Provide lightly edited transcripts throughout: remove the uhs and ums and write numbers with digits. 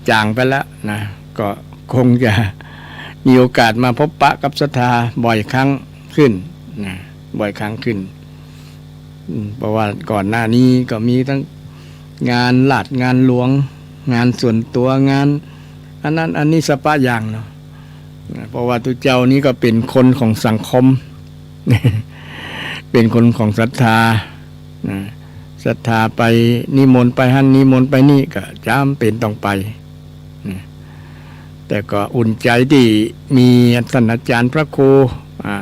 จางไปแล้วนะก็คงจะมีโอกาสมาพบปะกับศรัทธาบ่อยครั้งขึ้นนะบ่อยครั้งขึ้นเพราะว่าก่อนหน้านี้ก็มีทั้งงานหลัดงานหลวงงานส่วนตัวงานอันนั้นอันนี้สปะอย่างเนาะเพราะว่าตุเจ้านี้ก็เป็นคนของสังคม เป็นคนของศรัทธาศรัทธาไปนิมนต์ไปหั่นนิมนต์ไปนี่ก็จำเป็นต้องไปแต่ก็อุ่นใจที่มีท่านอาจารย์พระครู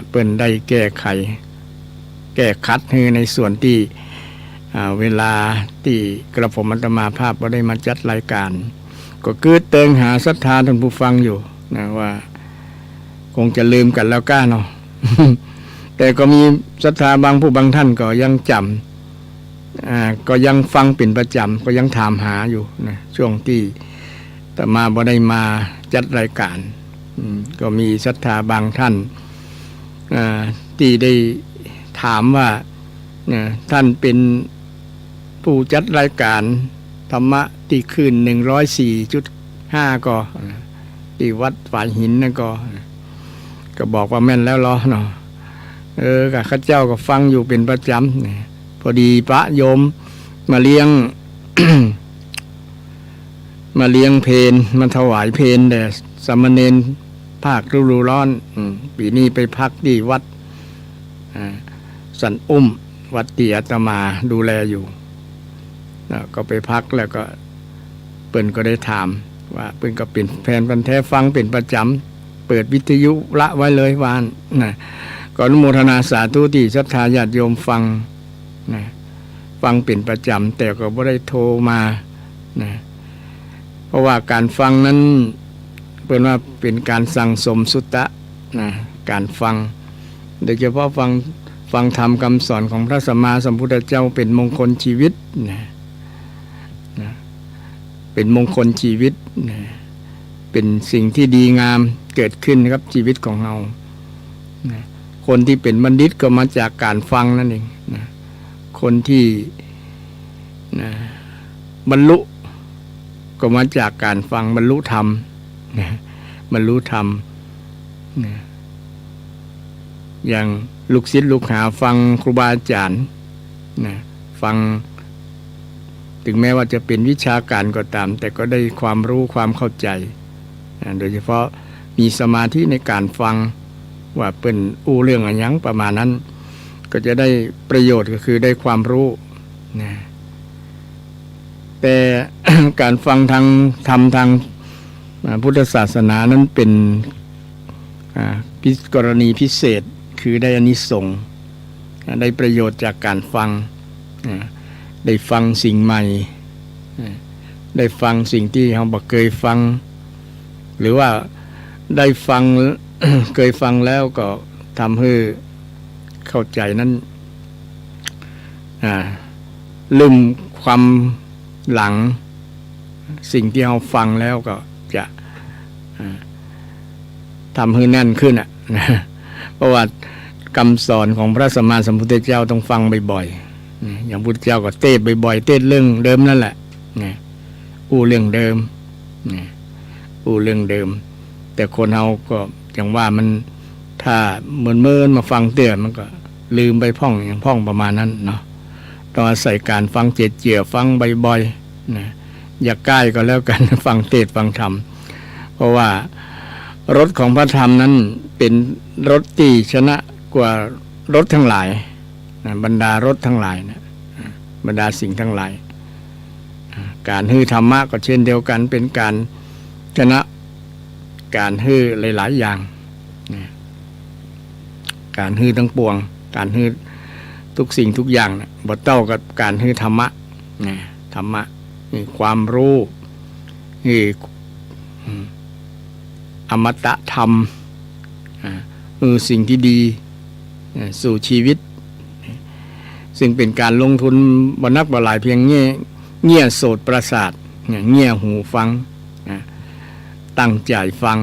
เปิ้นได้แก้ไขแก้คัดให้ในส่วนที่เวลาที่กระผมอาตมาภาพก็ได้มาจัดรายการก็คือเติงหาศรัทธาท่านผู้ฟังอยู่นะว่าคงจะลืมกันแล้วก้าเนาะ แต่ก็มีศรัทธาบางผู้บางท่านก็ยังจำก็ยังฟังเป็นประจำก็ยังถามหาอยู่นะช่วงที่แต่มาบ่ได้มาจัดรายการก็มีศรัทธาบางท่านที่ได้ถามว่าท่านเป็นผู้จัดรายการธรรมะที่ขึ้น 104.5 ก็ที่วัดฝายหินนั่นก็บอกว่าแม่นแล้วเหรอเนาะกับข้าเจ้าก็ฟังอยู่เป็นประจำพอดีพระโยมมาเลี้ยง มาเลี้ยงเพลมาถวายเพลแต่สามเณรภาคฤดูร้อนปีนี้ไปพักที่วัดสันอุ้มวัดที่อาตมาดูแลอยู่ก็ไปพักแล้วก็เปิ้นก็ได้ถามว่าเปิ้นก็เป็นแฟนพันธุ์แท้ฟังเป็นประจำเปิดวิทยุละไว้เลยวานนะก็อนุโมทนาสาธุที่ศรัทธาญาติโยมฟังนะฟังเป็นประจำแต่ก็ไม่ได้โทรมานะเพราะว่าการฟังนั้นเป็นว่าเป็นการสั่งสมสุตตะนะการฟังโดยเฉพาะฟังธรรมคำสอนของพระสัมมาสัมพุทธเจ้าเป็นมงคลชีวิตนะเป็นมงคลชีวิตนะเป็นสิ่งที่ดีงามเกิดขึ้นครับชีวิตของเรานะคนที่เป็นบัณฑิตก็มาจากการฟังนั่นเองนะคนที่นะบรรลุก็มาจากการฟังบรรลุธรรมนะบรรลุธรรมนะอย่างลูกศิษย์ลูกหาฟังครูบาอาจารย์นะฟังถึงแม้ว่าจะเป็นวิชาการก็ตามแต่ก็ได้ความรู้ความเข้าใจนะโดยเฉพาะมีสมาธิในการฟังว่าเป็นอู้เรื่องอะไรยังประมาณนั้นก็จะได้ประโยชน์ก็คือได้ความรู้นะแต่ การฟังทางธรรมทางพุทธศาสนานั้นเป็นกรณีพิเศษคือได้อานิสงส์ได้ประโยชน์จากการฟังได้ฟังสิ่งใหม่ได้ฟังสิ่งที่เราบ่เคยฟังหรือว่าได้ฟัง เคยฟังแล้วก็ทำให้เข้าใจนั้นลืมความหลังสิ่งที่เราฟังแล้วก็จะทำให้แน่นขึ้นเพราะว่าคำสอนของพระสัมมาสัมพุทธเจ้าต้องฟังบ่อยๆอย่างพุทธเจ้าก็เทศบ่อยๆเทศเรื่องเดิมนั่นแหละอู้เรื่องเดิมอู้เรื่องเดิมแต่คนเราก็อย่างว่ามันถ้าเมินมาฟังเตือนมันก็ลืมไปพ่องอย่างพ่องประมาณนั้นเนาะต้องอาศัยการฟังเจี่ยฟังบ่อยๆนะอย่าใกล้ก็แล้วกัน ฟังเทศฟังธรรมเพราะว่ารสของพระธรรมนั้นเป็นรสที่ชนะกว่ารสทั้งหลายนะบรรดารสทั้งหลายนะบรรดาสิ่งทั้งหลายการฮือธรรมะก็เช่นเดียวกันเป็นการชนะการฮือหลายๆอย่างนะการฮือทั้งปวงการฮือทุกสิ่งทุกอย่างนะบ่เท่ากับการฮือธรรมะนะธรรมะนี่ความรู้นี่อมตะธรรมสิ่งที่ดีสู่ชีวิตซึ่งเป็นการลงทุนบ่นักบ่หลายเพียงเงี้ยโสตประสาทเงี้ยหูฟังตั้งใจฟัง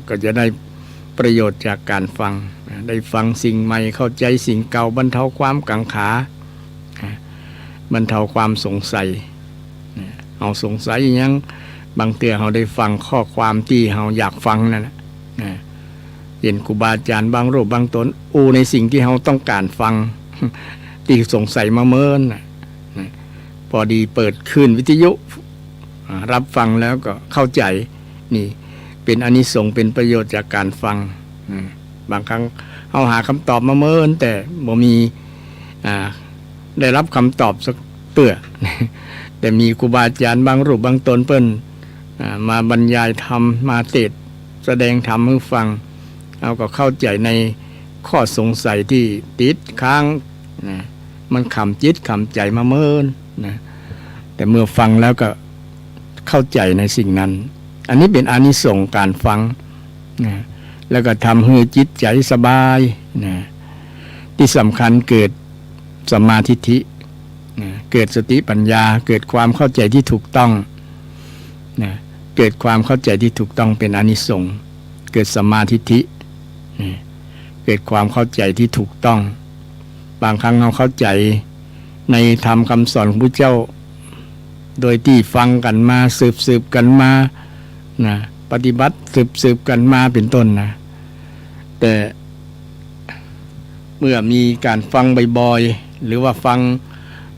ก็จะได้ประโยชน์จากการฟังได้ฟังสิ่งใหม่เข้าใจสิ่งเก่าบรรเทาความกังขาบรรเทาความสงสัยเอาสงสัยยัง บางเตือเราได้ฟังข้อความที่เราอยากฟังนั่นแหละเห็นครูบาอาจารย์บางรูปบางตนอูในสิ่งที่เราต้องการฟังที่สงสัยมาเมินพอดีเปิดคลื่นวิทยุรับฟังแล้วก็เข้าใจนี่เป็นอานิสงส์เป็นประโยชน์จากการฟังบางครั้งเอาหาคำตอบมาเมินแต่บ่มีได้รับคำตอบสักเตื้อแต่มีครูบาอาจารย์บางรูปบางตนเปิ้นมาบรรยายธรรมมาเทศแสดงธรรมให้ฟังเอาก็เข้าใจในข้อสงสัยที่ติดค้างมันขำจิตขำใจมาเมินแต่เมื่อฟังแล้วก็เข้าใจในสิ่งนั้นอันนี้เป็นอานิสงส์การฟังแล้วก็ทำให้จิตใจสบายที่สำคัญเกิดสัมมาทิฏฐิเกิดสติปัญญาเกิดความเข้าใจที่ถูกต้องเกิดความเข้าใจที่ถูกต้องเป็นอานิสงส์เกิดสัมมาทิฏฐิเกิดความเข้าใจที่ถูกต้องบางครั้งเราเข้าใจในธรรมคำสอนของพระเจ้าโดยที่ฟังกันมาสืบกันมาปฏิบัติสืบกันมาเป็นต้นนะแต่เมื่อมีการฟังบ่อยๆหรือว่าฟัง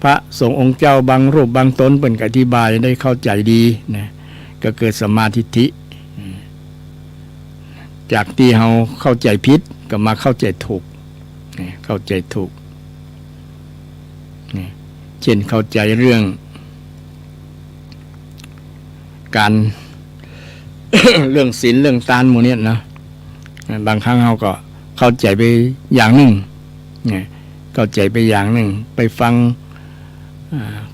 พระสงฆ์องค์เจ้าบางรูปบางตนเป็นอธิบายได้เข้าใจดีนะก็เกิดสัมมาทิฏฐิจากที่เราเข้าใจผิดก็มาเข้าใจถูกเข้าใจถูกเช่นเข้าใจเรื่องการ เรื่องศีลเรื่องทานหมู่นี้นะบางครั้งเราก็เข้าใจไปอย่างหนึ่งเข้าใจไปอย่างหนึ่งไปฟัง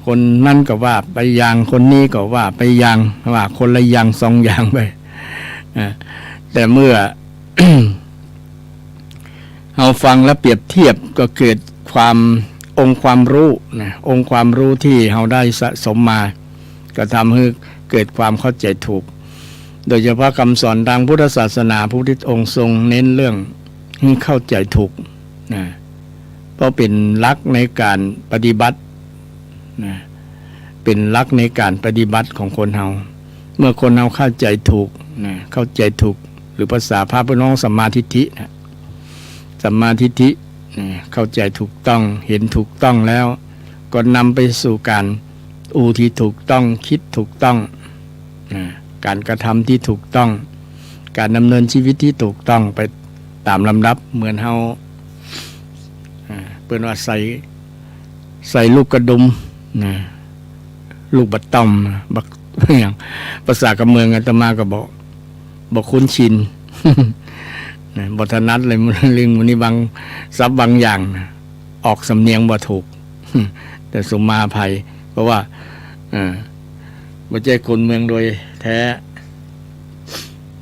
คนนั่นก็ว่าไปอย่างคนนี้ก็ว่าไปอย่างว่าคนละอย่างสองอย่างไปแต่เมื่อ เราฟังแล้วเปรียบเทียบก็เกิดองค์ความรู้องค์ความรู้ที่เราได้สะสมมาก็ทำให้เกิดความเข้าใจถูกโดยเฉพาะคำสอนทางพุทธศาสนาพระพุทธองค์ทรงเน้นเรื่องให้เข้าใจถูกเพราะเป็นหลักในการปฏิบัติเป็นหลักในการปฏิบัติของคนเราเมื่อคนเราเข้าใจถูกเข้าใจถูกหรือภาษาพระพุทธองค์สัมมาทิฏฐิสัมมาทิฏฐิเข้าใจถูกต้องเห็นถูกต้องแล้วก็นำไปสู่การที่ถูกต้องคิดถูกต้องการกระทำที่ถูกต้องการดำเนินชีวิตที่ถูกต้องไปตามลำดับเหมือนเฮาเปิ้นว่าใส่ลูกกระดุมลูกบัดต้อมบักอย่างภาษากำเมืองอาตมาก็บอกคุ้นชินบ่ถนัดเลยเรื่องนี้บางซับบางอย่างออกสำเนียงบ่ถูกแต่สมมาภัยเพราะว่าไม่ใช่คนเมืองโดยแท้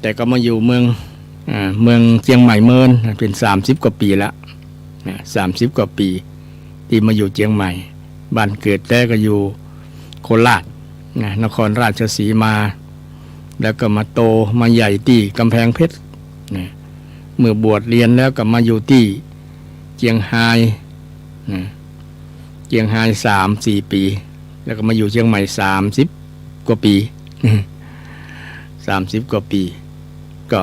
แต่ก็มาอยู่เมืองเชียงใหม่เมินเป็น30กว่าปีแล้ว30กว่าปีที่มาอยู่เชียงใหม่บ้านเกิดแต่ก็อยู่โคราชนครราชสีมาแล้วก็มาโตมาใหญ่ที่กำแพงเพชรเมื่อบวชเรียนแล้วก็มาอยู่ที่เชียงไฮ้3-4 ปีแล้วก็มาอยู่เชียงใหม่30กว่าปี30กว่าปีก็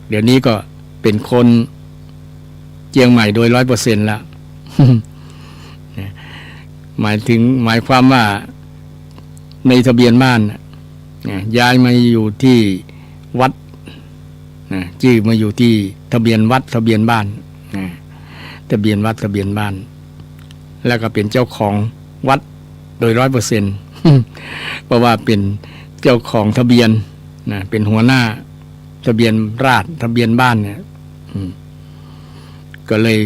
เดี๋ยวนี้ก็เป็นคนเชียงใหม่โดย 100% แล้ว หมายความว่าในทะเบียนบ้านย้ายมาอยู่ที่วัดชื่อมาอยู่ที่ทะเบียนวัดทะเบียนบ้านทะเบียนวัดทะเบียนบ้านแล้วก็เป็นเจ้าของวัดโดย 100% เพราะว่าเป็นเจ้าของทะเบียนเป็นหัวหน้าทะเบียนราษฎร์ทะเบียนบ้านเนี่ยก็เลย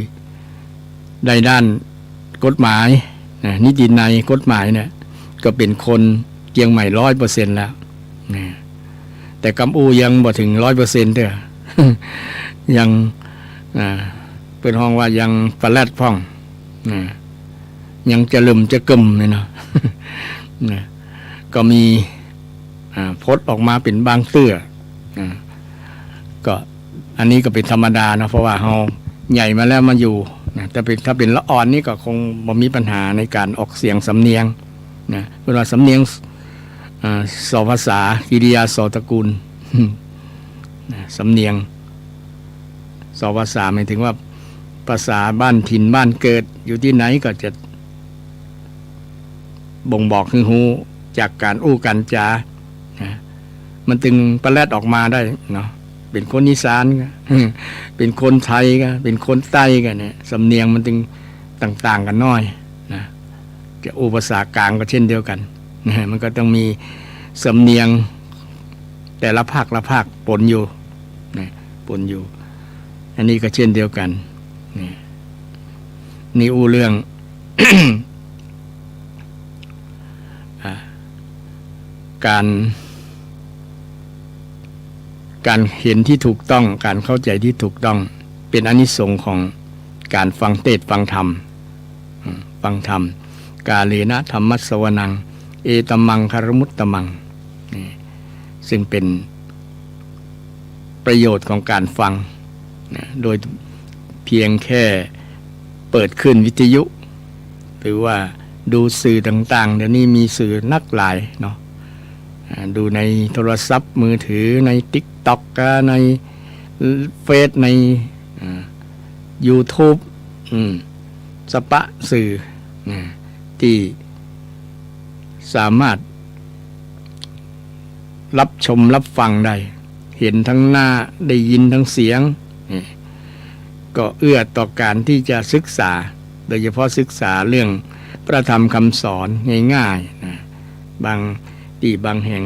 ได้ด้านกฎหมายนิตินัยกฎหมายเนี่ยก็เป็นคนเชียงใหม่ 100% แล้วแต่กำอูยังบ่ถึง 100% เด้อ ยังเป็นห้องว่ายังปลาแรดพ่องยังจะลืมจะกึมเลยเนาะ ก็มีพจน์ออกมาเป็นบางเตื้อก็อันนี้ก็เป็นธรรมดานะเพราะว่าเราใหญ่มาแล้วมาอยู่แต่ถ้าเป็นละอ่อนนี่ก็คงบ่มีปัญหาในการออกเสียงสำเนียง นะเวลาสำเนียงสอภาษากิริยาสอตระกูลนะสำเนียงสอภาษาหมายถึงว่าภาษาบ้านถิ่นบ้านเกิดอยู่ที่ไหนก็จะบ่งบอกคือฮู้จากการอู้กันจานะมันจึงประแลดออกมาได้เนาะเป็นคนอีสานก็เป็นคนไทยก็เป็นคนใต้ก็เนี่ยสำเนียงมันจึงต่างๆกันน้อยนะจะอู้ภาษากลางก็เช่นเดียวกันนะมันก็ต้องมีสำเนียงแต่ละภาคละภาคปนอยู่นะปนอยู่อันนี้ก็เช่นเดียวกันนี่อู้เรื่อง การเห็นที่ถูกต้องการเข้าใจที่ถูกต้องเป็นอานิสงส์ของการฟังเทศน์ฟังธรรมกาเลนะธรรมัสสวนังเอตมังคารมุตตมังซึ่งเป็นประโยชน์ของการฟังโดยเพียงแค่เปิดขึ้นวิทยุหรือว่าดูสื่อต่างๆเดี๋ยวนี้มีสื่อนักหลายเนาะดูในโทรศัพท์มือถือใน TikTok ในเฟซในYouTube สปะสื่อที่สามารถรับชมรับฟังได้เห็นทั้งหน้าได้ยินทั้งเสียงก็เอื้อต่อการที่จะศึกษาโดยเฉพาะศึกษาเรื่องพระธรรมคำสอนง่ายๆนะบางที่บางแห่ง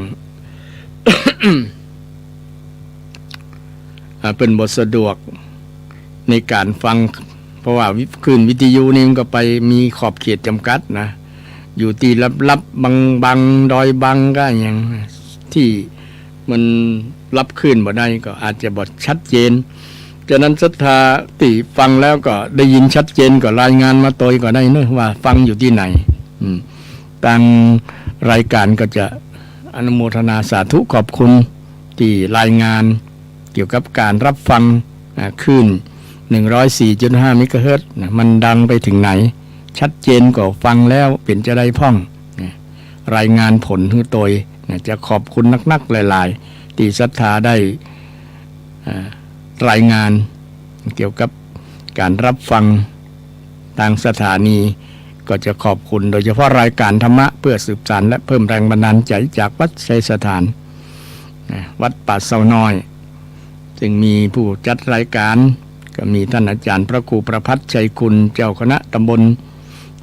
เป็นบทสะดวกในการฟังเพราะว่าคลื่นวิทยุนี่มันก็ไปมีขอบเขตจำกัดนะอยู่ที่ลับๆบางดอยบางก็อย่างที่มันรับคลื่นบ่ได้ก็อาจจะบ่ชัดเจนฉะนั้นศรัทธาติฟังแล้วก็ได้ยินชัดเจนก็รายงานมาตัวก็ได้เนอะว่าฟังอยู่ที่ไหนทางรายการก็จะอนุโมทนาสาธุขอบคุณที่รายงานเกี่ยวกับการรับฟังคลื่น 104.5 เมกะเฮิรตซ์มันดังไปถึงไหนชัดเจนก็ฟังแล้วเป็นจะได้พ่องรายงานผลคือตัวจะขอบคุณนักๆหลายๆที่ศรัทธาได้รายงานเกี่ยวกับการรับฟังทางสถานีก็จะขอบคุณโดยเฉพาะรายการธรรมะเพื่อสืบสานและเพิ่มแรงบันดาลใจจากวัดชัยสถานวัดป่าเสาน้อยซึ่งมีผู้จัดรายการก็มีท่านอาจารย์พระครูประภัสชัยคุณเจ้าคณะตำบล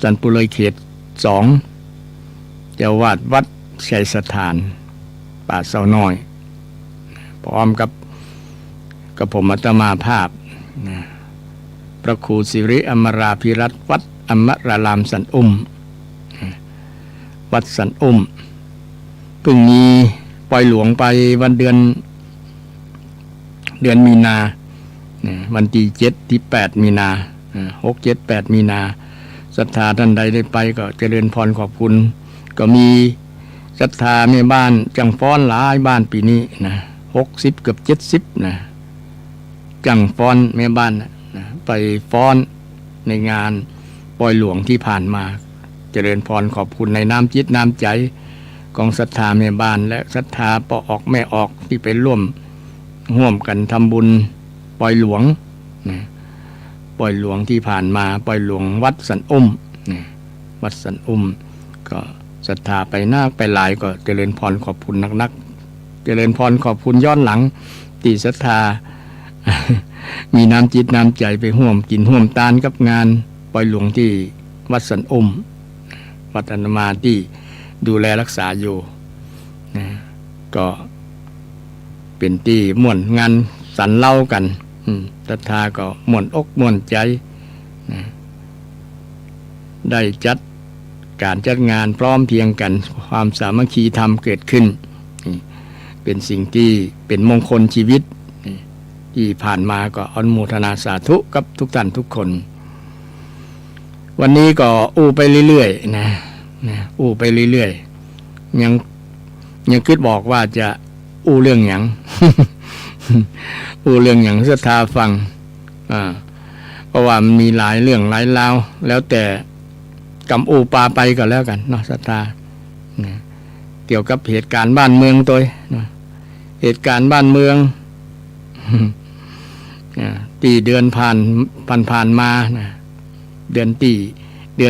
จันทบุรีเขต 2เจ้าวาดวัดชัยสถานป่าเสาน้อยพร้อมกับผมอาตมาภาพพระครูสิริอมราภิรัตน์วัดอมรารามสันอุ้มวัดสันอุ้มเพิ่งมีปล่อยหลวงไปวันเดือนมีนาวันที่7ที่8มีนา6 7 8มีนาศรัทธาท่านใดได้ไปก็เจริญพรขอบคุณก็มีศรัทธาแม่บ้านจังฟ้อนหลายบ้านปีนี้นะ60เกือบ70นะจังฟ้อนแม่บ้านนะไปฟ้อนในงานปล่อยหลวงที่ผ่านมาเจริญพรขอบคุณในน้ำจิตน้ำใจของศรัทธาแม่บ้านและศรัทธาปออกแม่ออกที่ไปร่วมกันทำบุญปล่อยหลวงนะปล่อยหลวงที่ผ่านมาปล่อยหลวงวัดสันอุ้มนะวัดสันอุ้มก็ศรัทธาไปนาคไปหลายก็เจริญพรขอบคุณนักเจริญพรขอบคุณย้อนหลังที่ศรัทธา มีน้ำจิตน้ำใจไปร่วมกินร่วมตานกับงานปล่อยหลวงที่วัดสันอุ้มวัดอนามาที่ดูแลรักษาอยู่นะก็เป็นที่ม่วนงานสันเล่ากันศรัทธาก็ม่วนอกม่วนใจนะได้จัดการจัดงานพร้อมเพรียงกันความสามัคคีธรรมเกิดขึ้นเป็นสิ่งที่เป็นมงคลชีวิตที่ผ่านมาก็อนุโมทนาสาธุกับทุกท่านทุกคนวันนี้ก็อู้ไปเรื่อยๆนะอู้ไปเรื่อยๆยังคิดบอกว่าจะอู้เรื่องหยัง อู้เรื่องหยังศรัทธาฟังเพราะว่ามันมีหลายเรื่องหลายราวแล้วแต่กำอู้ปลาไปก็แล้วกันเนาะศรัทธา นะเกี่ยวกับเหตุการณ์บ้านเมืองตัวนะเหตุการณ์บ้านเมืองตีเดือนผ่านมานะเดือ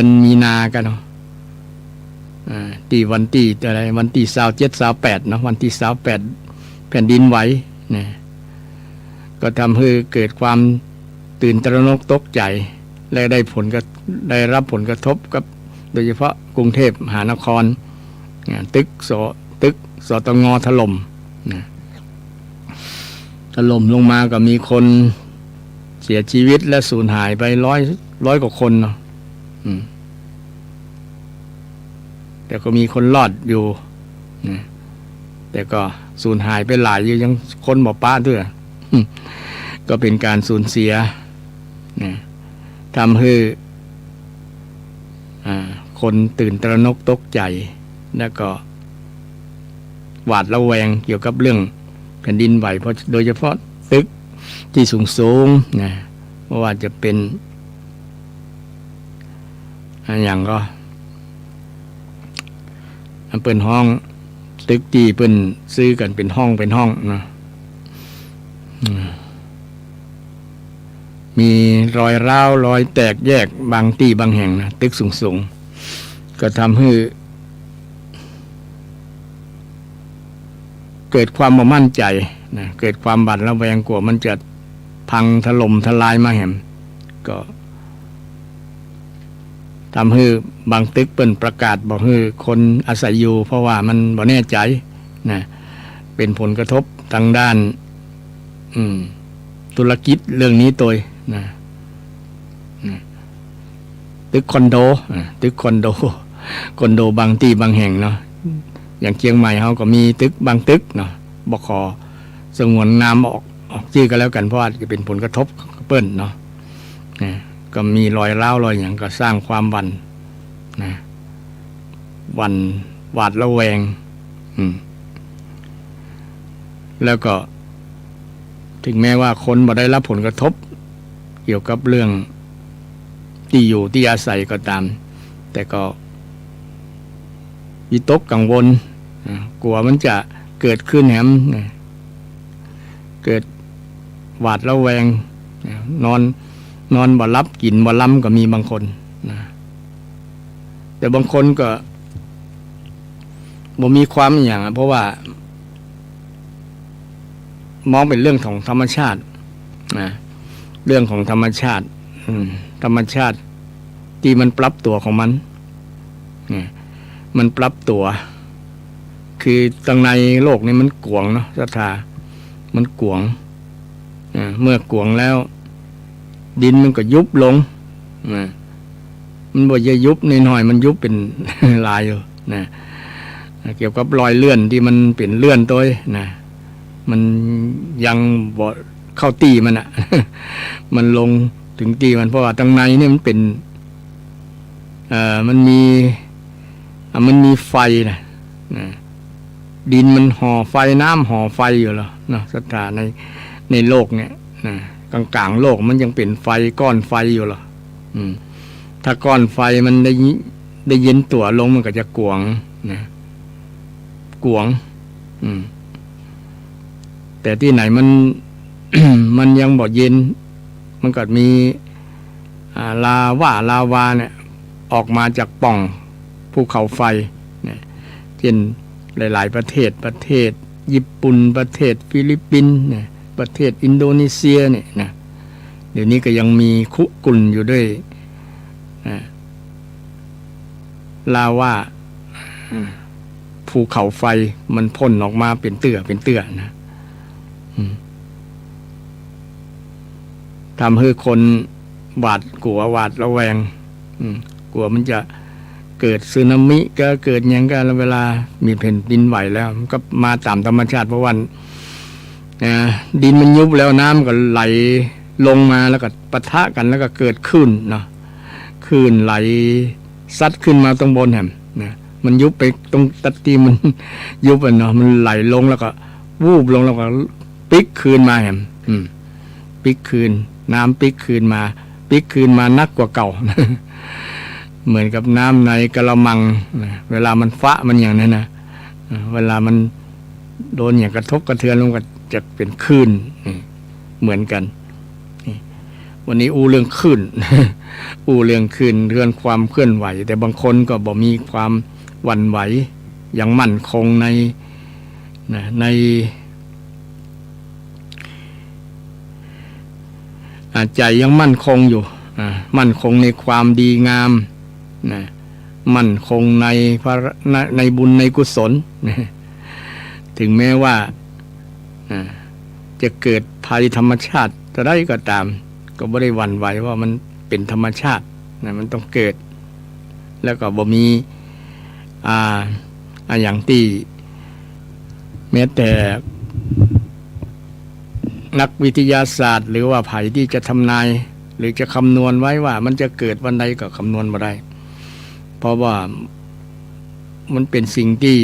นมีนากันเนาะตีวันตีอะไรวันที่27 28เนาะวันที่28แผ่นดินไหวนะก็ทำให้เกิดความตื่นตระหนกตกใจและได้รับผลกระทบกับโดยเฉพาะกรุงเทพมหานครตึกสตงถล่มนะถล่มลงมาก็มีคนเสียชีวิตและสูญหายไปร้อยกว่าคนเนาะแต่ก็มีคนรอดอยู่นะแต่ก็สูญหายไปหลายอยู่ยังคนบ่ป้าด้วยก็เป็นการสูญเสียนะทำให้คนตื่นตระหนกตกใจแล้วก็หวาดระแวงเกี่ยวกับเรื่องแผ่นดินไหวเพราะโดยเฉพาะตึกที่สูงนะเพราะว่าจะเป็นอย่างก็เปิดห้องตึกที่เปิ้นซื้อกันเป็นห้องนะมีรอยร้าวรอยแตกแยกบางที่บางแห่งนะตึกสูงก็ทำให้เกิดความไม่มั่นใจนะเกิดความบั่นระแวงกลัวมันจะพังถล่มทลายมาแห่งก็ทำให้บางตึกเปิ้นประกาศบอกให้คนอาศัยอยู่เพราะว่ามันบ่แน่ใจนะเป็นผลกระทบทางด้านธุรกิจเรื่องนี้ตัวนะตึกคอนโดบางที่บางแห่งเนาะอย่างเชียงใหม่เขาก็มีตึกบางตึกเนาะบขสงวนนามออกชื่อกันแล้วกันเพราะว่าจะเป็นผลกระทบเปิ้นเนาะก็มีรอยร้าวรอยอย่างก็สร้างความหวั่นหวาดระแวงแล้วก็ถึงแม้ว่าคนบ่ได้รับผลกระทบเกี่ยวกับเรื่องที่อยู่ที่อาศัยก็ตามแต่ก็วิตกกังวลกลัวมันจะเกิดขึ้นแหมเกิดหวาดระแวงนอนบ่หลับกินบ่ล้ำก็มีบางคนนะแต่บางคนก็บ่มีความอย่างเพราะว่ามองเป็นเรื่องของธรรมชาตินะเรื่องของธรรมชาติที่มันปรับตัวของมันปรับตัวคือตรงในโลกนี้มันกวางเนาะศรัทธามันกวางเมื่อกวางแล้วดินมันก็ยุบลงมันบ่จะยุบน้อยๆมันยุบเป็น ลายอยู่นะเกี่ยวกับรอยเลื่อนที่มันเป็นเลื่อนตัวนะมันยังบ่เข้าตีมันมันลงถึงตีมันเพราะว่าตรงในนี่มันเป็นมันมีไฟนะดินมันห่อไฟน้ำห่อไฟอยู่แล้วนะศรัทธาในโลกเนี่ยนะกลางโลกมันยังเป็นไฟก้อนไฟอยู่หรอถ้าก้อนไฟมันได้เย็นตัวลงมันก็จะกวางนะกวางแต่ที่ไหนมัน มันยังบ่เย็นมันก็มีลาวาเนี่ยออกมาจากป่องภูเขาไฟเนี่ยเช่นหลายๆประเทศญี่ปุ่นประเทศฟิลิปปินส์เนี่ยประเทศอินโดนีเซียเนี่ยนะเดี๋ยวนี้ก็ยังมีคุกรุ่นอยู่ด้วยลาวาภูเขาไฟมันพ่นออกมาเป็นเตื้อนะทำให้คนหวาดระแวงกลัวมันจะเกิดสึนามิก็เกิดอย่างกันเวลามีแผ่นดินไหวแล้วมันก็มาตามธรรมชาติเพราะวันดินมันยุบแล้วน้ำก็ไหลลงมาแล้วก็ปะทะกันแล้วก็เกิดคลื่นเนาะคลื่นไหลซัดขึ้นมาตรงบนแหมนะมันยุบไปตรงตัดตีมันยุบเนาะมันไหลลงแล้วก็วูบลงแล้วก็ปิกคืนมาแหมปิกคืนน้ำปิกคืนมานักกว่าเก่า เหมือนกับน้ำในกะละมังนะเวลามันฟะมันอย่างนั้นนะเวลามันโดนอย่างกระทบกระเทือนลงก็จะเป็นคลื่นเหมือนกันวันนี้เรื่องคลื่น เรื่องคลื่นเรื่องความเคลื่อนไหวแต่บางคนก็บ่มีความหวั่นไหวอย่างมั่นคงในใจยังมั่นคงอยู่มั่นคงในความดีงามนะมั่นคงในบุญในกุศลถึงแม้ว่าจะเกิดภัยธรรมชาติจะได้ก็ตามก็ไม่ได้หวั่นไหวว่ามันเป็นธรรมชาตินะมันต้องเกิดแล้วก็บ่มีอย่างที่แม้แต่นักวิทยาศาสตร์หรือว่าภัยที่จะทำนายหรือจะคำนวณไว้ว่ามันจะเกิดวันใดก็คำนวณมาได้เพราะว่ามันเป็นสิ่งที่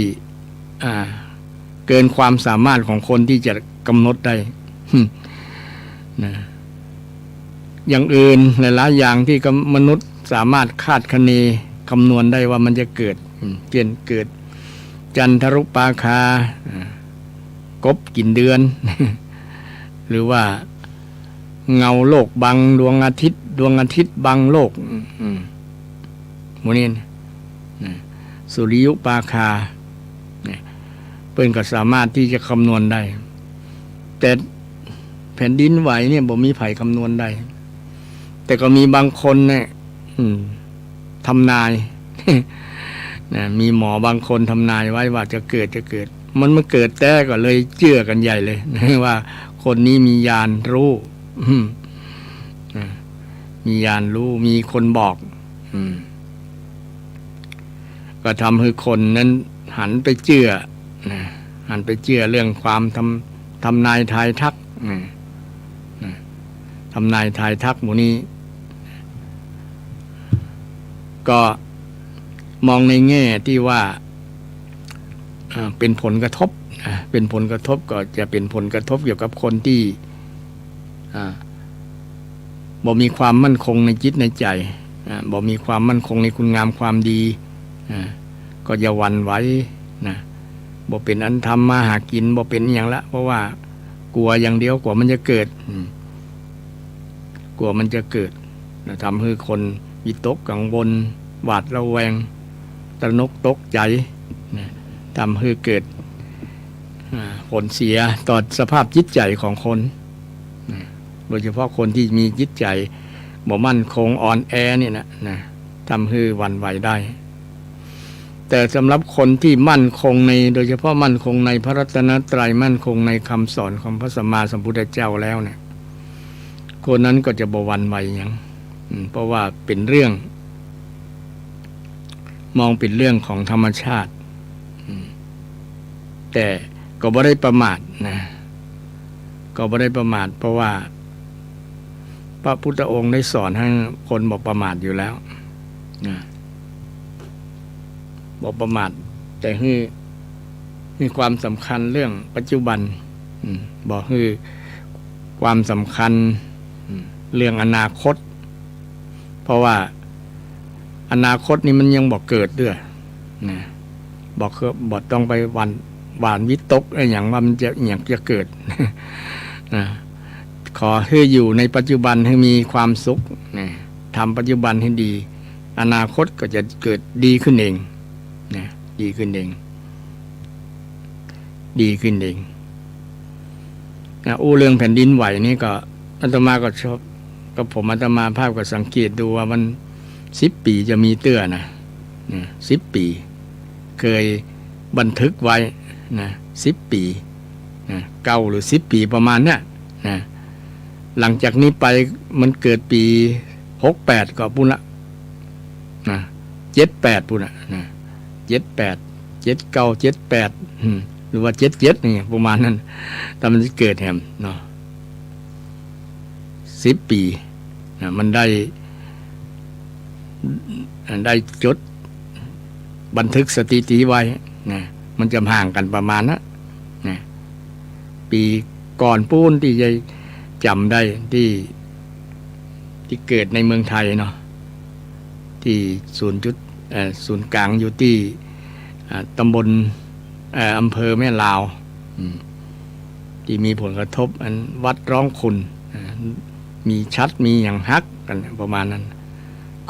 เกินความสามารถของคนที่จะกำหนดได้นะอย่างอื่นหลายๆอย่างที่มนุษย์สามารถคาดคะเนคำนวณได้ว่ามันจะเกิดเช่นเกิดจันทรุปราคากบกินเดือน หรือว่าเงาโลกบังดวงอาทิตย์บังโลกโมนี่สุริยุปราคาเพิ่นก็สามารถที่จะคำนวณได้แต่แผ่นดินไหวเนี่ยบ่มีไผคำนวณได้แต่ก็มีบางคนเนี่ยทำนาย มีหมอบางคนทำนายไว้ว่าจะเกิดมันมาเกิดแต่ก็เลยเชื่อกันใหญ่เลย ว่าคนนี้มีญาณรู้มีญาณรู้มีคนบอกก็ทำให้คนนั้นหันไปเชื่อเรื่องความทำนายทายทักทำนายทายทักหมู่นี้ก็มองในแง่ที่ว่าเป็นผลกระทบก็จะเป็นผลกระทบเกี่ยวกับคนที่บ่มีความมั่นคงในจิตในใจบ่มีความมั่นคงในคุณงามความดีก็อย่าหวั่นไหวนะบ่เป็นอันทำมาหากินบ่เป็นอย่างละเพราะว่ากลัวอย่างเดียวกลัวมันจะเกิดทำให้คนวิตกกังวลหวาดระแวงตระหนกตกใจทำให้เกิดผลเสียต่อสภาพจิตใจของคนโดยเฉพาะคนที่มีจิตใจบ่มั่นคงอ่อนแอนี่นะทำให้หวั่นไหวได้แต่สำหรับคนที่มั่นคงโดยเฉพาะมั่นคงในพระรัตนตรัยมั่นคงในคำสอนของพระสัมมาสัมพุทธเจ้าแล้วเนี่ยคนนั้นก็จะบ่หวั่นไหวอย่างเพราะว่าเป็นเรื่องมองเป็นเรื่องของธรรมชาติแต่ก็บ่ได้ประมาทนะก็บ่ได้ประมาทเพราะว่าพระพุทธองค์ได้สอนให้คนบ่ประมาทอยู่แล้วนะบ่ประมาทแต่ให้ความสำคัญเรื่องปัจจุบันบอกให้ความสำคัญเรื่องอนาคตเพราะว่าอนาคตนี่มันยังบอกเกิดด้วยนะบอกต้องไปหวานวิตกอะไรอย่างว่ามันจะเกิด นะขอให้อยู่ในปัจจุบันให้มีความสุขนะทำปัจจุบันให้ดีอนาคตก็จะเกิดดีขึ้นเองนะดีขึ้นเองนะเรื่องแผ่นดินไหวนี่ก็อาตมาก็ชอบกับผมอาตมาภาพก็สังเกตดูว่ามัน10 ปีจะมีเตื้อนะ10 ปีเคยบันทึกไว้นะ10 ปีนะ9 หรือ 10 ปีประมาณเนี้ยนะหลังจากนี้ไปมันเกิดปี68ก็ปุ่นละนะ78ปุ่นละนะ78 79 78หรือว่า77นี่ประมาณนั้นแต่มันจะเกิดแฮมเนาะ10 ปีนะมันได้จดบันทึกสถิติไว้นะมันจะห่างกันประมาณนะปีก่อนปูนที่จะจำได้ที่เกิดในเมืองไทยเนาะท ที่ศูนย์กลางอยู่ที่ตำบลอำเภอแม่ลาวที่มีผลกระทบอันวัดร้องคุณมีชัดมีอย่างฮักกันประมาณนั้น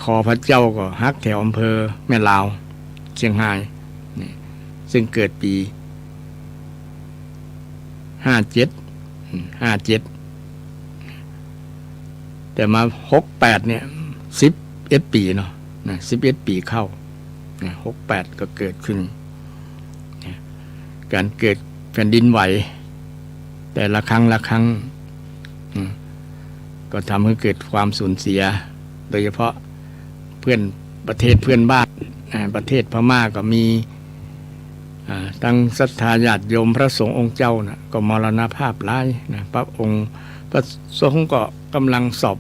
คอพระเจ้าก็ฮักแถวอำเภอแม่ลาวเชียงรายซึ่งเกิดปี57แต่มา68เนี่ย11 ปีเนาะ11 ปีเข้า68ก็เกิดขึ้นการเกิดแผ่นดินไหวแต่ละครั้งก็ทำให้เกิดความสูญเสียโดยเฉพาะประเทศเพื่อนบ้านประเทศพม่าก็มีทั้งศรัทธาญาติโยมพระสงฆ์องค์เจ้านะก็มรณภาพหลายนะพระองค์พระสงฆ์ก็กำลังสอบ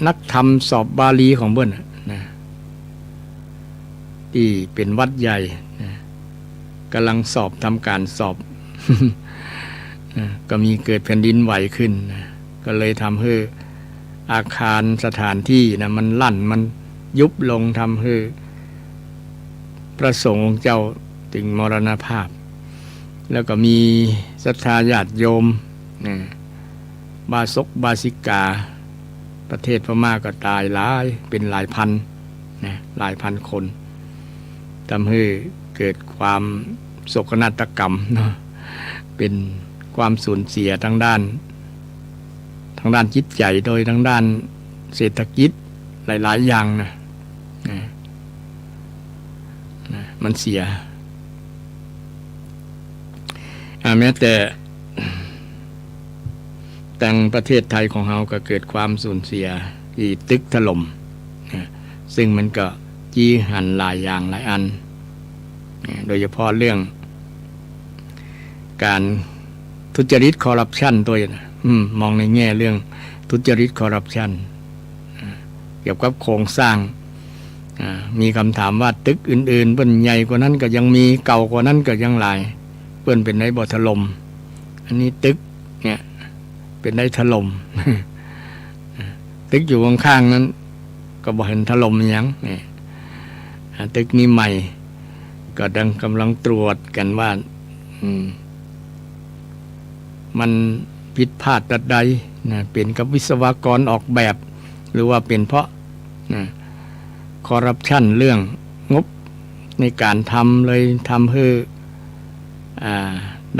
นักธรรมสอบบาลีของเบิ้ลนะที่เป็นวัดใหญ่นะกำลังสอบทำการสอบ ก็มีเกิดแผ่นดินไหวขึ้นนะก็เลยทำให้อาคารสถานที่นะมันลั่นมันยุบลงทำให้พระสงฆ์องค์เจ้าถึงมรณภาพแล้วก็มีศรัทธาญาติโยมนะบาสิกาประเทศพม่าก็ตายหลายเป็นหลายพันนะหลายพันคนทำให้เกิดความโศกนาฏกรรมเนาะเป็นความสูญเสียทางด้านจิตใจโดยทางด้านเศรษฐกิจหลายๆอย่างนะมันเสียแม้แต่ประเทศไทยของเราก็เกิดความสูญเสียที่ตึกถล่มซึ่งมันก็จี้หันหลายอย่างหลายอันโดยเฉพาะเรื่องการทุจริตคอร์รัปชันตัวนะมองในแง่เรื่องทุจริตคอร์รัปชันเกี่ยวกับโครงสร้างมีคำถามว่าตึกอื่นๆเปิ้นใหญ่กว่านั้นก็ยังมีเก่ากว่านั้นก็ยังหลายเปิ้นเป็นได้บ่ถล่มอันนี้ตึกเนี่ยเป็นได้ถล่ม ตึกอยู่ข้างๆนั้นก็บ่เห็นถล่มหยังนี่ตึกนี้ใหม่ก็ดังกำลังตรวจกันว่ามันผิดพลาดใดนะเป็นกับวิศวกรออกแบบหรือว่าเป็นเพราะคอร์รัปชันเรื่องงบในการทำเลยทำให้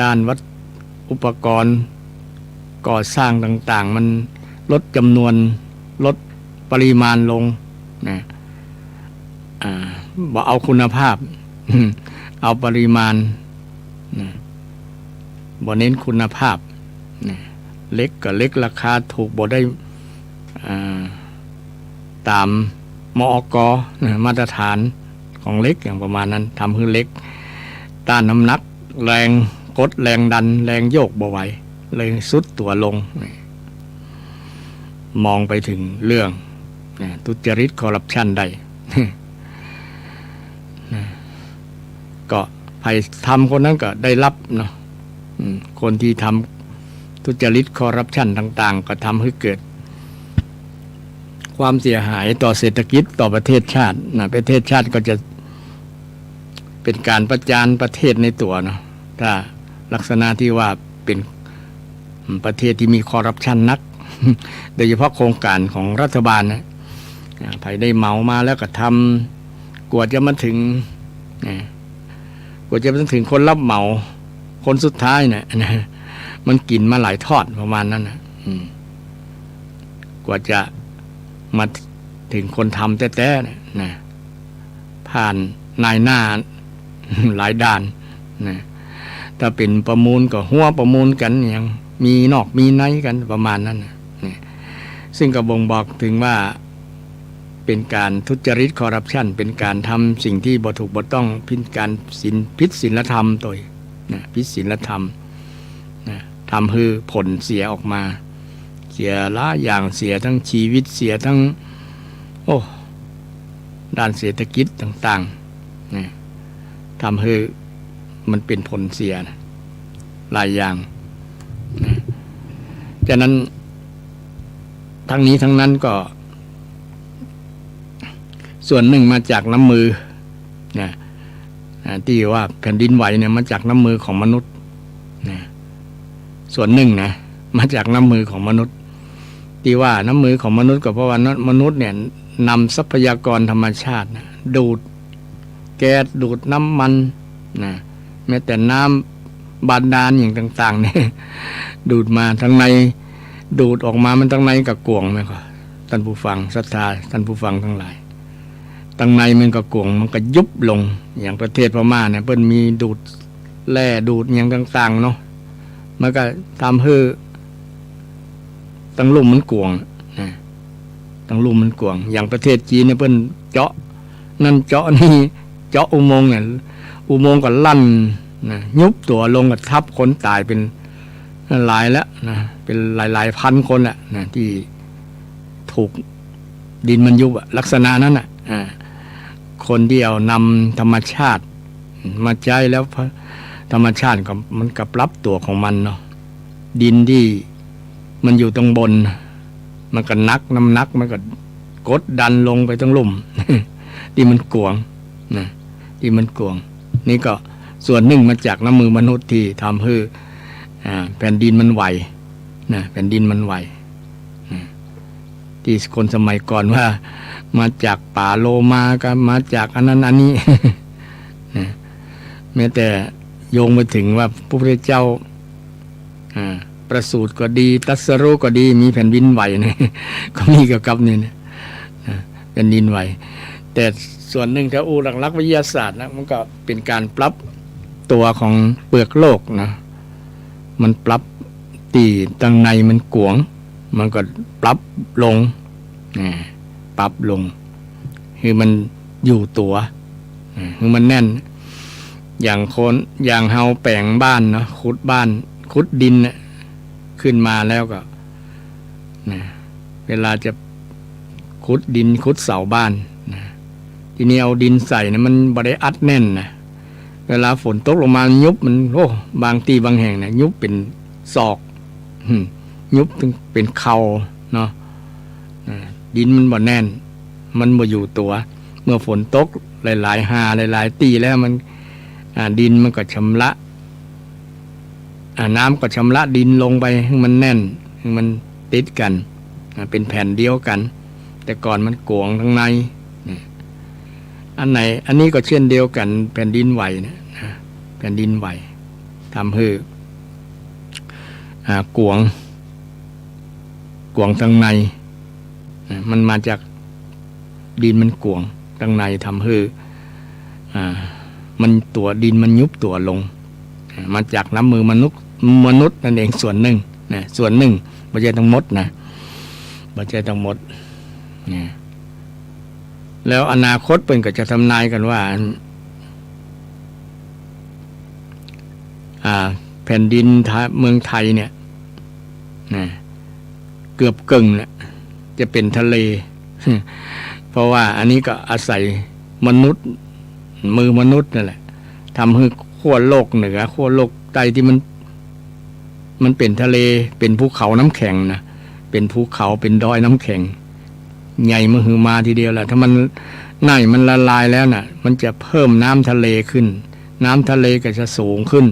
ด้านวัดอุปกรณ์ก่อสร้างต่างๆมันลดจำนวนลดปริมาณลงนะบ่เอาคุณภาพ เอาปริมาณนะบ่เน้นคุณภาพนะเล็กก็เล็กราคาถูกบ่ได้ตามมอกนะมาตรฐานของเล็กอย่างประมาณนั้นทำให้เล็กต้านน้ำหนักแรงกดแรงดันแรงโยกบ่ไหวเลยสุดตัวลงมองไปถึงเรื่องทุจริตคอร์รัปชันได้ ก็ใครทำคนนั้นก็ได้รับเนาะคนที่ทำทุจริตคอร์รัปชันต่างๆก็ทำให้เกิดความเสียหายต่อเศรษฐกิจต่อประเทศชาตินะประเทศชาติก็จะเป็นการประจานประเทศในตัวเนาะถ้าลักษณะที่ว่าเป็นประเทศที่มีคอร์รัปชันนัก โดยเฉพาะโครงการของรัฐบาลนะใครได้เหมามาแล้วก็ทำกว่าจะมาถึงคนรับเหมาคนสุดท้ายเนี่ยมันกินมาหลายทอดประมาณนั้นนะกว่าจะมาถึงคนทำแท้ๆเนี่ยนะผ่านนายหน้าหลายด่านนะถ้าเป็นประมูลก็หัวประมูลกันอย่างมีนอกมีในกันประมาณนั้นนะซึ่งก็บ่งบอกถึงว่าเป็นการทุจริตคอร์รัปชันเป็นการทำสิ่งที่บ่ถูกบ่ต้องผิดศีลธรรมตัวนะผิดศีลธรรมนะทำให้ผลเสียออกมาเสียหลายอย่างเสียทั้งชีวิตเสียทั้งด้านเศรษฐกิจต่างๆนะทำให้มันเป็นผลเสียนะหลายอย่างนะ ฉะนั้นทั้งนี้ทั้งนั้นก็ส่วนหนึ่งมาจากน้ำมือนะที่ว่าแผ่นดินไหวเนี่ยมาจากน้ำมือของมนุษย์นะส่วนหนึ่งนะมาจากน้ำมือของมนุษย์ที่ว่าน้ำมือของมนุษย์ก็เพราะว่ามนุษย์เนี่ยนำทรัพยากรธรรมชาตินะดูดแก๊สดูดน้ำมันนะแม้แต่น้ำบาดาลอย่างต่างๆเนี่ยดูดมาทั้งในดูดออกมามันทั้งในกับกวงไหมครับท่านผู้ฟังศรัทธาท่านผู้ฟังทั้งหลายตั้งในมันก็กวงมันก็ยุบลงอย่างประเทศพม่าเนี่ยเพิ่นมีดูดแร่ดูดอย่างต่างๆเนาะมันก็ทำให้ตั้งลุ่มมันกวงนะตั้งลุ่มมันกวงอย่างประเทศจีนเนี่ยเพิ่นเจาะนั่นเจาะนี่เจาะอุโมงค์เนี่ยอุโมงค์ก็ลั่นนะยุบตัวลงก็ทับคนตายเป็นหลายแล้วนะเป็นหลายพันคนแหละนะที่ถูกดินมันยุบลักษณะนั้นอ่ะคนที่เอานำธรรมชาติมาใช้แล้วธรรมชาติก็มันก็ปรับตัวของมันเนาะดินที่มันอยู่ตรงบนมันก็นักน้ำหนักมันก็กดดันลงไปตรงลุ่ม ที่มันกวงนะที่มันกวงนี่ก็ส่วนหนึ่งมาจากน้ำมือมนุษย์ที่ทำให้แผ่นดินมันไหวนะแผ่นดินมันไหวที่คนสมัยก่อนว่ามาจากป่าโลมาก็มาจากอันนั้นอันนี้ แม้แต่โยงไปถึงว่าพระพุทธเจ้าประสูติก็ดีตรัสรู้ก็ดีมีแผ่นดินไหวเนี่ย ก็มีเกี่ยวกับนี่นะแผ่นดินไหวแต่ส่วนหนึ่งถ้าอูหลักวิทยาศาสตร์นะมันก็เป็นการปรับตัวของเปลือกโลกนะมันปรับตีตั้งในมันกวงมันก็ปรับลงปรับลงคือมันอยู่ตัวคือมันแน่นอย่างคนอย่างเฮาแปลงบ้านเนาะขุดบ้านขุดดินเนี่ยขึ้นมาแล้วก็เวลาจะขุดดินขุดเสาบ้านทีนี้เอาดินใส่นะมันบ่ได้อัดแน่นนะเวลาฝนตกลงมายุบมันโอ้บางที่บางแห่งเนี่ยยุบเป็นศอกยุบถึงเป็นเข่าเนาะดินมันบ่แน่นมันบ่อยู่ตัวเมื่อฝนตกหลายๆหาหลายๆตีแล้วมันดินมันก็ชำระน้ำก็ชำระดินลงไปให้มันแน่นให้มันติดกันเป็นแผ่นเดียวกันแต่ก่อนมันโกงทั้งในอันไหนอันนี้ก็เช่นเดียวกันแผ่นดินไหวนะแผ่นดินไหวทำให้กวงทั้งในมันมาจากดินมันกวงทั้งในทำให้มันตัวดินมันยุบตัวลงมาจากน้ำมือมนุษย์นั่นเองส่วนหนึ่งนะส่วนหนึ่งไม่ใช่ทั้งหมดนะไม่ใช่ทั้งหมดนะแล้วอนาคตเป็นก็จะทำนายกันว่าแผ่นดินเมืองไทยเนี่ยนะเกือบกึ่งเนี่ยจะเป็นทะเล เพราะว่าอันนี้ก็อาศัยมนุษย์มือมนุษย์นั่นแหละทำให้ขั้วโลกเหนือขั้วโลกใต้ที่มันเป็นทะเลเป็นภูเขาน้ำแข็งนะเป็นภูเขาเป็นดอยน้ำแข็งใหญ่มหึมาทีเดียวแหละถ้ามันมันละลายแล้วน่ะมันจะเพิ่มน้ำทะเลขึ้นน้ำทะเลก็จะสูงขึ้น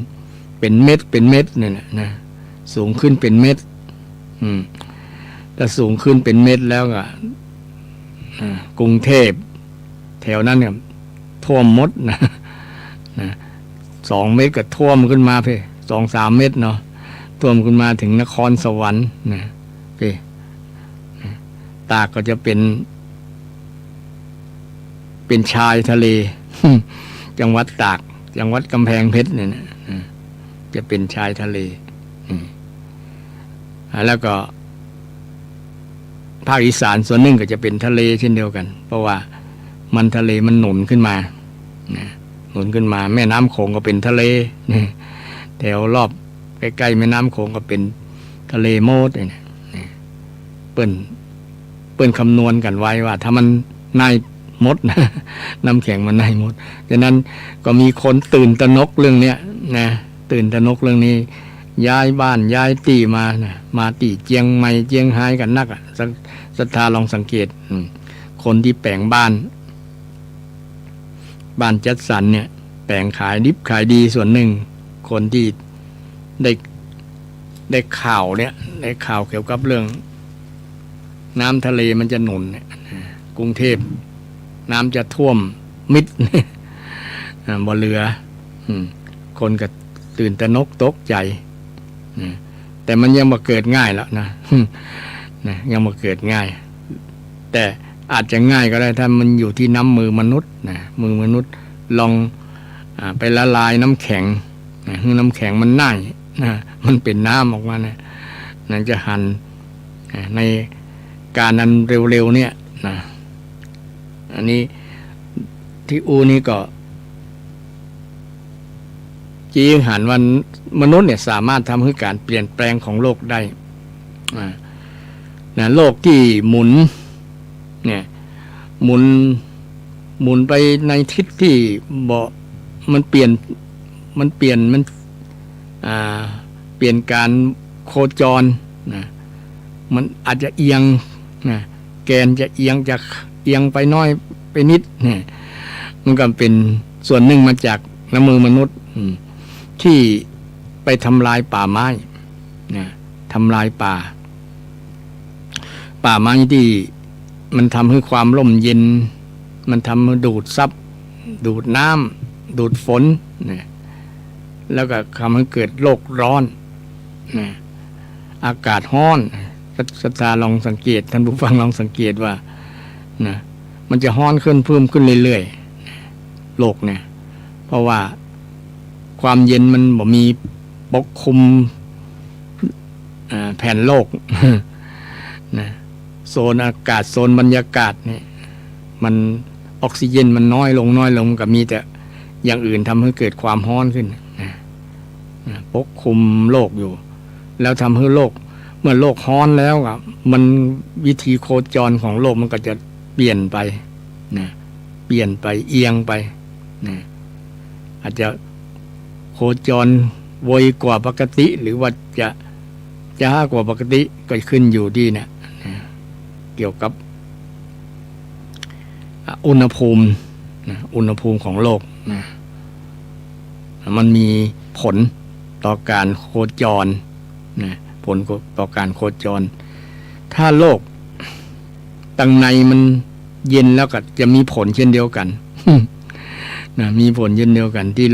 เป็นเม็ดเนี่ยนะสูงขึ้นเป็นเม็ดแต่สูงขึ้นเป็นเม็ดแล้วก็กรุงเทพแถวนั้นเนี่ยท่วมหมดนะ2 เมตรก็ท่วมขึ้นมาเพ่2-3 เมตรเนาะท่วมขึ้นมาถึงนครสวรรค์นะเพ่ตากก็จะเป็นชายทะเล จังหวัดตากจังหวัดกำแพงเพชรเนี่ยนะจะเป็นชายทะเลแล้วก็ภาคอีสานส่วนหนึ่งก็จะเป็นทะเลเช่นเดียวกันเพราะว่ามันทะเลมันหนุนขึ้นมาหนุนขึ้นมาแม่น้ำโขงก็เป็นทะเลแถวรอบใกล้ๆแม่น้ำโขงก็เป็นทะเลโมดเนี่ยเปิ้นคำนวณกันไว้ว่าถ้ามันนายมดนะน้ำแข็งมันนายมดดังนั้นก็มีคนตื่นตระหนกเรื่องเนี้ยนะตื่นตระหนกเรื่องนี้ ย้ายบ้านย้ายตีมานะมาตีเจียงใหม่เจียงไฮ้กันนักศรัทธาลองสังเกตคนที่แปลงบ้านจัดสรรเนี่ยแปลงขายดิบขายดีส่วนหนึ่งคนที่ได้ข่าวเนี่ยได้ข่าวเกี่ยวกับเรื่องน้ำทะเลมันจะหนุนเนี่ยกรุงเทพน้ำจะท่วมมิดบ่เรือคนก็ตื่นตระหนกตกใจแต่มันยังมาเกิดง่ายแล้วนะยังมาเกิดง่ายแต่อาจจะง่ายก็ได้ถ้ามันอยู่ที่น้ำมือมนุษย์นะมือมนุษย์ลองไปละลายน้ำแข็งคือน้ำแข็งมันน่ายนะมันเป็นน้ำออกมาเนี่ยนั่นจะหั่นในการนั้นเร็วๆเนี่ยนะอันนี้ที่อูนี่ก็จี้หันวันมนุษย์เนี่ยสามารถทำให้การเปลี่ยนแปลงของโลกได้นะโลกที่หมุนเนี่ยหมุนไปในทิศที่มันเปลี่ยนการโคจรนะมันอาจจะเอียงนะแกนจะเอียงไปน้อยไปนิดเนี่ยมันก็เป็นส่วนหนึ่งมาจากน้ำมือมนุษย์ที่ไปทำลายป่าไม้นะทำลายป่าไม้ที่มันทำให้ความร่มเย็นมันทำให้ดูดซับดูดน้ำดูดฝนนะแล้วก็ทำให้เกิดโลกร้อนนะอากาศร้อนศรัทธาลองสังเกตท่านผู้ฟังลองสังเกตว่านะมันจะร้อนขึ้นเพิ่มขึ้นเรื่อยๆโลกเนี่ยเพราะว่าความเย็นมันบ่มีปกคลุมแผ่นโลกนะโซนอากาศโซนบรรยากาศเนี่ยมันออกซิเจนมันน้อยลงกับมีแต่อย่างอื่นทำให้เกิดความร้อนขึ้นปกคลุมโลกอยู่แล้วทำให้โลกเมื่อโลกร้อนแล้วอ่ะมันวิธีโคจรของโลกมันก็จะเปลี่ยนไปนะเปลี่ยนไปเอียงไปนะอาจจะโคจรไวกว่าปกติหรือว่าจะช้ากว่าปกติก็ขึ้นอยู่ที่เนี่ยเกี่ยวกับอุณหภูมิของโลกนะมันมีผลต่อการโคจรนะผลต่อการโคจรถ้าโลกตั้งในมันเย็นแล้วก็จะมีผลเช่นเดียวกันนะมีผลเช่นเดียวกันที่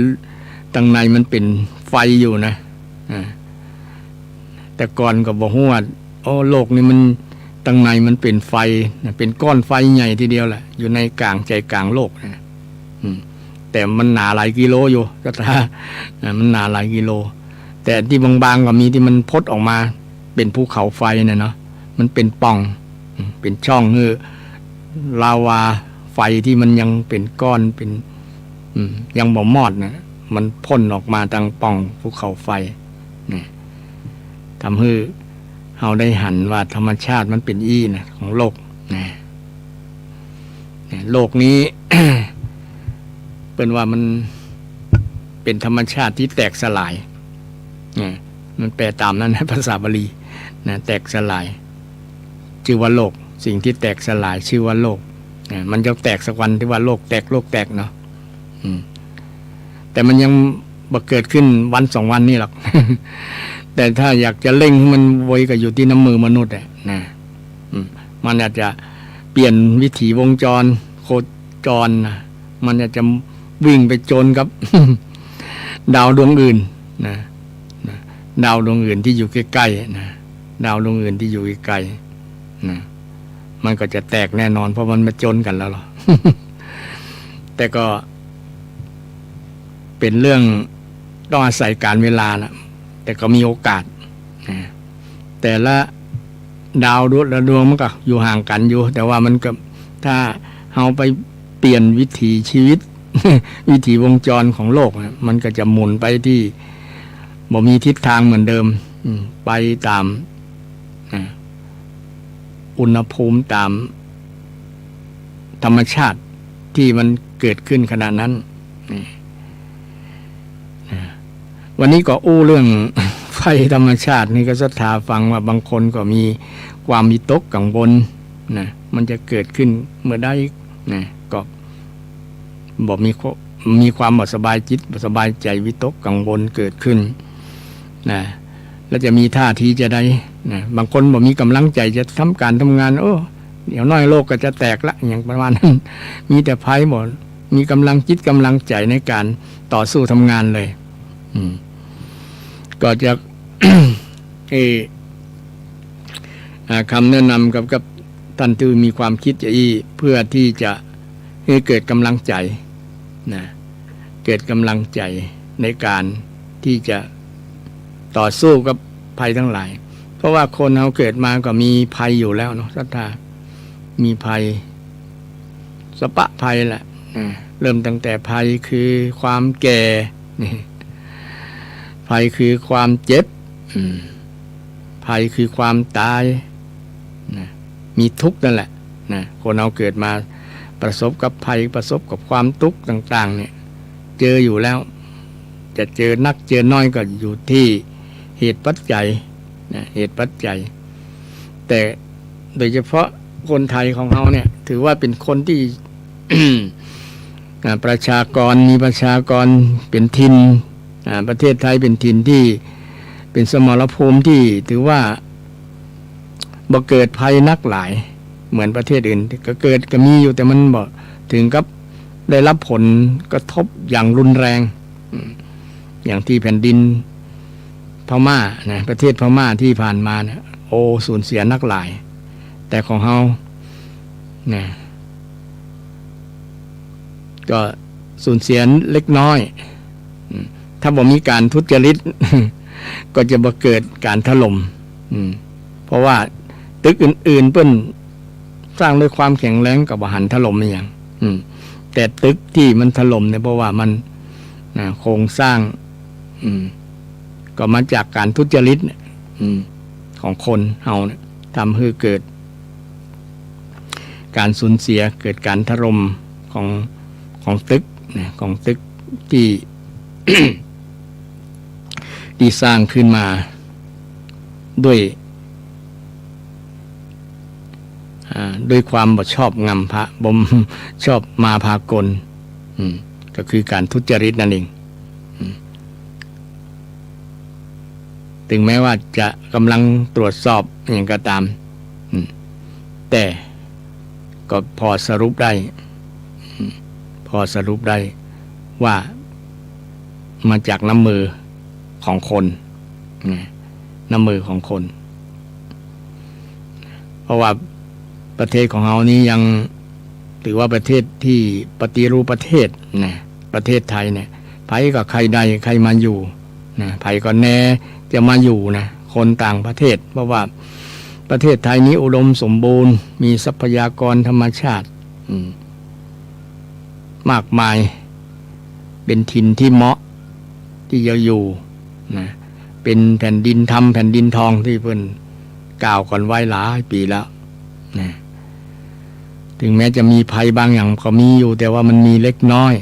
ตั้งในมันเป็นไฟอยู่นะแต่ก่อนก็บอกว่าโลกนี่มันตั้งในมันเป็นไฟเป็นก้อนไฟใหญ่ทีเดียวแหละอยู่ในใจกลางโลกนะแต่มันหนาหลายกิโลอยู่ก็ถ้ามันหนาหลายกิโลแต่ที่บางๆก็มีที่มันพดออกมาเป็นภูเขาไฟเนี่ยเนาะมันเป็นป่องเป็นช่องคือลาวาไฟที่มันยังเป็นก้อนเป็นยังบ่มอดนะมันพ่นออกมาทางป่องภูเขาไฟนี่ทำให้เราได้หันว่าธรรมชาติมันเป็นนะของโลกนะโลกนี้ เป็นว่ามันเป็นธรรมชาติที่แตกสลายมันแปลตามนั้นนะภาษาบาลีนะแตกสลายชื่อว่าโลกสิ่งที่แตกสลายชื่อว่าโลกมันจะแตกสักวันที่ว่าโลกแตกเนาะแต่มันยังบ่เกิดขึ้นวันสองวันนี่หรอก แต่ถ้าอยากจะเร่งมันไวก็อยู่ที่น้ำมือมนุษย์นะมันอาจจะเปลี่ยนวิถีวงจรโคจรนะมันอาจจะวิ่งไปจนกับ ดาวดวงอื่นนะดาวดวงอื่นที่อยู่ใกล้ๆนะดาวดวงอื่นที่อยู่ใกล้ๆนะมันก็จะแตกแน่นอนเพราะมันมาจนกันแล้วหรอ แต่ก็เป็นเรื่องต้องอาศัยการเวลานะแต่ก็มีโอกาสนะแต่ละดาวดวงมันก็อยู่ห่างกันอยู่แต่ว่ามันก็ถ้าเอาไปเปลี่ยนวิถีชีวิต วิถีวงจรของโลกนะมันก็จะหมุนไปที่บ่มีทิศทางเหมือนเดิมไปตามอุณหภูมิตามธรรมชาติที่มันเกิดขึ้นขณะนั้นวันนี้ก็อู้เรื่อง ไฟ ภัยธรรมชาตินี่ก็ศรัทธาฟังว่าบางคนก็มีความวิตกกังวลนะมันจะเกิดขึ้นเมื่อใดนะก็บอกมีความบ่สบายจิตบ่สบายใจวิตกกังวลเกิดขึ้นนะแล้วจะมีท่าทีจะได้นะบางคนบอกมีกำลังใจจะทำการทำงานเดี๋ยวน้อยโลกก็จะแตกละอย่างประมาณนั้นมีแต่ภัยหมดมีกำลังจิตกำลังใจในการต่อสู้ทำงานเลยก็จะ คำแนะนำกับท่านที่มีความคิดจะเพื่อที่จะให้เกิดกำลังใจนะเกิดกำลังใจในการที่จะต่อสู้กับภัยทั้งหลายเพราะว่าคนเราเกิดมาก็มีภัยอยู่แล้วเนาะศรัทธามีภัยสปะภัยแหละเริ่มตั้งแต่ภัยคือความแก่ภัยคือความเจ็บภัยคือความตายมีทุกข์นั่นแหละคนเราเกิดมาประสบกับภัยประสบกับความทุกข์ต่างๆเนี่ยเจออยู่แล้วจะเจอนักเจอน้อยก็อยู่ที่เหตุปัจจัยเหตุปัจจัยแต่โดยเฉพาะคนไทยของเราเนี่ยถือว่าเป็นคนที่ ประชากรมีประชากรเป็นถิ่นประเทศไทยเป็นถิ่นที่เป็นสมรภูมิที่ถือว่าบ่เกิดภัยนักหลายเหมือนประเทศอื่นก็เกิดก็มีอยู่แต่มันบ่ถึงกับได้รับผลกระทบอย่างรุนแรงอย่างที่แผ่นดินพม่านะประเทศพม่าที่ผ่านมาเนี่ยสูญเสียนักหลายแต่ของเฮานะก็สูญเสียเล็กน้อยถ้าบ่มีการทุจริต ก็จะบ่เกิดการถล่มเพราะว่าตึกอื่นๆเปิ้นสร้างด้วยความแข็งแรงกับบ่หันถล่มไม่อย่างแต่ตึกที่มันถล่มเนี่ยเพราะว่ามันโครงสร้างก็มาจากการทุจริตของคนเฮาเนี่ยทำให้เกิดการสูญเสียเกิดการถล่มของตึกของตึกที่ ที่สร้างขึ้นมาด้วยความบ่ชอบงำพระบ่ชอบมาพากลก็คือการทุจริตนั่นเองถึงแม้ว่าจะกำลังตรวจสอบอย่างก็ตามแต่ก็พอสรุปได้ว่ามาจากน้ำมือของคนน้ำมือของคนเพราะว่าประเทศของเรานี้ยังถือว่าประเทศที่ปฏิรูปประเทศนะประเทศไทยเนี่ยไผก็ใครใดใครมาอยู่นะไผก็แน่จะมาอยู่นะคนต่างประเทศเพราะว่าประเทศไทยนี้อุดมสมบูรณ์มีทรัพยากรธรรมชาติมากมายเป็นถิ่นที่เหมาะที่จะอยู่นะเป็นแผ่นดินทำแผ่นดินทองที่เพิ่นกล่าวก่อนไว้หลายปีแล้วนะถึงแม้จะมีภัยบางอย่างก็มีอยู่แต่ว่ามันมีเล็กน้อย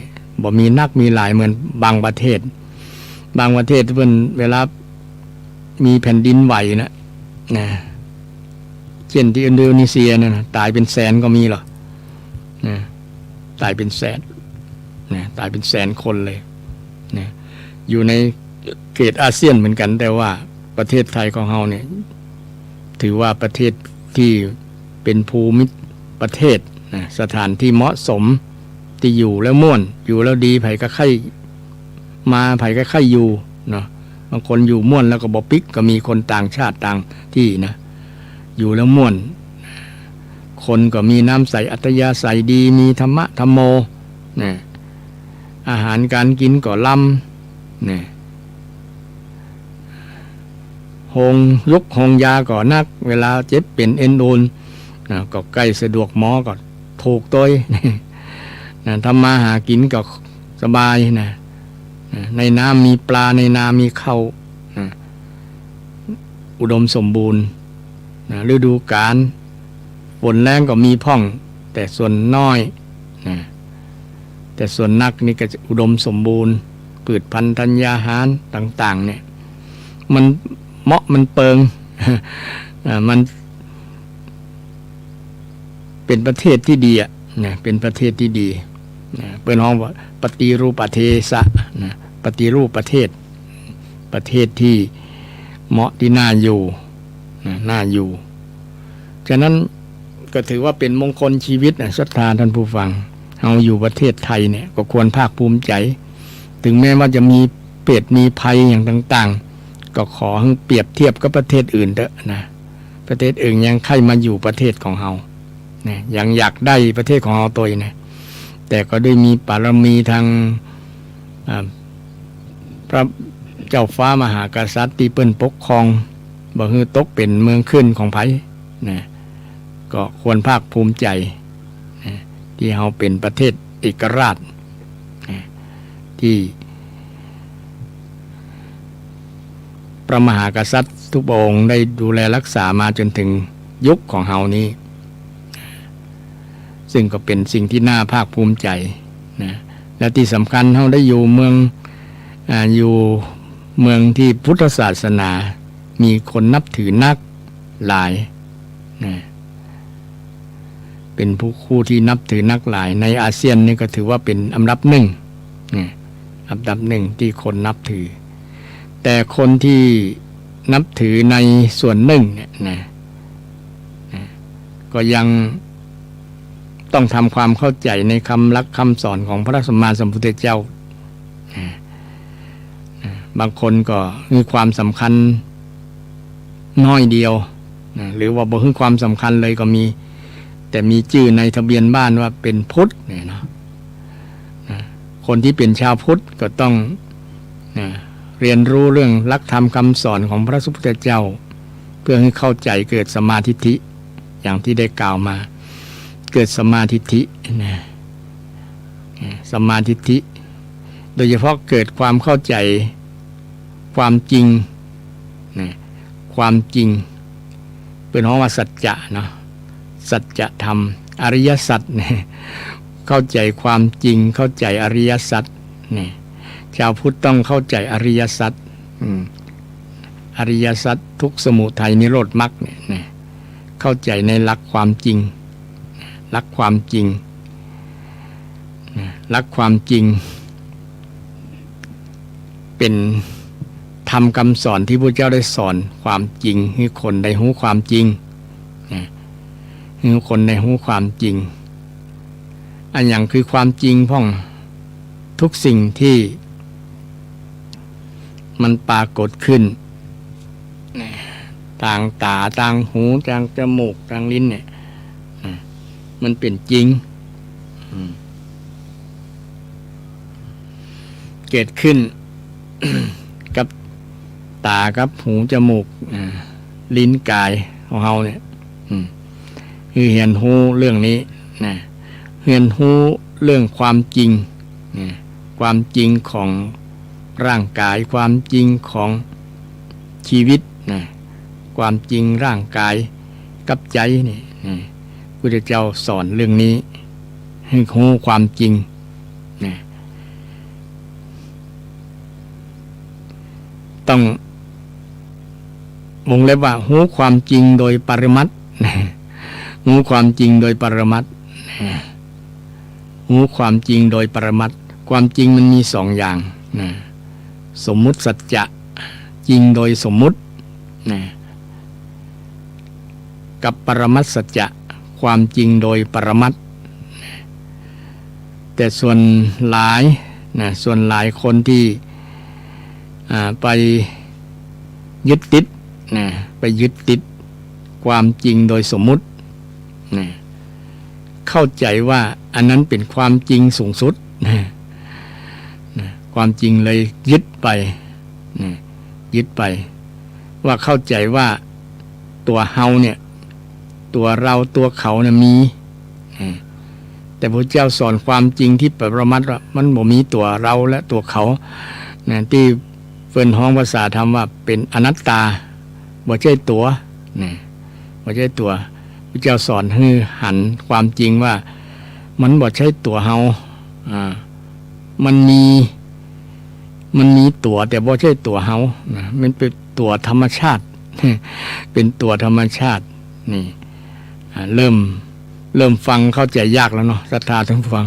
บ่มีนักมีหลายเหมือนบางประเทศเพิ่นเวลามีแผ่นดินไหวนะเช่นที่อินโดนีเซียเนี่ยนะตายเป็นแสนก็มีหรอนะตายเป็นแสนนะตายเป็นแสนคนเลยนะอยู่ในเขตอาเซียนเหมือนกันแต่ว่าประเทศไทยของเราเนี่ยถือว่าประเทศที่เป็นภูมิประเทศนะสถานที่เหมาะสมที่อยู่แล้วม่วนอยู่แล้วดีไผก็ใครมาไผก็ใครอยู่เนาะบางคนอยู่ม่วนแล้วก็บ่ปิกก็มีคนต่างชาติต่างที่นะอยู่แล้วม่วนคนก็มีน้ำใสอัธยาศัยดีมีธรรมะธรรมโมนะอาหารการกินก็ล้ำนะหงยาก็นักเวลาเจ็บเป็นเอ็นโอนก็ใกล้สะดวกหมอก็ถูกต้อยทำมาหากินก็สบายนะในน้ำมีปลาในนามีข้าวอุดมสมบูรณ์ฤดูกาลฝนแรงก็มีพ่องแต่ส่วนน้อยแต่ส่วนนักนี่ก็จะอุดมสมบูรณ์พืชพันธุ์ธัญญาหารต่างๆเนี่ย มันเหมาะมันเปิง มันเป็นประเทศที่ดีอ่ะนะเป็นประเทศที่ดีนะเป็นห้องว่าปฏิรูปประเทศะนะปฏิรูปประเทศที่เหมาะที่น่าอยู่นะน่าอยู่ฉะนั้นก็ถือว่าเป็นมงคลชีวิตนะศรัทธาท่านผู้ฟังเราอยู่ประเทศไทยเนี่ยก็ควรภาคภูมิใจถึงแม้ว่าจะมีเปรตมีภัยอย่างต่างๆก็ขอให้เปรียบเทียบกับประเทศอื่นเถอะนะประเทศอื่นยังใครมาอยู่ประเทศของเราเนี่ยยังอยากได้ประเทศของเราตัวนะแต่ก็ได้มีบารมีทางพระเจ้าฟ้ามหากษัตริย์ที่เปิ้นปกครองบ่ฮือตกเป็นเมืองขึ้นของไผนะก็ควรภาคภูมิใจนะที่เราเป็นประเทศเอกราชนะที่พระมหากษัตริย์ทุกพระองค์ได้ดูแลรักษามาจนถึงยุคของเฮานี้ซึ่งก็เป็นสิ่งที่น่าภาคภูมิใจนะและที่สำคัญเฮาได้อยู่เมืองที่พุทธศาสนามีคนนับถือนักหลายนะเป็นผู้คู่ที่นับถือนักหลายในอาเซียนนี่ก็ถือว่าเป็นอันดับหนึ่งนะอันดับหนึ่งที่คนนับถือแต่คนที่นับถือในส่วนหนึ่งเนี่ยนะก็ยังต้องทำความเข้าใจในคำลักคำสอนของพระสัมมาสัมพุทธเจ้าบางคนก็มีความสำคัญน้อยเดียวหรือว่าบ่ให้ความสำคัญเลยก็มีแต่มีชื่อในทะเบียนบ้านว่าเป็นพุทธเนี่ยนะคนที่เป็นชาวพุทธก็ต้องเรียนรู้เรื่องหลักธรรมคำสอนของพระสัมพุทธเจ้าเพื่อให้เข้าใจเกิดสัมมาทิฏฐิอย่างที่ได้กล่าวมาเกิดสัมมาทิฏฐินะสัมมาทิฏฐิโดยเฉพาะเกิดความเข้าใจความจริงนะความจริงเป็นคำว่าสัจจะเนาะสัจธรรมอริยสัจเนี่ยเข้าใจความจริงเข้าใจอริยสัจเนี่ยชาวพุทธต้องเข้าใจอริยสัจอริยสัจทุกข์สมุทัยนิโรธมรรคเนี่ยเข้าใจในหลักความจริงหลักความจริงหลักความจริงเป็นธรรมคำสอนที่พระเจ้าได้สอนความจริงให้คนได้รู้ความจริงให้คนได้รู้ความจริงอันอย่างคือความจริงพ่องทุกสิ่งที่มันปรากฏขึ้นต่างตาต่างหูต่างจมูกต่างลิ้นเนี่ยมันเป็นจริงเกิดขึ้น กับตากับหูจมูกลิ้นกายของเราเนี่ยคือเห็นหูเรื่องนี้นะเห็นหูเรื่องความจริงความจริงของร่างกายความจริงของชีวิตนะความจริงร่างกายกับใจนี่พระเจ้าสอนเรื่องนี้ให้รู้ความจริงนะต้องวงเล็บว่ารู้ความจริงโดยปรมัตถ์รู้ความจริงโดยปรมัตถ์รู้ความจริงโดยปรมัตถ์ความจริงมันมีสองอย่างนะสมมุติสัจจะจริงโดยสมมุตินะกับปรมัตถ์สัจจะความจริงโดยปรมัตถ์แต่ส่วนหลายคนที่ไปยึดติดไปยึดติดความจริงโดยสมมุติเข้าใจว่าอันนั้นเป็นความจริงสูงสุดความจริงเลยยึดไปว่าเข้าใจว่าตัวเฮาเนี่ยตัวเราตัวเขาเนี่ยมีแต่พระเจ้าสอนความจริงที่ปรมัตถ์ว่ามันบ่มีตัวเราและตัวเขาที่เฟิ่นฮ้องภาษาธรรมว่าเป็นอนัตตาบ่ใช่ตัวบ่ใช่ตัวพระเจ้าสอนให้หันความจริงว่ามันบ่ใช่ตัวเฮามันมีตัวแต่บ่ใช่ตัวเฮามัน ตัวธรรมชาติ เป็นตัวธรรมชาตินี่เริ่มฟังเข้าใจยากแล้วเนาะศรัทธาทั้งฟัง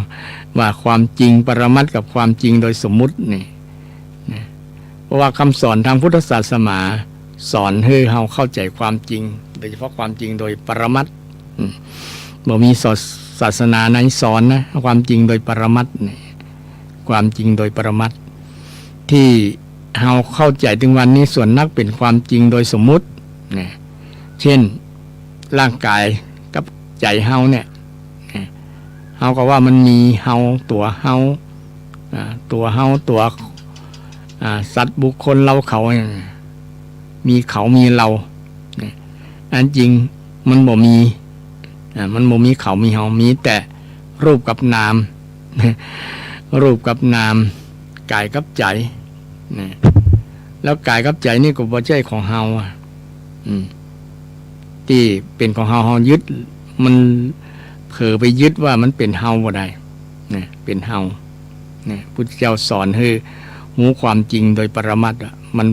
ว่าความจริงปรมัตถ์กับความจริงโดยสมมุตินี่เพราะว่าคำสอนทางพุทธศาสนาสอนให้เราเข้าใจความจริงโดยเฉพาะความจริงโดยปรมัตถ์บ่มีศาสนาไหนสอนนะความจริงโดยปรมัตถ์นี่ความจริงโดยปรมัตถ์ที่เราเข้าใจถึงวันนี้ส่วนนักเป็นความจริงโดยสมมุตินะเช่นร่างกายกับใจเฮาเนี่ยเฮาก็ว่ามันมีเฮาตัวเฮาตัวเฮาตัวสัตว์บุคคลเราเขามีเขามีเราอันจริงมันบ่มีเขามีเฮามีแต่รูปกับนามรูปกับนามกายกับใจแล้วกายกับใจนี่ก็บ่ใช่ของเฮาที่เป็นของเฮายึดมันเผลอไปยึดว่ามันเป็นเฮาบ่ได้นะเป็นเฮานะพุทธเจ้าสอนให้รู้ความจริงโดยปรมัตถ์มัน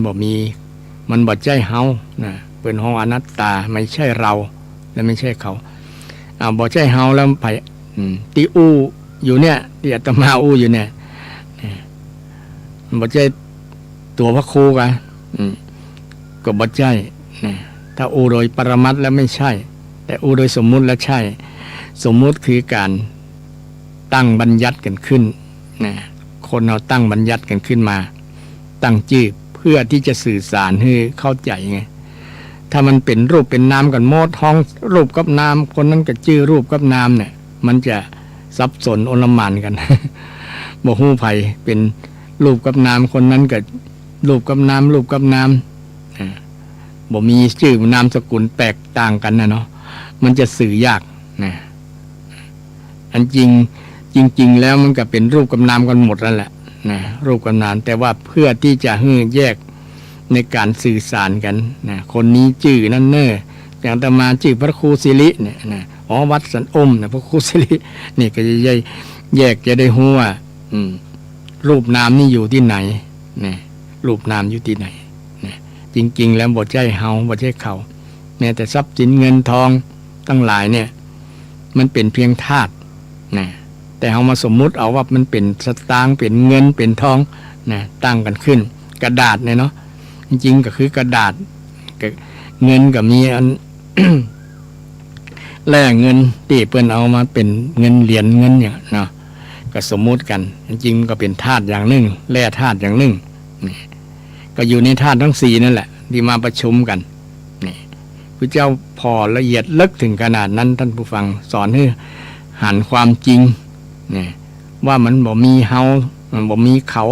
บ่ใช่เฮานะเป็นของอนัตตาไม่ใช่เราและไม่ใช่เขาบ่ใช่เฮาแล้วไปที่อู้อยู่เนี่ยที่อาตมาอู้อยู่เนี่ยบ่ใช่ตัวพระครูกันก็บ่ใช่นะถ้าอู้โดยปรมัตถ์แล้วไม่ใช่แต่อู้โดยสมมุติแล้วใช่สมมุติคือการตั้งบัญญัติกันขึ้นนะคนเราตั้งบัญญัติกันขึ้นมาตั้งชื่อเพื่อที่จะสื่อสารให้เข้าใจไงถ้ามันเป็นรูปเป็นนามกันโมดท้องรูปกับนามคนนั้นก็ชื่อรูปกับนามเนี่ยมันจะสับสนโอลหม่านกัน บ่ฮู้ไผเป็นรูปกับนามคนนั้นก็รูปกับนามรูปกับนามบ่มีชื่อนามสกุลแตกต่างกันนะเนาะมันจะสื่อยากนะอันจริงแล้วมันก็เป็นรูปกับนามกันหมดแล้วแหละนะรูปกับนามแต่ว่าเพื่อที่จะให้แยกในการสื่อสารกันนะคนนี้ชื่อนั่นเน้ออย่างอาตมาชื่อพระครูสิริเนี่ยนะวัดสันอมนะพระครูสิรินี่ก็จะแยกจะได้รู้ว่ารูปนามนี่อยู่ที่ไหนนะรูปนามอยู่ที่ไหนนะจริงๆแล้วบ่ใช่เฮาบ่ใช่เขาเนี่ยแต่ทรัพย์สินเงินทองตั้งหลายเนี่ยมันเป็นเพียงธาตุนะแต่เอามาสมมุติเอาว่ามันเป็นสตางค์เป็นเงินเป็นทองนะตั้งกันขึ้นกระดาษเนี่ยเนาะจริงๆก็คือกระดาษเงินก็มีอัน แลกเงินที่เปิ้นเอามาเป็นเงินเหรียญเงินเนี่ยเนาะก็สมมุติกันจริงๆก็เป็นธาตุอย่างหนึ่งแร่ธาตุอย่างหนึ่งนี่ก็อยู่ในธาตุทั้ง4นั่นแหละที่มาประชุมกันนี่พระเจ้าพอละเอียดลึกถึงขนาดนั้นท่านผู้ฟังสอนให้หันความจริงนี่ว่ามันบ่มีเฮามันบ่มีเขา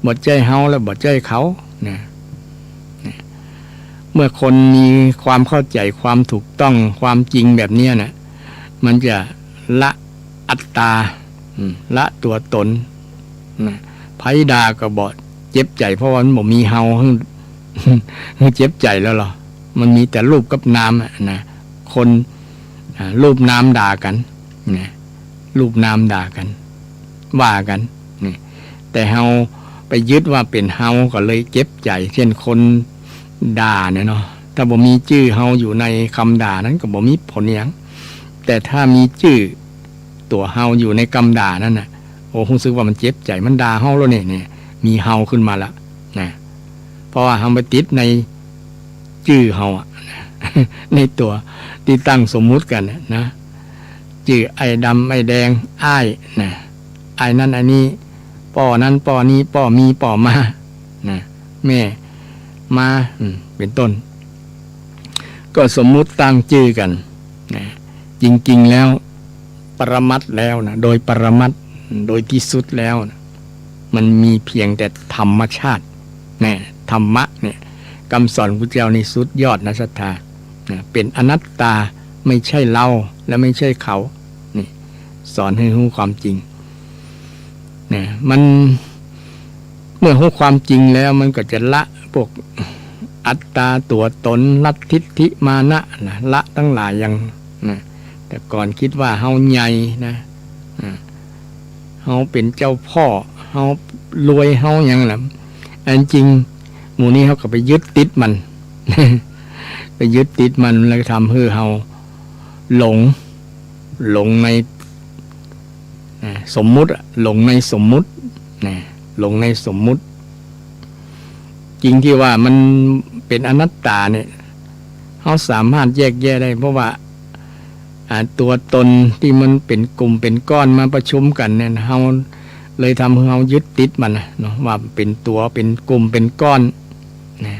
บ่ใจเฮาแล้วบ่ใจเขาเนี่ยเมื่อคนมีความเข้าใจความถูกต้องความจริงแบบนี้นะมันจะละอัตตาละตัวตนไผดาก็บ่เจ็บใจเพราะว่ามันบ่มีเฮาเจ็บใจแล้วหรอมันมีแต่รูปกับนามนะคนรูปนามด่ากันนะรูปนามด่ากันว่ากันนี่แต่เฮาไปยึดว่าเป็นเฮาก็เลยเจ็บใจเช่นคนด่าเนี่ยเนาะถ้าบ่มีชื่อเฮาอยู่ในคำด่านั้นก็บ่มีผลหยังแต่ถ้ามีชื่อตัวเฮาอยู่ในคำด่านั้นน่ะโอ้รู้สึกว่ามันเจ็บใจมันด่าเฮาแล้วเนี่ยมีเฮาขึ้นมาละนะเพราะว่าเฮาไปติดในชื่อเฮาในตัวที่ตั้งสมมุติกันนะชื่อไอ้ดำไอ้แดงอ้ายนะไอ้นั่นไอ้นี้ป่อนั้นป่อนี้ป่อมีป่อมานะแม่มาเป็นต้นก็สมมุติตั้งชื่อกันนะจริงๆแล้วปรมัตถ์แล้วนะโดยปรมัตถ์โดยที่สุดแล้วนะมันมีเพียงแต่ธรรมชาตินะธรรมะเนี่ยคำสอนพระเจ้านี่สุดยอดนะศรัทธานะเป็นอนัตตาไม่ใช่เราและไม่ใช่เขานี่สอนให้รู้ความจริงนะมันเมื่อรู้ความจริงแล้วมันก็จะละพวกอัตตาตัวตนลัทธิมานะนะละทั้งหลายอย่างนะแต่ก่อนคิดว่าเฮาใหญ่นะเฮาเป็นเจ้าพ่อเฮารวยเฮาอย่างนั้นอันจริง หมู่นี้เขาก็ไปยึดติดมัน ไปยึดติดมันแล้วทำให้เราหลงในสมมุติหลงในสมมุติหลงในสมมุติจริงที่ว่ามันเป็นอนัตตาเนี่ยเขาสามารถแยกแยะได้เพราะว่าตัวตนที่มันเป็นกลุ่มเป็นก้อนมาประชุมกันเนี่ยเราเลยทำให้เรายึดติดมันเนาะว่าเป็นตัวเป็นกลุ่มเป็นก้อนนะ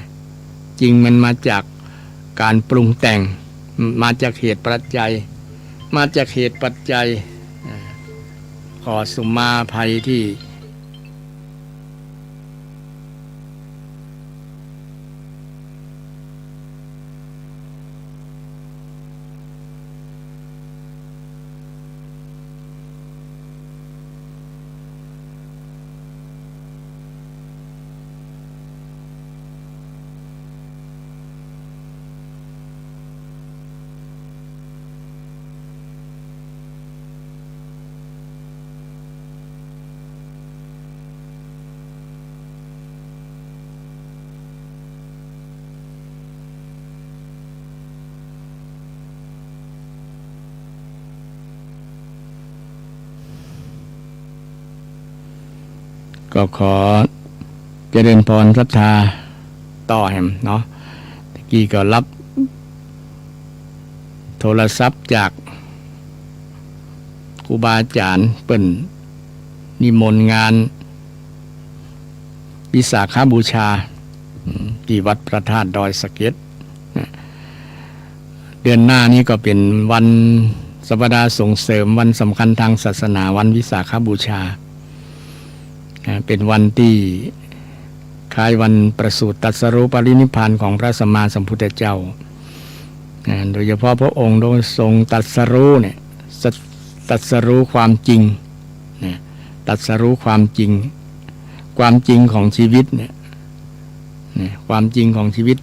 จริงมันมาจากการปรุงแต่งมาจากเหตุปัจจัยมาจากเหตุปัจจัยขอสุมาภัยที่ก็ขอเจริญพรศรัทธาต่อแหมเนาะตะกี้ก็รับโทรศัพท์จากครูบาอาจารย์เปิ้นนิมนต์งานวิสาขบูชาที่วัดพระธาตุดอยสะเก็ดเดือนหน้านี้ก็เป็นวันสัปดาห์ส่งเสริมวันสำคัญทางศาสนาวันวิสาขบูชาเป็นวันที่คล้ายวันประสูติตรัสรู้ปรินิพพานของพระสัมมาสัมพุทธเจ้าโดยเฉพาะพระองค์ได้ทรงตรัสรู้เนี่ยตรัสรู้ความจริงตรัสรู้ความจริงของชีวิตเนี่ยความจริงของชีวิต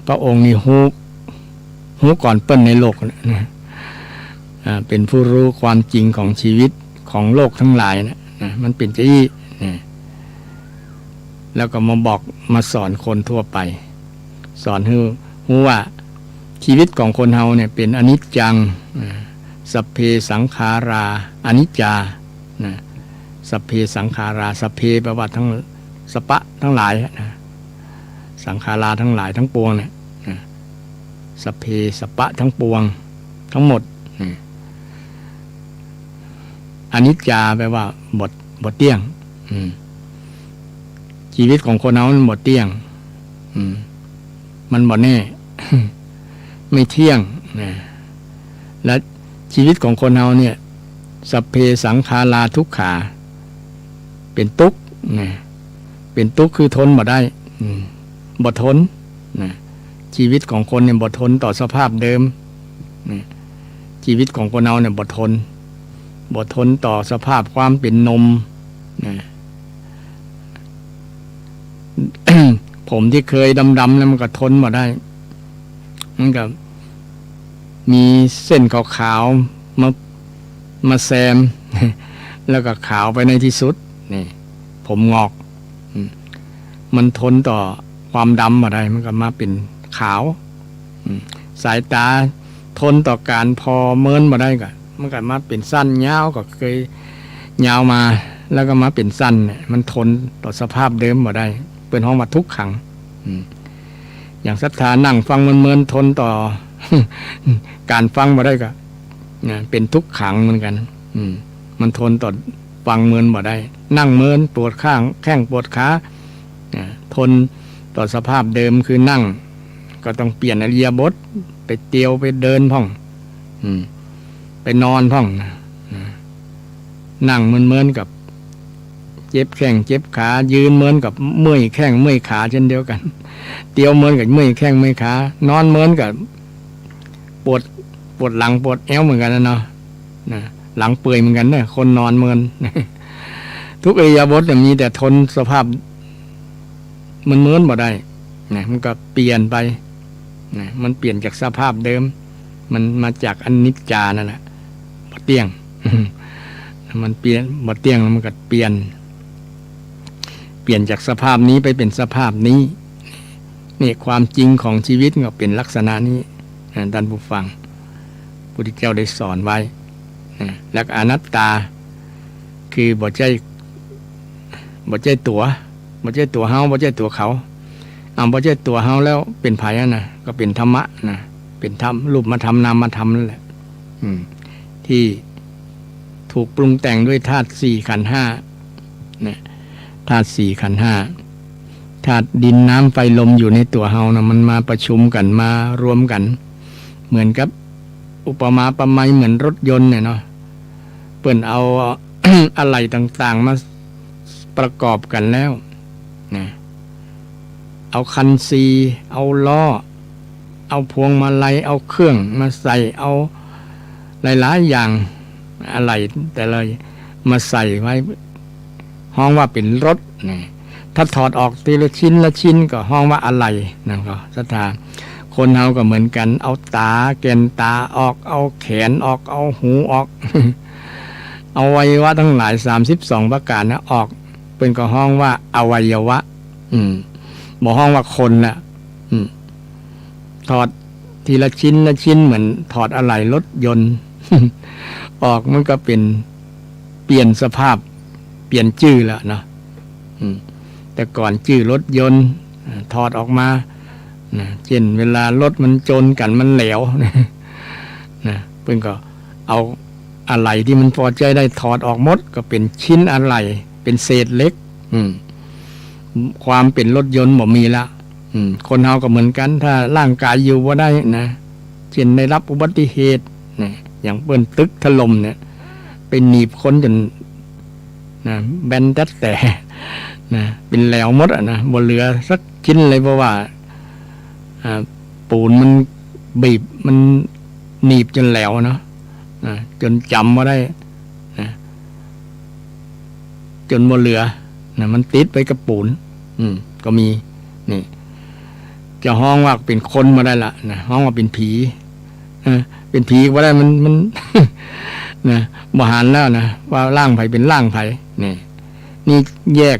พระองค์นี่ฮู้ก่อนเปิ้นในโลกนะเป็นผู้รู้ความจริงของชีวิตของโลกทั้งหลายนะมันเป็นจะอี้แล้วก็มาบอกมาสอนคนทั่วไปสอนให้รู้ว่าชีวิตของคนเฮาเนี่ยเป็นอนิจจังสัพเพสังขาราอนิจจาสัพเพสังขาราสัพเพแปลว่าทั้งสปะทั้งหลายสังขาราทั้งหลายทั้งปวงเนี่ยสัพเพสปะทั้งปวงทั้งหมดอนิจจาแปลว่าหมดเที่ยงชีวิตของคนเรามันหมดเที่ยงมันหมดแน่ ไม่เที่ยงและชีวิตของคนเราเนี่ยสัพเพสังขาราทุกขาเป็นทุกข์เป็นทุกข์คือทนบ่ได้บ่ทนชีวิตของคนเนี่ยบ่ทนต่อสภาพเดิมชีวิตของคนเราเนี่ยบ่ทนต่อสภาพความเป็นนม ผมที่เคยดำๆแล้วมันก็ทนมาได้มันก็มีเส้นขาวๆมาแซม แล้วก็ขาวไปในที่สุดนี่ผมงอกมันทนต่อความดำมาได้มันก็มาเป็นขาวสายตาทนต่อการพอเมินมาได้ก็มันก็มาเป็นสั้นยาวก็เคยยาวมาแล้วก็มาเป็นสั้นเนี่ยมันทนต่อสภาพเดิมมาได้เป็นห้องมาทุกขังอย่างศรัทธานั่งฟังมันเมินทนต่อ การฟังมาได้ก็เป็นทุกขังเหมือนกันมันทนต่อฟังเมินมาได้นั่งเมินปวดข้างแข้งปวดขาทนต่อสภาพเดิมคือนั่งก็ต้องเปลี่ยนอิริยาบถไปเตียวไปเดินพ่องไปนอนพ่องนั่งเมินกับเจ็บแข้งเจ็บขายืนเมินกับเมื่อยแข้งเมื่อยขาเช่นเดียวกันเตียวเมินกับเมื่อยแข้งเมื่อยขานอนเมินกับปวดหลังปวดเอวเหมือนกันนะเนาะหลังเปื่อยเหมือนกันเนี่ยคนนอนเมิน ทุกอิริยาบถมีแต่ทนสภาพมันเมินบ่ได้มันก็เปลี่ยนไปมันเปลี่ยนจากสภาพเดิมมันมาจากอนิจจานั่นแหละบ่เที่ยง มันเปลี่ยนบ่เที่ยงแล้วมันก็เปลี่ยน ลี่ยนจากสภาพนี้ไปเป็นสภาพนี้นี่ความจริงของชีวิตก็เป็นลักษณะนี้ท่านผู้ฟังพุทธเจ้าได้สอนไว้แล้วอนัตตาคือบ่ใช่ตัวบ่ใช่ตัวเฮาบ่ใช่ตัวเขาบ่ใช่ตัวเฮาแล้วเป็นไผนะก็เป็นธรรมะนะเป็นธรรมรูปมาธรรมนามมาธรรมนั่นแหละที่ถูกปรุงแต่งด้วยธาตุสี่ขันธ์ห้านะธาตุสี่ขันธ์ห้าธาตุดินน้ำไฟลมอยู่ในตัวเฮานะมันมาประชุมกันมารวมกันเหมือนกับอุปมาประไมยเหมือนรถยนต์เนี่ยเนาะเปิ้นเอา อะไรต่างๆมาประกอบกันแล้วนะเอาคันซีเอาล้อเอาพวงมาลัยเอาเครื่องมาใส่เอาหลายๆอย่างอะไรแต่ละมาใส่ไว้ห้องว่าเป็นรถนะถ้าถอดออกทีละชิ้นละชิ้นก็ห้องว่าอะไรนั่นก็ศรัทธาคนเฮาก็เหมือนกันเอาตาแกนตาออกเอาแขนออกเอาหูออก เอาอวัยวะทั้งหลาย32ประการนะออกเป็นก็ห้องว่าอวัยวะบ่ห้องว่าคนน่ะถอดทีละชิ้นละชิ้นเหมือนถอดอะไหล่รถยนต์ ออกมันก็เป็นเปลี่ยนสภาพเปลี่ยนชื่อแล้วเนาะแต่ก่อนชื่อรถยนต์ถอดออกมาเช่นเวลารถมันจนกันมันแหลวนะเพิ่นก็เอาอะไหล่ที่มันพอใจได้ถอดออกหมดก็เป็นชิ้นอะไหล่เป็นเศษเล็กความเป็นรถยนต์บ่มีละคนเฮาก็เหมือนกันถ้าร่างกายอยู่บ่ได้นะเช่นได้รับอุบัติเหตุนะอย่างเปิ้นตึกถล่มเนี่ยไปหนีบคนจนนะแบนแต่นะเป็นแหลวหมดนะบ่เหลือสักชิ้นเลยเพราะว่าปูนมันบีบมันหนีบจนแหลวเนาะจนจำบ่ได้นะจนบ่เหลือนะมันติดไปกับปูนก็มีนี่จะห้องว่าเป็นคนมาได้ละนะห้องว่าเป็นผีเป็นผีก็ได้มัน นะบ่หันแล้วนะว่าร่างไผเป็นร่างไผนี่แยก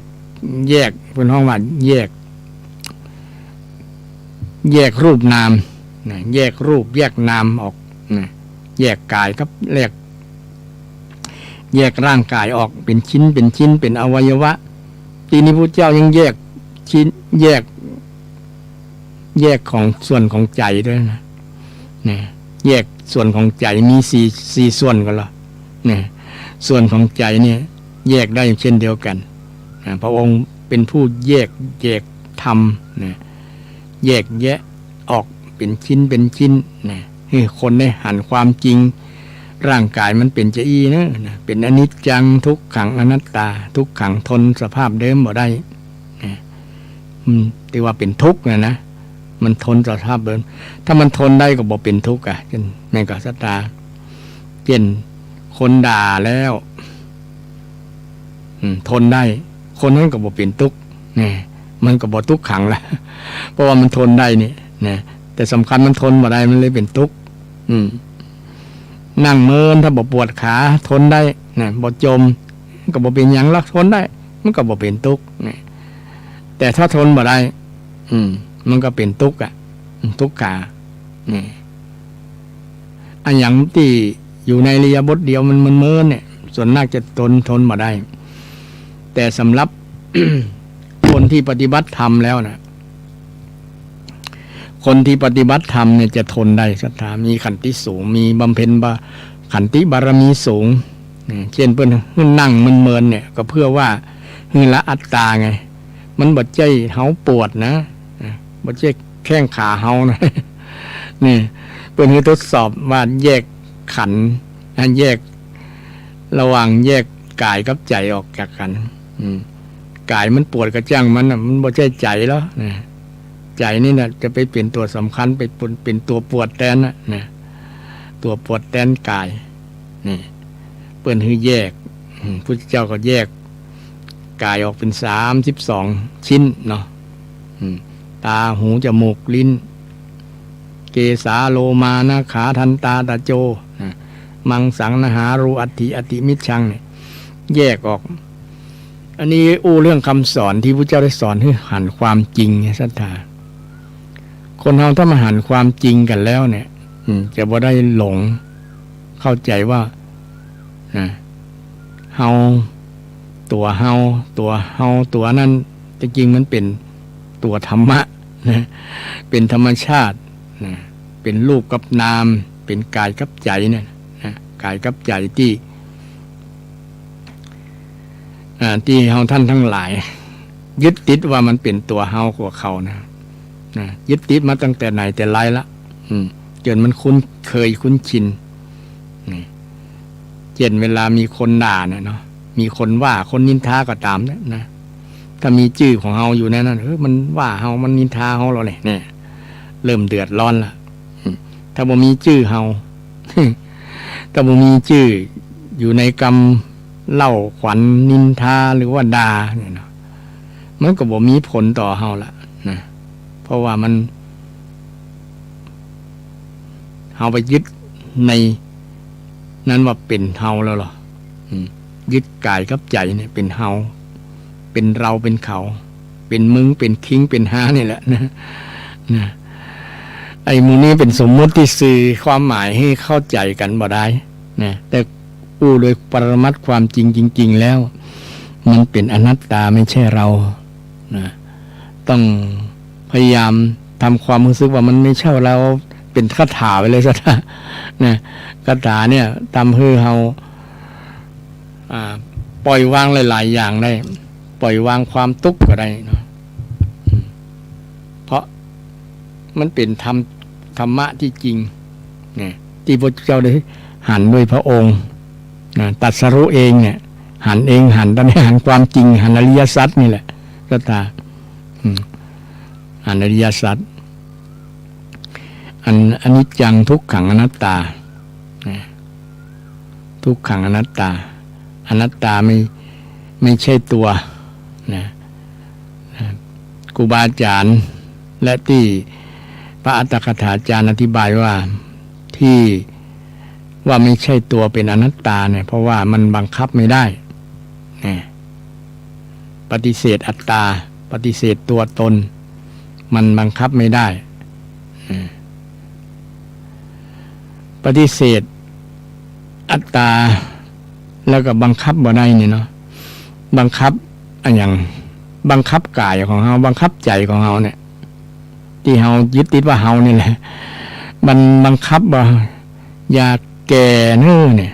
เป็นห้องว่าแยกรูปนามนะแยกรูปแยกนามออกนะแยกกายครับแยกร่างกายออกเป็นชิ้นเป็นอวัยวะทีนี้พระเจ้ายังแยกชิ้นแยกของส่วนของใจด้วยนะแยกส่วนของใจมีสี่ส่วนกันละส่วนของใจเนี่ยแยกได้เช่นเดียวกันพระองค์เป็นผู้แยกธรรมแยกแยะออกเป็นชิ้นให้คนได้หันความจริงร่างกายมันเป็นจะอีนะเป็นอนิจจังทุกขังอนัตตาทุกขังทนสภาพเดิมบ่ได้ที่ว่าเป็นทุกข์นะมันทนสภาพเดิมถ้ามันทนได้ก็บ่เป็นทุกข์เช่นแม่กษัตริย์เช่นคนด่าแล้วทนได้คนนั้นก็บ่เป็นทุกข์มันก็บ่ทุกขังละเพราะว่ามันทนได้นี่แต่สำคัญมันทนบ่ได้มันเลยเป็นทุกข์นั่งเมินถ้าบ่ปวดขาทนได้บ่จมก็บ่เป็นหยังละทนได้มันก็บ่เป็นทุกข์แต่ถ้าทนบ่ได้มันก็เป็นทุกข์ทุกขาอันอย่างที่อยู่ในอิริยาบถเดียวมันเมินเนี่ยส่วนมากจะทนบ่ได้แต่สำหรับ คนที่ปฏิบัติธรรมแล้วนะคนที่ปฏิบัติธรรมเนี่ยจะทนได้ศรัทธามีขันติสูงมีบำเพ็ญขันติบารมีสูงเช่นเพิ่นนั่งเมินเนี่ยก็เพื่อว่าละอัตตาไงมันบ่ใจเฮาปวดนะบ่ใช่แข้งขาเฮานะนี่เพิ่นให้ทดสอบว่าแยกขันธ์แยกระหว่างแยกกายกับใจออกจากกันกายมันปวดกระจังมันบ่ใช่ใจแล้วใจนี่นะจะไปเป็นตัวสำคัญไปเป็นตัวปวดแทนนะตัวปวดแทนกายนี่เพิ่นให้แยกพุทธเจ้าก็แยกกายออกเป็น32ชิ้นเนาะตาหูจมูกลิ้นเกสาโลมานะขาทันตาตะโจมังสังนะหารูอัตถิมิชชังเนี่ยแยกออก อันนี้อู้เรื่องคำสอนที่พระเจ้าได้สอนให้หันความจริงศรัทธาคนเราถ้ามาหันความจริงกันแล้วเนี่ยจะบ่ได้หลงเข้าใจว่าเฮาตัวเฮาตัวนั้นแต่จริงมันเป็นตัวธรรมะนะเป็นธรรมชาตินะเป็นรูปกับนามเป็นกายกับใจเนี่ยนะกายกับใจที่เฮาท่านทั้งหลายยึดติดว่ามันเป็นตัวเฮากว่าเขานะยึดติดมาตั้งแต่ไหนแต่ไรละจนมันคุ้นเคยคุ้นชินเช่นเวลามีคนด่าเนี่ยเนาะมีคนว่าคนนินทาก็ตามนะถ้ามีชื่อของเฮาอยู่ในนั้นมันว่าเฮามันนินทาเฮาเราเนี่ยเริ่มเดือดร้อนละถ้าบ่มีชื่อเฮา ถ้าบ่มีชื่ออยู่ในกรรมเล่าขวัญนินทาหรือว่าด่าเนี่ยเนาะมันก็บ่มีผลต่อเฮาละนะเพราะว่ามันเฮาไปยึดในนั้นว่าเป็นเฮาแล้วหรอยึดกายกับใจเนี่ยเป็นเฮาเป็นเราเป็นเขาเป็นมึงเป็นคิงเป็นห้านี่แหละนะไอ้มูนี้เป็นสมมุติที่สื่อความหมายให้เข้าใจกันบ่ได้นะแต่อู้โดยปรมัตถ์ความจริงจริงๆแล้วมันเป็นอนัตตาไม่ใช่เรานะต้องพยายามทำความรู้สึกว่ามันไม่ใช่เราเป็นคาถาไปเลยสักนะคาถาเนี่ยทำให้เราปล่อยวางหลายๆอย่างได้ปล่อยวางความทุกข์ก็ได้เนาะเพราะมันเป็นธรรมะที่จริงเนี่ยที่พระเจ้าได้หันด้วยพระองค์ตรัสรู้เองเนี่ยหันเองหันตอนนี้หันความจริงหันอริยสัจนี่แหละก็ตาหันอริยสัจอันนี้จังทุกขังอนัตตาทุกขังอนัตตาอนัตตาไม่ใช่ตัวนะครูบาอาจารย์และที่พระอัตถกถาจารย์อธิบายว่าที่ว่าไม่ใช่ตัวเป็นอนัตตาเนี่ยเพราะว่ามันบังคับไม่ได้ปฏิเสธอัตตาปฏิเสธตัวตนมันบังคับไม่ได้ปฏิเสธอัตตาแล้วก็บังคับบ่ได้นี่เนาะบังคับอย่างบังคับกายของเฮาบังคับใจของเฮาเนี่ยที่เฮายึดติดว่าเฮานี่แหละมันบังคับว่าอย่าแก่เน้อเนี่ย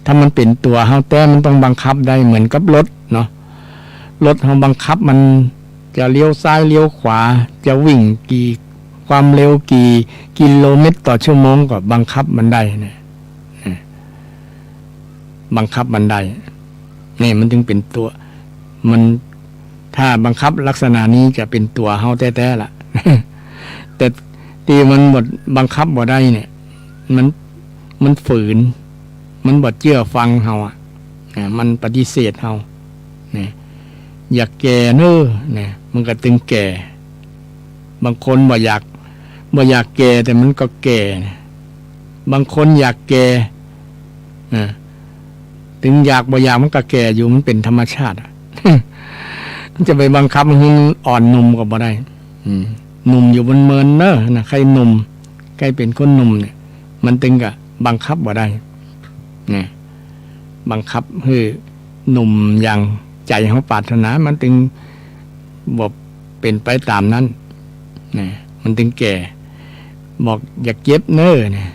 ถ้ามันเป็นตัวเฮาแต่มันต้องบังคับได้เหมือนกับรถเนาะรถเฮาบังคับมันจะเลี้ยวซ้ายเลี้ยวขวาจะวิ่งกี่ความเร็วกี่กิโลเมตรต่อชั่วโมงก็บังคับมันได้เนี่ยบังคับมันได้นี่มันจึงเป็นตัวมันถ้าบังคับลักษณะนี้จะเป็นตัวเฮาแท้ๆล่ะ แต่ที่มันหมดบังคับบ่ได้เนี่ยมันฝืนมันบ่เชื่อฟังเฮามันปฏิเสธเฮาเนี่ยอยากแก่เน้อเนี่ยมันก็ตึงแก่บางคนบ่อยากแก่แต่มันก็แก่บางคนอยากแก่ถึงอยากบ่อยากมันก็แก่อยู่มันเป็นธรรมชาติ จะไปบังคับให้อ่อนนุ่มก็บ่ได้หนุ่มอยู่บนเมินเนอะนะใครหนุ่มใครเป็นคนหนุ่มเนี่ยมันตึงกับบังคับบ่ได้เนี่ยบังคับให้หนุ่มอย่างใจเขาปรารถนามันตึงบ่เป็นไปตามนั้นเนี่ยมันตึงแก่บอกอยากเจ็บเนอะเนี่ย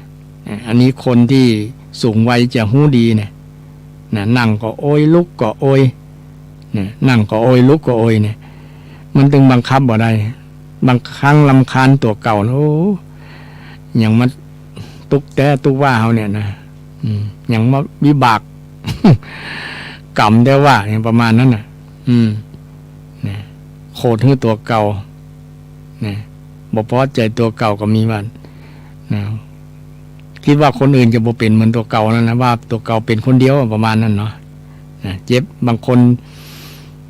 อันนี้คนที่สูงวัยจะหู้ดีเนี่ยนั่งก็โอยลุกก็โอยเนี่ยนั่งก็โอยลุกก็โอยเนี่ยมันถึงบังคับบ่ได้บางครั้งรำคาญตัวเก่าโอ้อย่างมันตุกแต่ตุกว่าเขาเนี่ยนะอย่างมาวิบาก กรรมได้ว่าอย่างประมาณนั้นน่ะเนี่ยโคตรให้ตัวเก่าเนี่ยบ่พอใจตัวเก่าก็มีวันนะคิดว่าคนอื่นจะบ่เป็นเหมือนตัวเก่านั่นนะว่าตัวเก่าเป็นคนเดียวประมาณนั้นเนาะเจ็บบางคน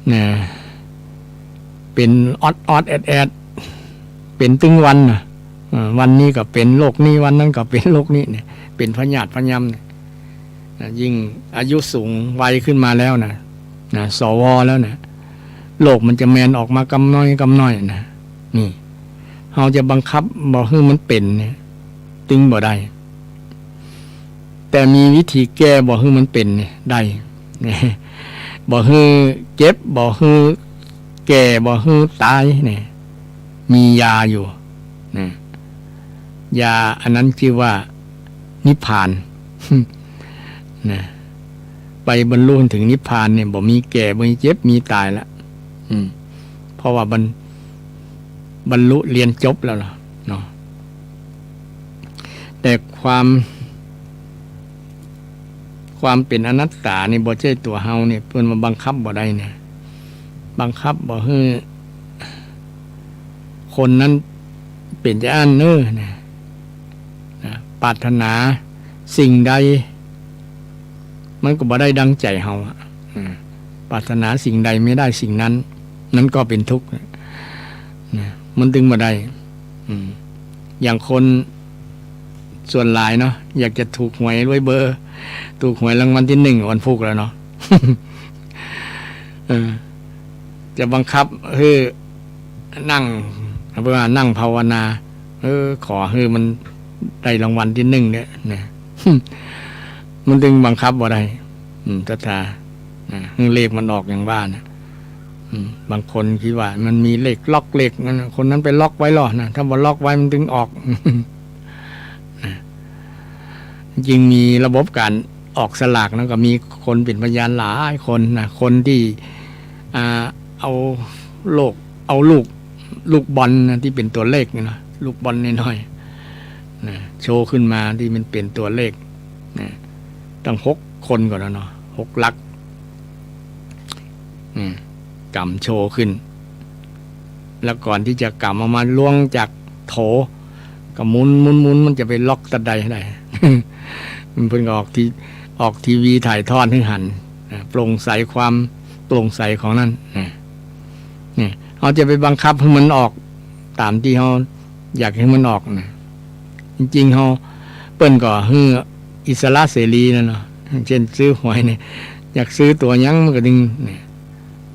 เนี่ยเป็นออดแอดเป็นตึงวันนะวันนี้ก็เป็นโรคนี้วันนั้นก็เป็นโรคนี้เนี่ยเป็นพยาธิพยามเนี่ยยิ่งอายุสูงวัยขึ้นมาแล้วนะ นะสวแล้วนะโลกมันจะแมนออกมากำน้อยนะนี่เราจะบังคับบอกให้มันเป็นเนี่ยตึงบ่ได้แต่มีวิธีแก้บอกให้มันเป็นเนี่ยได้เนี่ยบอกให้เจ็บบอกให้แก่บอกให้ตายเนี่ยมียาอยู่นะยาอันนั้นชื่อว่านิพพานนะไปบรรลุถึงนิพพานเนี่ยบอกมีแก่มีเจ็บมีตายแล้วเพราะว่าบรรลุเรียนจบแล้วเนาะแต่ความเป็นอนัตตานี่บ่ใช่ตัวเฮาเนี่ยเพิ่นมาบังคับบ่ได้เนี่ยบังคับบ่ให้คนนั้นเป็นจะอันเน้อนะปรารถนาสิ่งใดมันก็บ่ได้ดังใจเฮาปรารถนาสิ่งใดไม่ได้สิ่งนั้นนั้นก็เป็นทุกข์มันดึงมาได้อย่างคนส่วนหลายเนาะอยากจะถูกหวยด้วยเบอร์ถูกหวยรางวัลที่1วันพุธแล้วเนาะ จะบังคับให้นั่งเพื่อนั่งภาวนาขอให้มันได้รางวัลที่1เนี่ยนะ มันดึงบังคับบ่ได้ตถาเลขมันออกอย่างว่านะบางคนคิดว่ามันมีเลขล็อกเลขคนนั้นไปล็อกไว้หรอนะถ้าบ่ล็อกไว้มันถึงออก จริงมีระบบการออกสลากแล้วก็มีคนเป็นพยานหลายคนนะคนที่เอาลูกบอลนะที่เป็นตัวเลขนะลูกบอลน้อยๆนะโชว์ขึ้นมาที่มันเป็นตัวเลขนะตั้ง6 คนก่อนแล้วเนาะ6 ลักกำโชว์ขึ้นแล้วก่อนที่จะกำออกมาล้วงจากโถก็หมุนมันจะไปล็อกตะไดได้ มันเพิ่งออกทีวีถ่ายทอดให้หันโปร่งใสความโปร่งใสของนั่นนี่เขาจะไปบังคับให้มันออกตามที่เขาอยากให้มันออกนะจริงๆเขาเปิ้นก็ให้อิสระเสรีนะเนาะเช่นซื้อหวยเนี่ยอยากซื้อตัวยั้งมันก็ดึงเนี่ย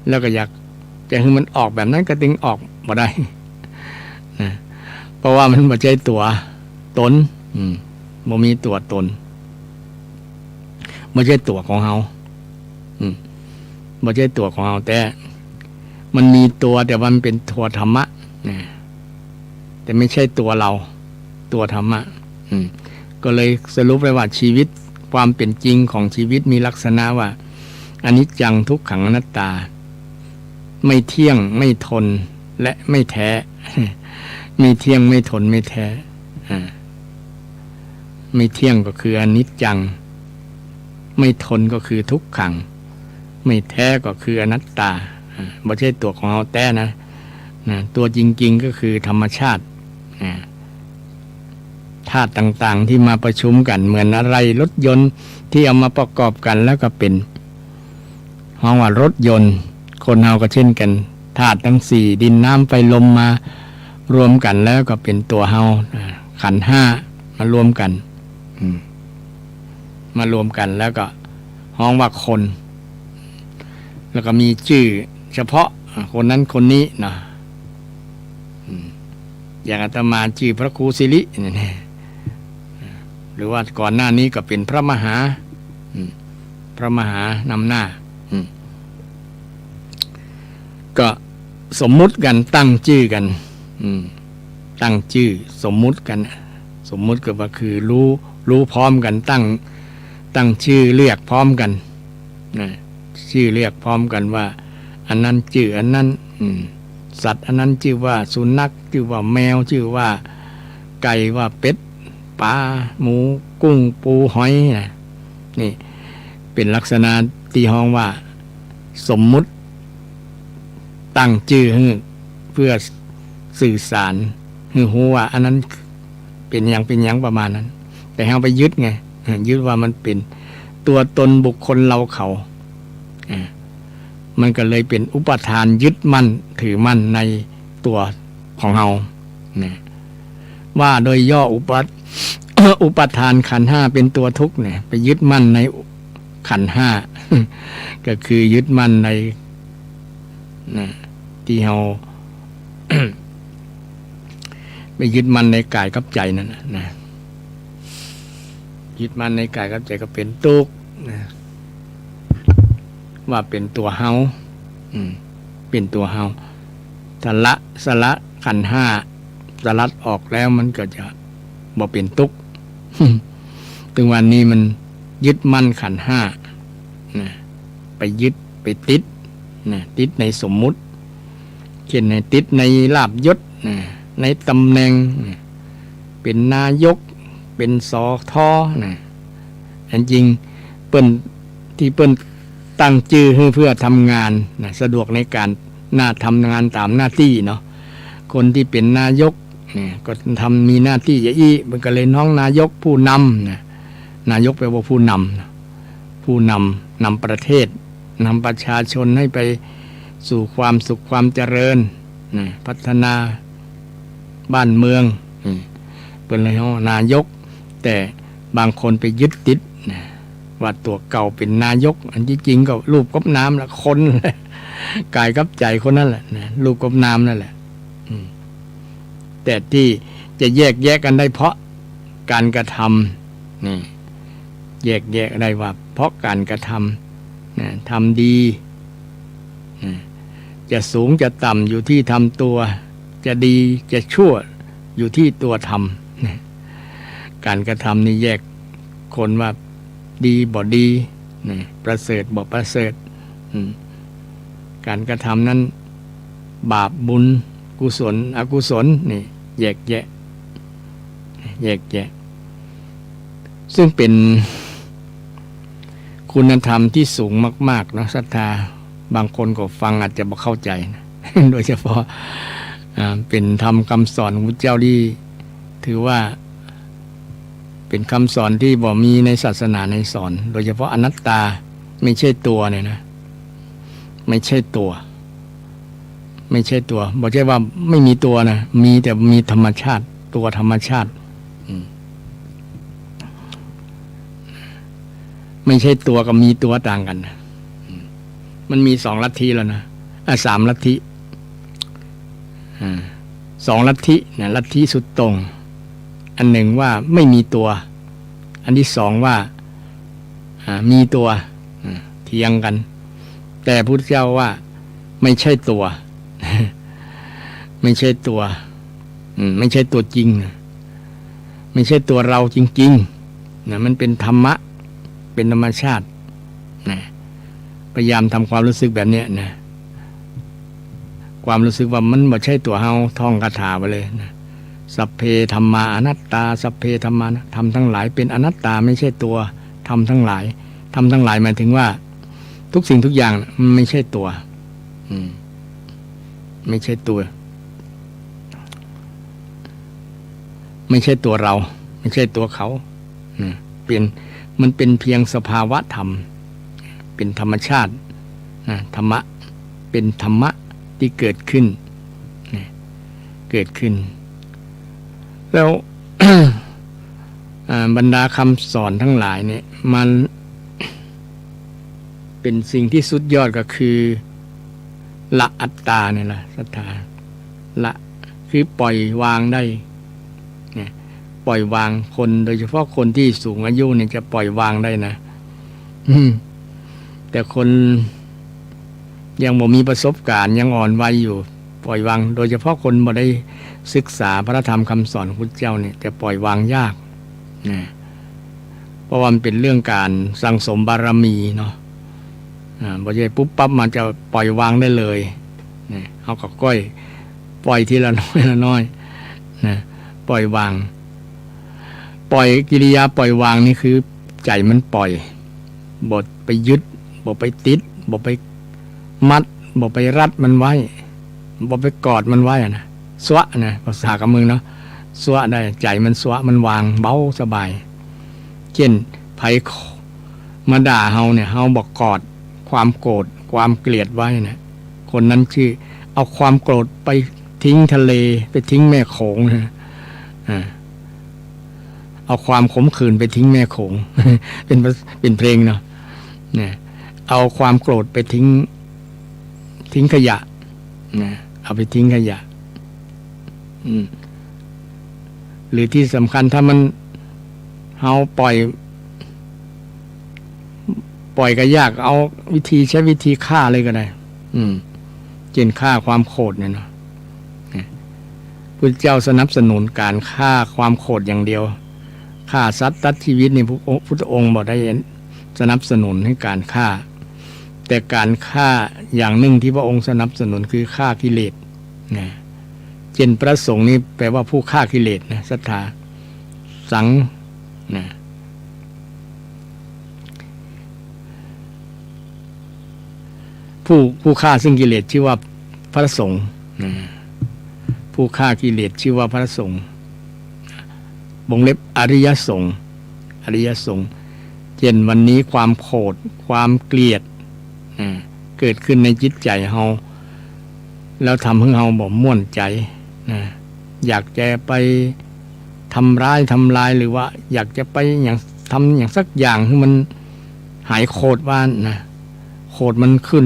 แล้วก็อยากจะให้มันออกแบบนั้นก็ดึงออกมาได้นะเพราะว่ามันบ่ใช่ตัวตนบ่มีตัวตนไม่ใช่ตัวของเฮาไม่ใช่ตัวของเฮาแต่มันมีตัวแต่มันเป็นตัวธรรมะแต่ไม่ใช่ตัวเราตัวธรรมะก็เลยสรุปเลยว่าชีวิตความเป็นจริงของชีวิตมีลักษณะว่าอนิจจังทุกขังอนัตตาไม่เที่ยงไม่ทนและไม่แท้ไม่เที่ยงไม่ทนไม่แท้ไม่เที่ยงก็คืออนิจจังไม่ทนก็คือทุกขังไม่แท้ก็คืออนัตตาไม่ใช่ตัวของเราแต่นะตัวจริงๆก็คือธรรมชาติธาตุต่างๆที่มาประชุมกันเหมือนอะไรรถยนต์ที่เอามาประกอบกันแล้วก็เป็นห้องว่ารถยนต์คนเราก็เช่นกันธาตุทั้ง4ดินน้ำไฟลมมารวมกันแล้วก็เป็นตัวเฮาขันธ์5มารวมกันแล้วก็ห้องว่าคนแล้วก็มีชื่อเฉพาะคนนั้นคนนี้นะอย่างอาตมาชื่อพระครูสิรินี่หรือว่าก่อนหน้านี้ก็เป็นพระมหานำหน้าก็สมมุติกันตั้งชื่อกันตั้งชื่อสมมุติกันสมมุติก็ว่าคือรู้พร้อมกันตั้งชื่อเรียกพร้อมกันชื่อเรียกพร้อมกันว่าอันนั้นชื่ออันนั้นสัตว์อันนั้นชื่อว่าสุนัขชื่อว่าแมวชื่อว่าไก่ว่าเป็ดปลาหมูกุ้งปูหอยนี่เป็นลักษณะที่ห้องว่าสมมุติตั้งชื่อเพื่อสื่อสารให้รู้ว่าอันนั้นเป็นอย่างประมาณนั้นแต่เราไปยึดไงยึดว่ามันเป็นตัวตนบุคคลเราเขามันก็เลยเป็นอุปทานยึดมั่นถือมั่นในตัวของเราว่าโดยย่ออุปทานขันธ์5เป็นตัวทุกข์เนี่ยไปยึดมั่นใน ขันธ์ห้า ก็คือยึดมั่นในนะที่เรา ไปยึดมั่นในกายกับใจนั่นนะยึดมั่นในกายกับใจก็เป็นทุกข์นะว่าเป็นตัวเฮาเป็นตัวเฮาถ้าละสละขันธ์ห้าสลัดออกแล้วมันก็จะบ่เป็นทุกข์ ถึงวันนี้มันยึดมั่นขันธ์ห้านะไปยึดไปติดนะติดในสมมุติเช่นในติดในลาภยศนะในตำแหน่งนะเป็นนายกเป็นสอทอนะอันจริงเปิ้นที่เปิ้นตั้งชื่อเพื่อทำงานนะสะดวกในการทำงานตามหน้าที่เนาะคนที่เป็นนายกเนี่ยก็ทำมีหน้าที่อย่างนี้มันก็เลยน้องนายกผู้นำนะนายกแปลว่าผู้นำผู้นำประเทศนำประชาชนให้ไปสู่ความสุขความเจริญนะพัฒนาบ้านเมืองเป็นอะไรนายกแต่บางคนไปยึดติดนะว่าตัวเก่าเป็นนายกอันที่จริงก็รูปกับน้ำละคนกายกับใจคนนั่นแหละนะรูปกับน้ำนั่นแหละแต่ที่จะแยกแยะกันได้เพราะการกระทำนี่แยกได้ว่าเพราะการกระทำนะทำดีนะจะสูงจะต่ำอยู่ที่ทำตัวจะดีจะชั่วอยู่ที่ตัวทำนะการกระทำนี่แยกคนว่าดีบ่ดีนะประเสริฐบ่ประเสริฐการกระทำนั้นบาปบุญกุศลอกุศลนี่แยกแยะซึ่งเป็นคุณธรรมที่สูงมากๆนะศรัทธาบางคนก็ฟังอาจจะบ่เข้าใจนะ โดยเฉพาะเป็นธรรมคำสอนของพระเจ้าที่ถือว่าเป็นคำสอนที่บ่มีในศาสนาในสอนโดยเฉพาะอนัตตาไม่ใช่ตัวเนี่ยนะไม่ใช่ตัวไม่ใช่ตัวบอกใช่ว่าไม่มีตัวนะมีแต่มีธรรมชาติตัวธรรมชาติไม่ใช่ตัวกับมีตัวต่างกันนะมันมีสองลัทธิแล้วนะสามลัทธิสองลัทธินะลัทธิสุดตรงอันหนึ่งว่าไม่มีตัวอันที่สองว่ามีตัวเถียงกันแต่พุทธเจ้าว่าไม่ใช่ตัวไม่ใช่ตัวไม่ใช่ตัวจริงไม่ใช่ตัวเราจริงๆนะมันเป็นธรรมะเป็นธรรมชาตินะพยายามทำความรู้สึกแบบนี้นะความรู้สึกว่ามันไม่ใช่ตัวเฮาท่องคาถาไปเลยนะสัพเพธัมมาอนัตตาสัพเพธัมมาธรรมทั้งหลายเป็นอนัตตาไม่ใช่ตัวธรรมทั้งหลายธรรมทั้งหลายหมายถึงว่าทุกสิ่งทุกอย่างมันไม่ใช่ตัวไม่ใช่ตัวไม่ใช่ตัวเราไม่ใช่ตัวเขามันเป็นเพียงสภาวะธรรมเป็นธรรมชาติธรรมะเป็นธรรมะที่เกิดขึ้นเกิดขึ้นแล้ว บรรดาคำสอนทั้งหลายเนี่ยมันเป็นสิ่งที่สุดยอดก็คือละอัตตาเนี่ยแหละศรัทธาละคือปล่อยวางได้เนี่ยปล่อยวางคนโดยเฉพาะคนที่สูงอายุเนี่ยจะปล่อยวางได้นะแต่คนยังบ่มีประสบการณ์ยังอ่อนวัยอยู่ปล่อยวางโดยเฉพาะคนบ่ได้ศึกษาพระธรรมคำสอนของพุทธเจ้าเนี่ยจะปล่อยวางยากนะเพราะว่ามันเป็นเรื่องการสั่งสมบารมีเนาะบ่ใช่ปุ๊บปั๊บมันจะปล่อยวางได้เลยนะเอาก็ก้อยปล่อยทีละน้อยละน้อยนะปล่อยวางปล่อยกิริยาปล่อยวางนี่คือใจมันปล่อยบ่ไปยึดบ่ไปติดบ่ไปมัดบ่ไปรัดมันไว้บ่ไปกอดมันไว้นะสวะนะภาษากำมือเนาะสวะได้ใจมันสวะมันวางเบาสบายเช่นไผมาด่าเฮาเนี่ยเฮาบอกกอดความโกรธความเกลียดไว้นะคนนั้นชื่อเอาความโกรธไปทิ้งทะเลไปทิ้งแม่โขงนะเอาความขมขื่นไปทิ้งแม่โขง เป็นเพลงเนาะ เนี่ยเอาความโกรธไปทิ้งขยะนะเอาไปทิ้งขยะหรือที่สำคัญถ้ามันเฮาปล่อยก็ยากเอาใช้วิธีฆ่าเลยก็ได้เช่นฆ่าความโกรธเนี่ยเนาะพุทธเจ้าสนับสนุนการฆ่าความโกรธอย่างเดียวฆ่าสัตว์ตัดชีวิตนี่พุทธองค์บอกได้สนับสนุนให้การฆ่าแต่การฆ่าอย่างหนึ่งที่พระองค์สนับสนุนคือฆ่ากิเลสนะเช่นพระสงฆ์นี่แปลว่าผู้ฆ่ากิเลสนะศรัทธาสังนะผู้ฆ่าซึ่งกิเลสชื่อว่าพระสงฆ์นะผู้ฆ่ากิเลสชื่อว่าพระสงฆ์วงเล็บอริยสงฆ์เช่นวันนี้ความโกรธความเกลียดเกิดขึ้นในจิตใจเฮาแล้วทำให้เฮาบ่ม่วนใจอยากจะไปทำร้ายหรือว่าอยากจะไปทำอย่างสักอย่างให้มันหายโกรธว่านะโกรธมันขึ้น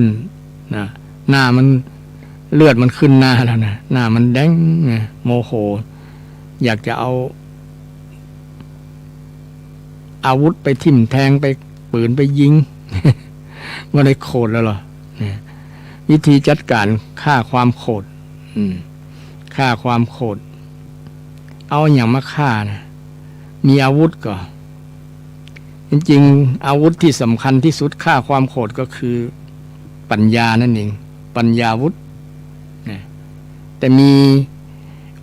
นะหน้ามันเลือดมันขึ้นหน้าแล้วนะหน้ามันแดงโมโหอยากจะเอาอาวุธไปทิ่มแทงไปปืนไปยิงว่าได้โกรธแล้วเหรอวิธีจัดการฆ่าความโกรธฆ่าความโกรธเอาอย่างมาฆ่านะมีอาวุธก็จริงๆอาวุธที่สำคัญที่สุดฆ่าความโกรธก็คือปัญญานั่นเองปัญญาวุธแต่มี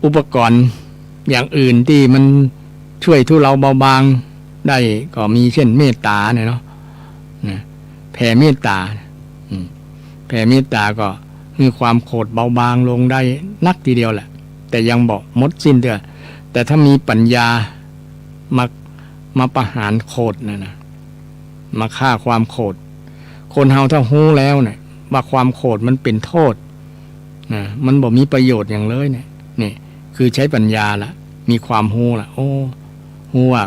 อุปกรณ์อย่างอื่นที่มันช่วยทุเลาเบาบางได้ก็มีเช่นเมตตาเนี่ยเนาะแผ่เมตตาแผ่เมตตาก็คือความโกรธเบาบางลงได้นักทีเดียวแหละแต่ยังบอกหมดสิ้นเถอะแต่ถ้ามีปัญญามาประหารโกรธนะมาฆ่าความโกรธคนเฮาถ้าฮู้แล้วเนี่ยว่าความโกรธมันเป็นโทษนะมันบ่มีประโยชน์อย่างเลยเนี่ยนี่คือใช้ปัญญาละมีความฮู้ละโอ้ฮู้ว่า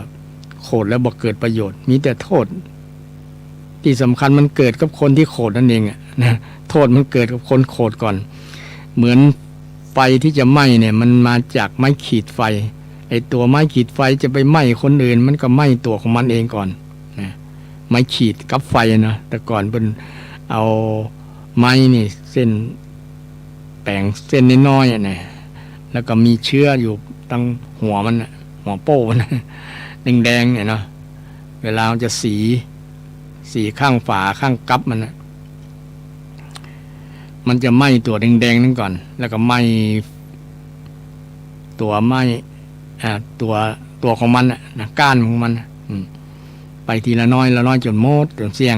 โกรธแล้วบ่เกิดประโยชน์มีแต่โทษที่สำคัญมันเกิดกับคนที่โกรธนั่นเองนะโทษมันเกิดกับคนโกรธก่อนเหมือนไฟที่จะไหม้เนี่ยมันมาจากไม้ขีดไฟไอ้ตัวไม้ขีดไฟจะไปไหม้คนอื่นมันก็ไหม้ตัวของมันเองก่อนนะไม้ขีดกับไฟนะแต่ก่อนเป็นเอาไม้นี่เส้นแป่งเส้นน้อยๆนะแล้วก็มีเชื้ออยู่ตั้งหัวมันหัวโป้นะแดงๆเนี่ยเนาะเวลาจะสีข้างฝาข้างกับมันจะไหม้ตัวแดงๆนั่นก่อนแล้วก็ไหม้ตัวของมันนะก้านของมันไปทีละน้อยจนหมดจนเสี่ยง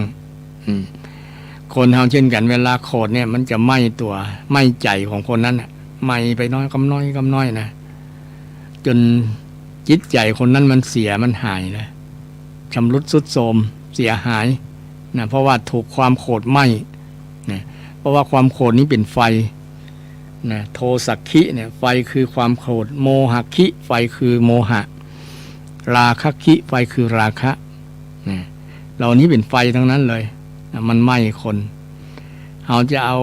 คนเฮาเช่นกันเวลาโกรธเนี่ยมันจะไหม้ตัวไหม้ใจของคนนั้นไหม้ไปน้อยกำน้อยนะจนจิตใจคนนั้นมันเสียมันหายนะชำรุดทรุดโทรมเสียหายนะเพราะว่าถูกความโกรธไหม้นะเพราะว่าความโกรธนี้เป็นไฟนะโทสักขิเนี่ยไฟคือความโกรธโมหะขิไฟคือโมหะราคะขิไฟคือราคะนะเหล่านี้เป็นไฟทั้งนั้นเลยนะมันไหม้คนเราจะเอา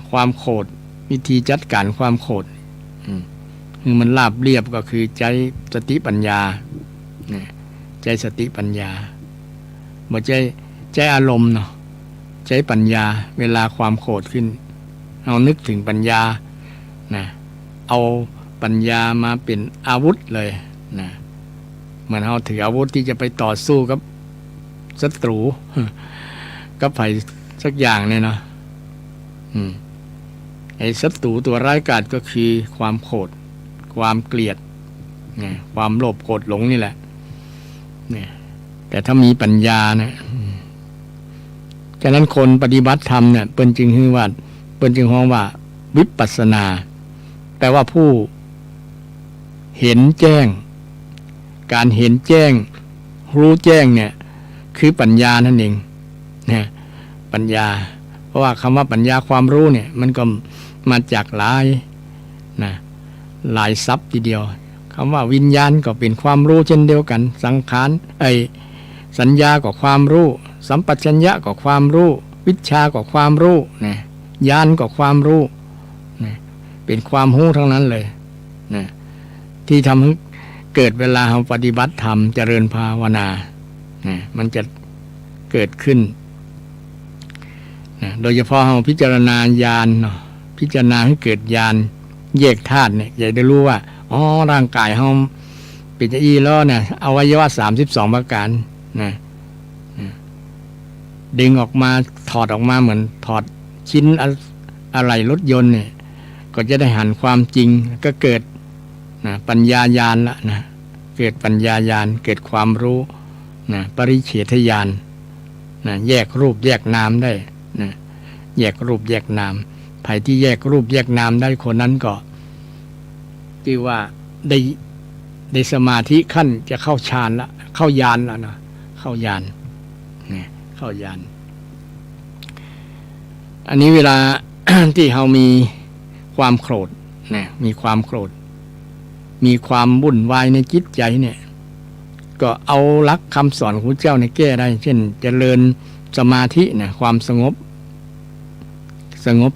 ความโกรธวิธีจัดการความโกรธคือมันราบเรียบก็คือใจสติปัญญาใจสติปัญญาบ่ใจอารมณ์เนาะใช้ปัญญาเวลาความโกรธขึ้นเอานึกถึงปัญญานะเอาปัญญามาเป็นอาวุธเลยนะเหมือนเอาถืออาวุธที่จะไปต่อสู้กับศัตรูกับภัยสักอย่างเนี่ยเนาะไอ้ศัตรูตัวร้ายกาจก็คือความโกรธความเกลียดความโลภโกรธหลงนี่แหละเนี่ยแต่ถ้ามีปัญญานะฉะนั้นคนปฏิบัติธรรมเนี่ยเปิ้นจึงฮือว่าเปิ้นจึงฮ้องว่าวิปัสสนาแปลว่าผู้เห็นแจ้งการเห็นแจ้งรู้แจ้งเนี่ยคือปัญญานั่นเองนะปัญญาเพราะว่าคำว่าปัญญาความรู้เนี่ยมันก็มาจากหลายศัพท์ทีเดียวคำว่าวิญญาณก็เป็นความรู้เช่นเดียวกันสังขาร สัญญาก็ความรู้สัมปชัญญะก็ความรู้วิชาก็ความรู้นะญาณก็ความรู้นะเป็นความรู้ทั้งนั้นเลยนะที่ทำให้เกิดเวลาเราปฏิบัติธรรมเจริญภาวนานะมันจะเกิดขึ้นนะโดยเฉพาะเราพิจารณาญาณเนาะพิจารณาให้เกิดญาณแยกธาตุเนี่ยอยากได้รู้ว่าอ๋อร่างกายเราเป็นอีล้อเนี่ยอวัยวะ32ประการนะดึงออกมาถอดออกมาเหมือนถอดชิ้นอะไรรถยนต์เนี่ยก็จะได้หันความจริงก็เกิดนะปัญญาญาณละนะเกิดปัญญาญาณเกิดความรู้นะปริเฉทญาณนะแยกรูปแยกนามได้นะแยกรูปแยกนามใครที่แยกรูปแยกนามได้คนนั้นก็ที่ว่าได้สมาธิขั้นจะเข้าฌานละเข้าญาณละนะเข้าญาณนะเข้าญาณอันนี้เวลา ที่เรามีความโกรธนะมีความโกรธมีความวุ่นวายในจิตใจเนี่ยก็เอาหลักคำสอนของพระเจ้าในแก้ได้เช่นเจริญสมาธินะความสงบ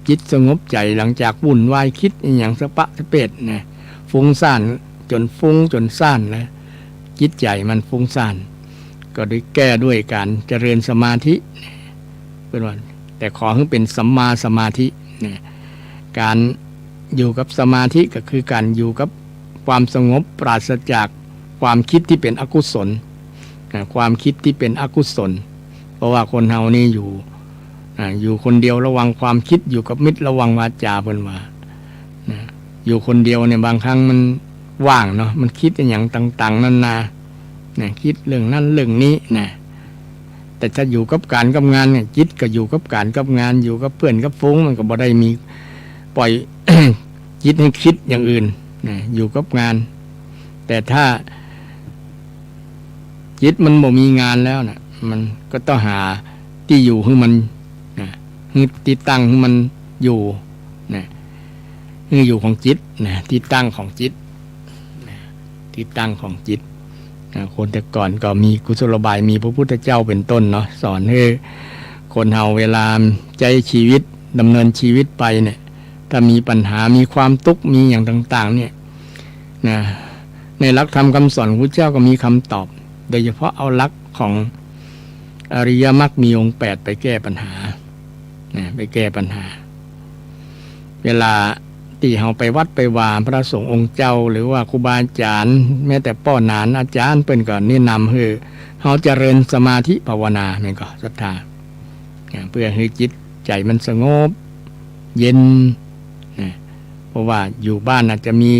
จิตสงบใจหลังจากวุ่นวายคิดอย่างสปะสะเปดนะฟุ้งซ่านจนฟุ้งจนซ่านแล้วจิตใจมันฟุ้งซ่านก็ได้แก้ด้วยการเจริญสมาธิเป็นว่าแต่ขอให้เป็นสัมมาสมาธินะการอยู่กับสมาธิก็คือการอยู่กับความสงบปราศจากความคิดที่เป็นอกุศลนะความคิดที่เป็นอกุศลเพราะว่าคนเฮานี่อยู่คนเดียวระวังความคิดอยู่กับมิตรระวังวาจาเพิ่นว่านะอยู่คนเดียวเนี่ยบางครั้งมันว่างเนาะมันคิดอย่างต่างๆนานานะคิดเรื่องนั้นเรื่องนี้นะแต่ถ้าอยู่กับการกับงานเนี่ยจิตก็อยู่กับการกับงานอยู่กับเพื่อนกับฟุ้งมันก็บ่ได้มีปล่อย จิตให้คิดอย่างอื่นนะอยู่กับงานแต่ถ้าจิตมันบ่มีงานแล้วนะมันก็ต้องหาที่อยู่ให้มันนะที่ตั้งให้มันอยู่นะให้อยู่ของจิตนะที่ตั้งของจิตนะที่ตั้งของจิตนะคนแต่ก่อนก็มีกุศโลบายมีพระพุทธเจ้าเป็นต้นเนาะสอนให้คนเฮาเวลาใจชีวิตดำเนินชีวิตไปเนี่ยถ้ามีปัญหามีความทุกข์มีอย่างต่างๆเนี่ยนะในหลักธรรมคำสอนของพระเจ้าก็มีคำตอบโดยเฉพาะเอาหลักของอริยมรรคมีองค์8ไปแก้ปัญหาไปแก้ปัญหาเวลาที่เราไปวัดไปวาพระสงฆ์องค์เจ้าหรือว่าครูบาอาจารย์แม้แต่ป้อนานอาจารย์เปิ้นก็แนะนำให้เราเจริญสมาธิภาวนาแม่นก็ศรัทธาเพื่อให้จิตใจมันสงบเย็นเพราะว่าอยู่บ้านอาจจะมี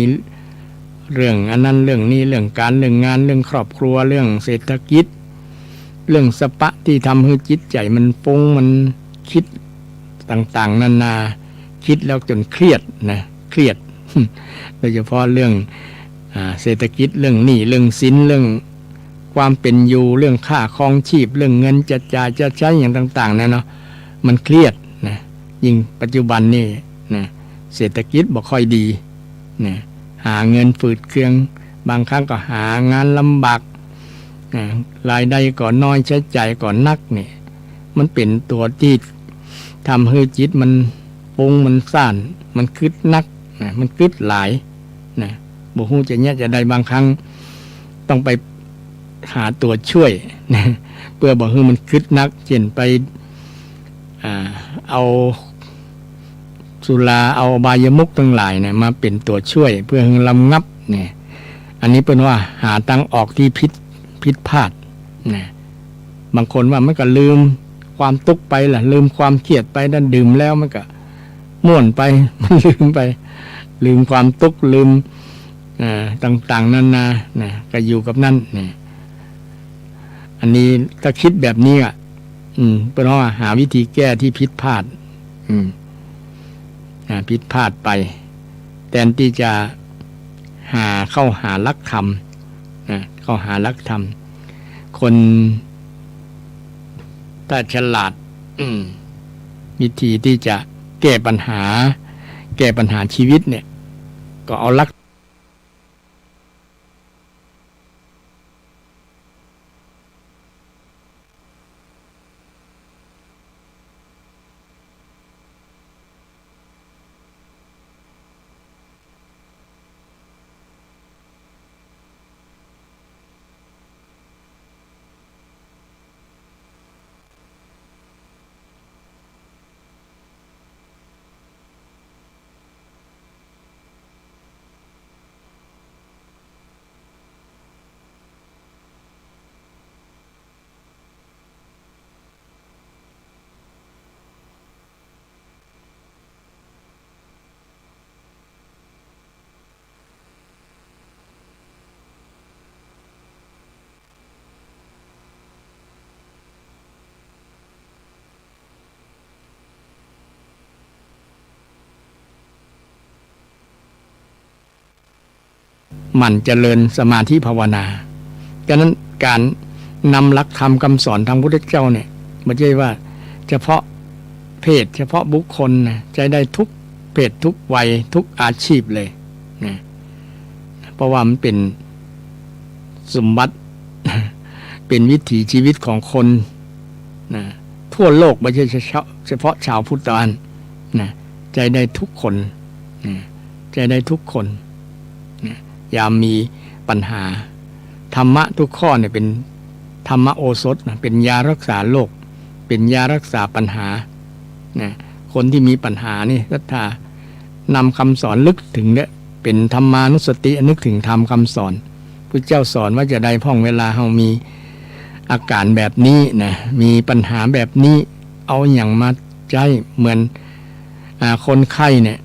เรื่องอันนั้นเรื่องนี้เรื่องการเรื่องงานเรื่องครอบครัวเรื่องเศรษฐกิจเรื่องสปะที่ทำให้จิตใจมันฟุ้งมันคิดต่างๆนานาคิดแล้วจนเครียดนะเครียด โดยเฉพาะเรื่องเศรษฐกิจเรื่องหนี้เรื่องสินเรื่องความเป็นอยู่เรื่องค่าครองชีพเรื่องเงินจะจ่ายจะใช้อย่างต่างๆเนี่ยเนาะมันเครียดนะยิ่งปัจจุบันนี่นะเศรษฐกิจบ่ค่อยดีนะหาเงินฝืดเคืองบางครั้งก็หางานลำบากรายได้ก็น้อยใช้จ่ายก็นักเนี่ยมันเป็นตัวที่ทำให้จิตมันปุงมันซ่านมันคิดนักนะมันคิดหลายนะบ่ฮู้จะเนี่ยจะได้บางครั้งต้องไปหาตัวช่วยนะเพื่อบ่ให้มันคิดนักเช่นไปเอาสุราเอาอบายมุขทั้งหลายเนี่ยมาเป็นตัวช่วยเพื่อให้ระงับเนี่ยอันนี้เป็นว่าหาทางออกที่ผิดพลาดนะบางคนว่ามันก็ลืมความทุกข์ไปล่ะลืมความเครียดไปนั่นดื่มแล้วมันก็ม่วนไป มันลืมไปลืมความทุกข์ลืมต่างๆนานานะก็อยู่กับนั่นนี่อันนี้ถ้าคิดแบบนี้อ่ะเป็นว่าหาวิธีแก้ที่ผิดพลาดผิดพลาดไปแทนที่จะเข้าหาหลักธรรมเข้าหาหลักธรรมคนถ้าฉลาดวิธีที่จะแก้ปัญหาชีวิตเนี่ยก็เอาหลัก หมั่นเจริญสมาธิภาวนาดังนั้นการนำหลักธรรมคำสอนทางพุทธเจ้าเนี่ยไม่ใช่ว่าเฉพาะเพศเฉพาะบุคคลนะใช้ได้ทุกเพศทุกวัยทุกอาชีพเลยนะเพราะว่ามันเป็นสมบัติ เป็นวิถีชีวิตของคนนะทั่วโลกไม่ใช่เฉพาะชาวพุทธานนะใจได้ทุกคนนะใจได้ทุกคนนะยามมีปัญหาธรรมะทุกข้อเนี่ยเป็นธรรมโอสถนะเป็นยารักษาโรคเป็นยารักษาปัญหานะคนที่มีปัญหานี่ศรัทธานำคำสอนลึกถึงเนี่ยเป็นธรรมานุสตินึกถึงธรรมคำสอนพระเจ้าสอนว่าจะได้พ่องเวลาเฮามีอาการแบบนี้นะมีปัญหาแบบนี้เอาอย่างมาใจเหมือนคนไข้เนี่ย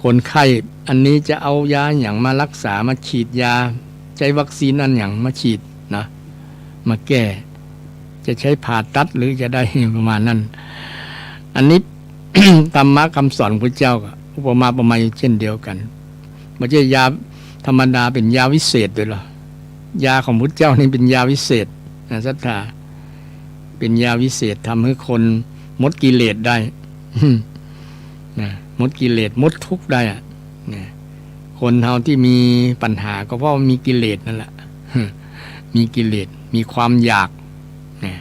คนไข้อันนี้จะเอายาอย่างมารักษามาฉีดยาใช้วัคซีนอันอย่างมาฉีดนะมาแก้จะใช้ผ่าตัดหรือจะได้ประมาณนั้นอันนี้ ธรรมะคำสอนพระเจ้าก็อุปมาประไมยเช่นเดียวกันไม่ใช่ยาธรรมดาเป็นยาวิเศษด้วยหรอยาของพระเจ้านี่เป็นยาวิเศษนะศรัทธาเป็นยาวิเศษทำให้คนหมดกิเลสได้ นะหมดกิเลสหมดทุกข์ได้อะนะคนเฮาที่มีปัญหาก็เพราะมีกิเลสนั่นแหละ มีกิเลสมีความอยากนะ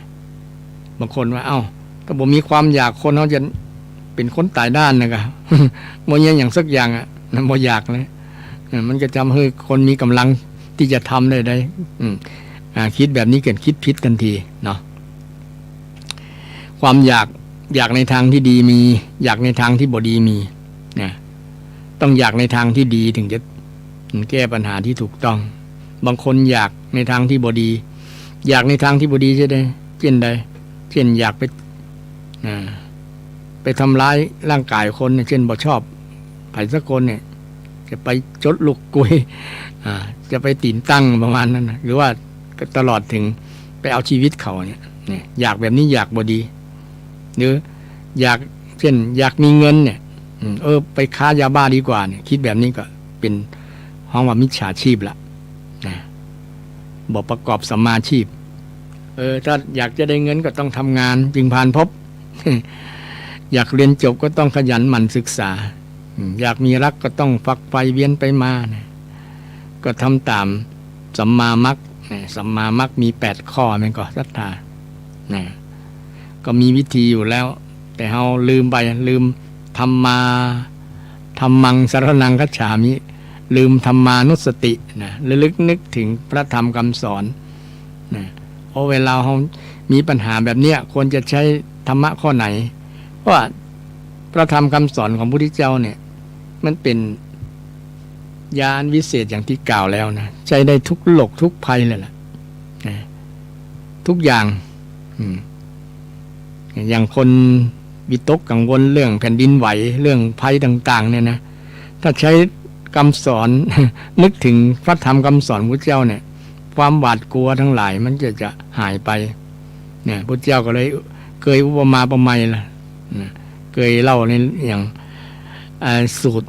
บางคนว่าเอ้าถ้าบ่มีความอยากคนเขาจะเป็นคนตายด้านนะครับ บ่มีอย่างสักอย่างอ่ะนะบ่อยากเลยมันก็จำให้คนมีกำลังที่จะทำได้คิดแบบนี้เกิดคิดผิดกันทีเนาะความอยากในทางที่ดีมีอยากในทางที่บ่ดีมีนะต้องอยากในทางที่ดีถึงจะแก้ปัญหาที่ถูกต้องบางคนอยากในทางที่บ่ดีอยากในทางที่บ่ดีใช่ไหมเช่นใดเช่นอยากไปทำร้ายร่างกายคนเช่นบ่ชอบใครสักคนเนี่ยจะไปจดลูกกุยจะไปตีนตั้งประมาณนั้นนะหรือว่าตลอดถึงไปเอาชีวิตเขาเนี่ยอยากแบบนี้อยากบ่ดีหรืออยากเช่นอยากมีเงินเนี่ยไปค้ายาบ้าดีกว่าเนี่ยคิดแบบนี้ก็เป็นห้องว่ามิจฉาชีพละนะบอกประกอบสัมมาชีพถ้าอยากจะได้เงินก็ต้องทำงานจึงผ่านพบ อยากเรียนจบก็ต้องขยันหมั่นศึกษาอยากมีรักก็ต้องฝักใฝ่เวียนไปมานะก็ทำตามสัมมามรรคสัมมามรรคมี8ข้อมันก็ศรัทธานะก็มีวิธีอยู่แล้วแต่เราลืมไปลืมธรรมังสรณังคัจฉามิลืมธรรมานุสตินะระลึกนึกถึงพระธรรมคำสอนนะเพราะเวลาเรามีปัญหาแบบเนี้ยควรจะใช้ธรรมะข้อไหนเพราะว่าพระธรรมคำสอนของพระพุทธเจ้าเนี่ยมันเป็นญาณวิเศษอย่างที่กล่าวแล้วนะใช้ได้ทุกโลกทุกภัยเลยล่ะนะทุกอย่างอย่างคนวิตกกังวลเรื่องแผ่นดินไหวเรื่องภัยต่างๆเนี่ยนะถ้าใช้คำสอน นึกถึงพระธรรมคำสอนพระเจ้าเนี่ยความหวาดกลัวทั้งหลายมันจะหายไปเนี่ยพระเจ้าก็เลยเคยอุปมาประไมยล่ะเคยเล่าในอย่างสูตร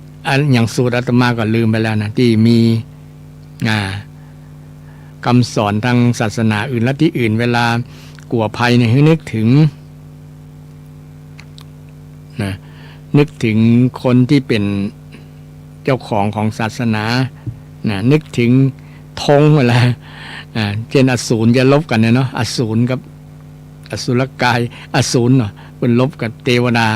อย่างสูตรอาตมาก็ลืมไปแล้วนะที่มีคำสอนทางศาสนาอื่นลัทธิอื่นเวลากลัวภัยเนี่ยให้นึกถึงนึกถึงคนที่เป็นเจ้าของศาสนานึกถึงธงเวลาเช่นอสูรจะลบกันเนาะอสูรกับอสุรกายอสูรเนาะเป็นลบกับเทวดา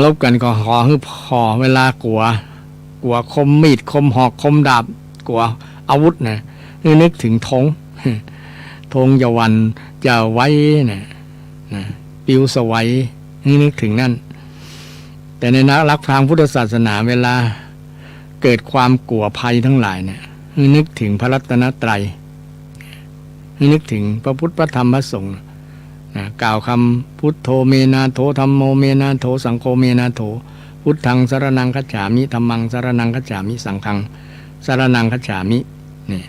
ลบกันก็ขอให้พอเวลากลัวคมมีดคมหอกคมดาบกลัวอาวุธนะนึกถึงธงยวันจะไว้นะปิวสวัยนึกถึงนั่นแต่ในนักรักทางพุทธศาสนาเวลาเกิดความกลัวภัยทั้งหลายเนี่ยนึกถึงพระรัตนตรัยนึกถึงพระพุทธพระธรรมพระสงฆ์กล่าวคำพุทโธเมนาโถธัมโมเมนาโถสังโฆเมนาโถพุทธังสรณังคัจฉามิธัมมังสรณังคัจฉามิสังฆังสรณังคัจฉามินี่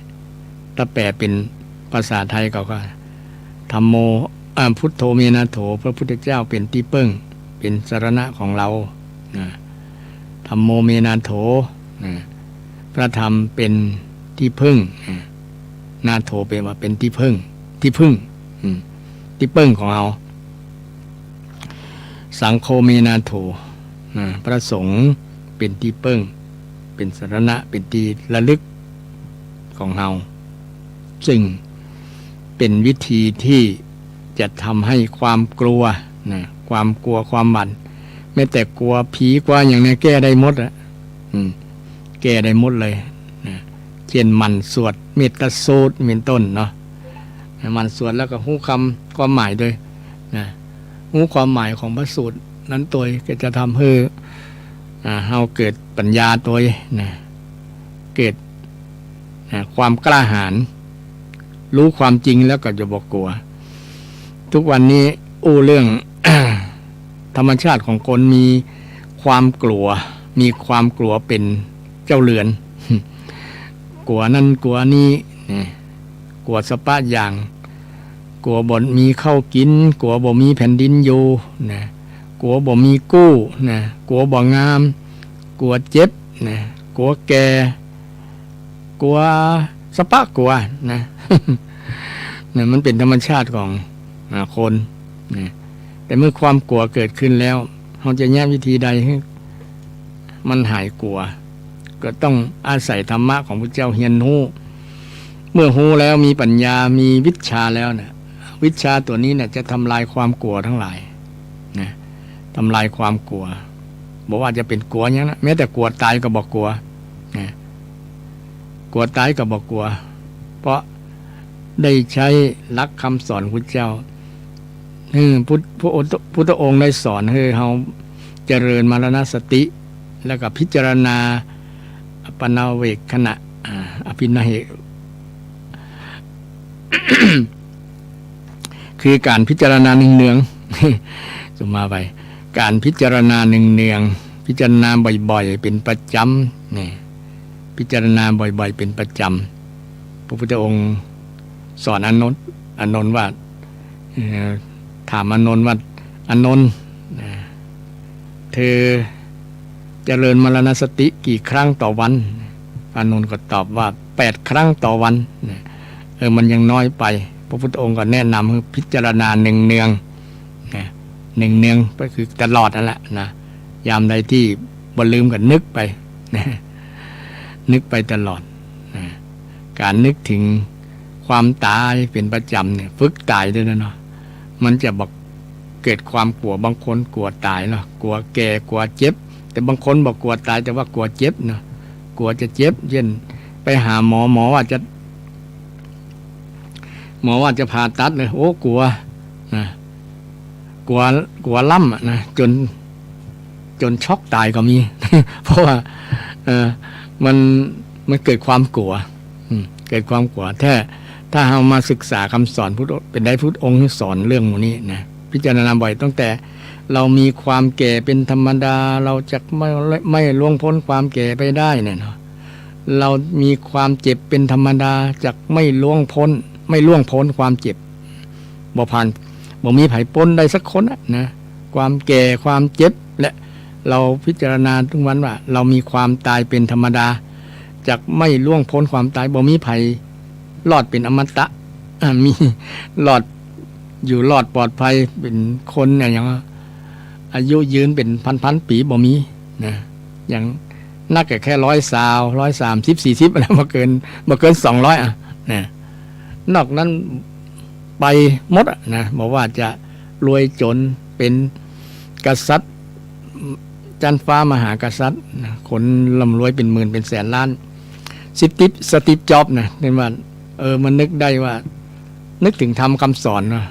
ถ้าแปลเป็นภาษาไทยก็ธัมโมพุทโธเมนาโถพระพุทธเจ้าเป็นที่พึ่งเป็นสรณะของเราธัมโมเมนาโถ นะพระธรรมเป็นที่พึ่งนาโถแปลว่าเป็นที่พึ่งที่พึ่งที่พึ่งของเราสังโฆเมนาโถพระสงฆ์เป็นที่พึ่งเป็นสรณะเป็นที่ระลึกของเราซึ่งเป็นวิธีที่จะทำให้ความกลัวนะความกลัวความหวั่นแม้แต่กลัวผีกลัวอย่างนี้แก้ได้หมดแก้ได้หมดเลยนะเช่นมันสวดเมตตาสูตรเป็นต้นเนาะมันสวดแล้วก็หู้คำความหมายด้วยนะหู้ความหมายของพระสูตรนั้นตัวก็จะทำให้เราเกิดปัญญาตัวนะเกิดความกล้าหาญรู้ความจริงแล้วก็จะบอกกลัวทุกวันนี้เรื่อง ธรรมชาติของคนมีความกลัวเป็นเจ้าเรือน กลัวนั่นกลัวนี้กลัวสปะอย่างกลัวบ่มีข้าวกินกลัวบ่มีแผ่นดินอยู่นะกลัวบ่มีกู้นะกลัวบ่งามกลัวเจ็บนะกลัวแก่กลัวสปะกลัวนะ เนี่ยมันเป็นธรรมชาติของคนนะแต่เมื่อความกลัวเกิดขึ้นแล้วเราจะแก้วิธีใดให้มันหายกลัวก็ต้องอาศัยธรรมะของพระเจ้าเฮียนฮู้เมื่อฮู้แล้วมีปัญญามีวิชาแล้วเนี่ยวิชาตัวนี้เนี่ยจะทำลายความกลัวทั้งหลายนะทำลายความกลัวบอกว่าจะเป็นกลัวอย่างนั้นแม้แต่กลัวตายก็บอกกลัวนะกลัวตายก็บอกกลัวเพราะได้ใช้หลักคำสอนพระเจ้าพุทธองค์ได้สอนให้เราเจริญมรณสติแล้วก็พิจารณาปนาเวกขณะอภินาเห คือการพิจารณาเนืองๆ สมมาไปการพิจารณาเนืองๆพิจารณาบ่อยๆเป็นประจำนี่พิจารณาบ่อยๆเป็นประจำพระพุทธองค์สอนอานนท์ว่าถามอานนท์ว่าอานนท์เธอเจริญมรณสติกี่ครั้งต่อวันอานนท์ก็ตอบว่า8 ครั้งต่อวันมันยังน้อยไปพระพุทธองค์ก็แนะนำให้พิจารณาเนืองก็คือตลอดนั่นแหละนะยามใดที่บ่ลืมก็นึกไปนะนึกไปตลอดนะการนึกถึงความตายเป็นประจำเนี่ยฝึกตายด้วยนะเนาะมันจะบอกเกิดความกลัวบางคนกลัวตายเนาะกลัวแก่กลัวเจ็บแต่บางคนบอกกลัวตายแต่ว่ากลัวเจ็บเนาะกลัวจะเจ็บเช่นไปหาหมอว่าจะผ่าตัดเลยโอ้กลัวนะกลัวล่ำนะจนช็อกตายก็มี เพราะว่ามันเกิดความกลัวเกิดความกลัวถ้าเรามาศึกษาคำสอนพุทธเป็นได้พุทธองค์สอนเรื่องนี้นะพิจารณาบ่อยตั้งแต่เรามีความแก่เป็นธรรมดาเราจะไม่ล่วงพ้นความแก่ไปได้เนี่ยเนาะเรามีความเจ็บเป็นธรรมดาจะไม่ล่วงพ้นความเจ็บบ่มีไผพ้นได้สักคนนะความแก่ความเจ็บและเราพิจารณาทุกวันว่าเรามีความตายเป็นธรรมดาจะไม่ล่วงพ้นความตายบ่มีไผรอดเป็นอมตะมีรอดอยู่รอดปลอดภัยเป็นคนเนี่ยอย่างอายุยืนเป็นพันปีบ่มีนะอย่างนักแค่130 140แล้วมาเกิน200นะนอกนั้นไปหมดนะบอกว่าจะรวยจนเป็นกษัตริย์จันฟ้ามหากษัตริย์คนร่ำรวยเป็นหมื่นเป็นแสนล้านสตีฟจ็อบส์นะเห็นว่ามันนึกได้ว่านึกถึงธรรมคำสอนนะ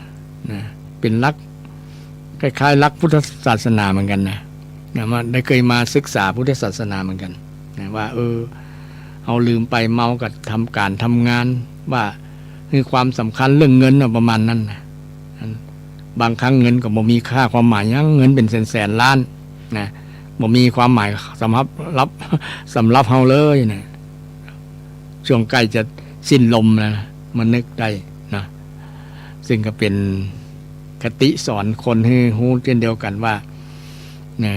เป็นลักคล้ายๆลักพุทธศาสนาเหมือนกันนะมาได้เคยมาศึกษาพุทธศาสนาเหมือนกันนะว่าเอาลืมไปเมากับทำงานว่าคือความสำคัญเรื่องเงินประมาณนั้นนะบางครั้งเงินก็บ่มีค่าความหมายยังเงินเป็นแสนล้านนะบ่มีความหมายสำหรับเฮาเลยนะช่วงใกล้จะสิ้นลมนะมันนึกได้นะซึ่งก็เป็นคติสอนคนให้รู้เช่นเดียวกันว่านะ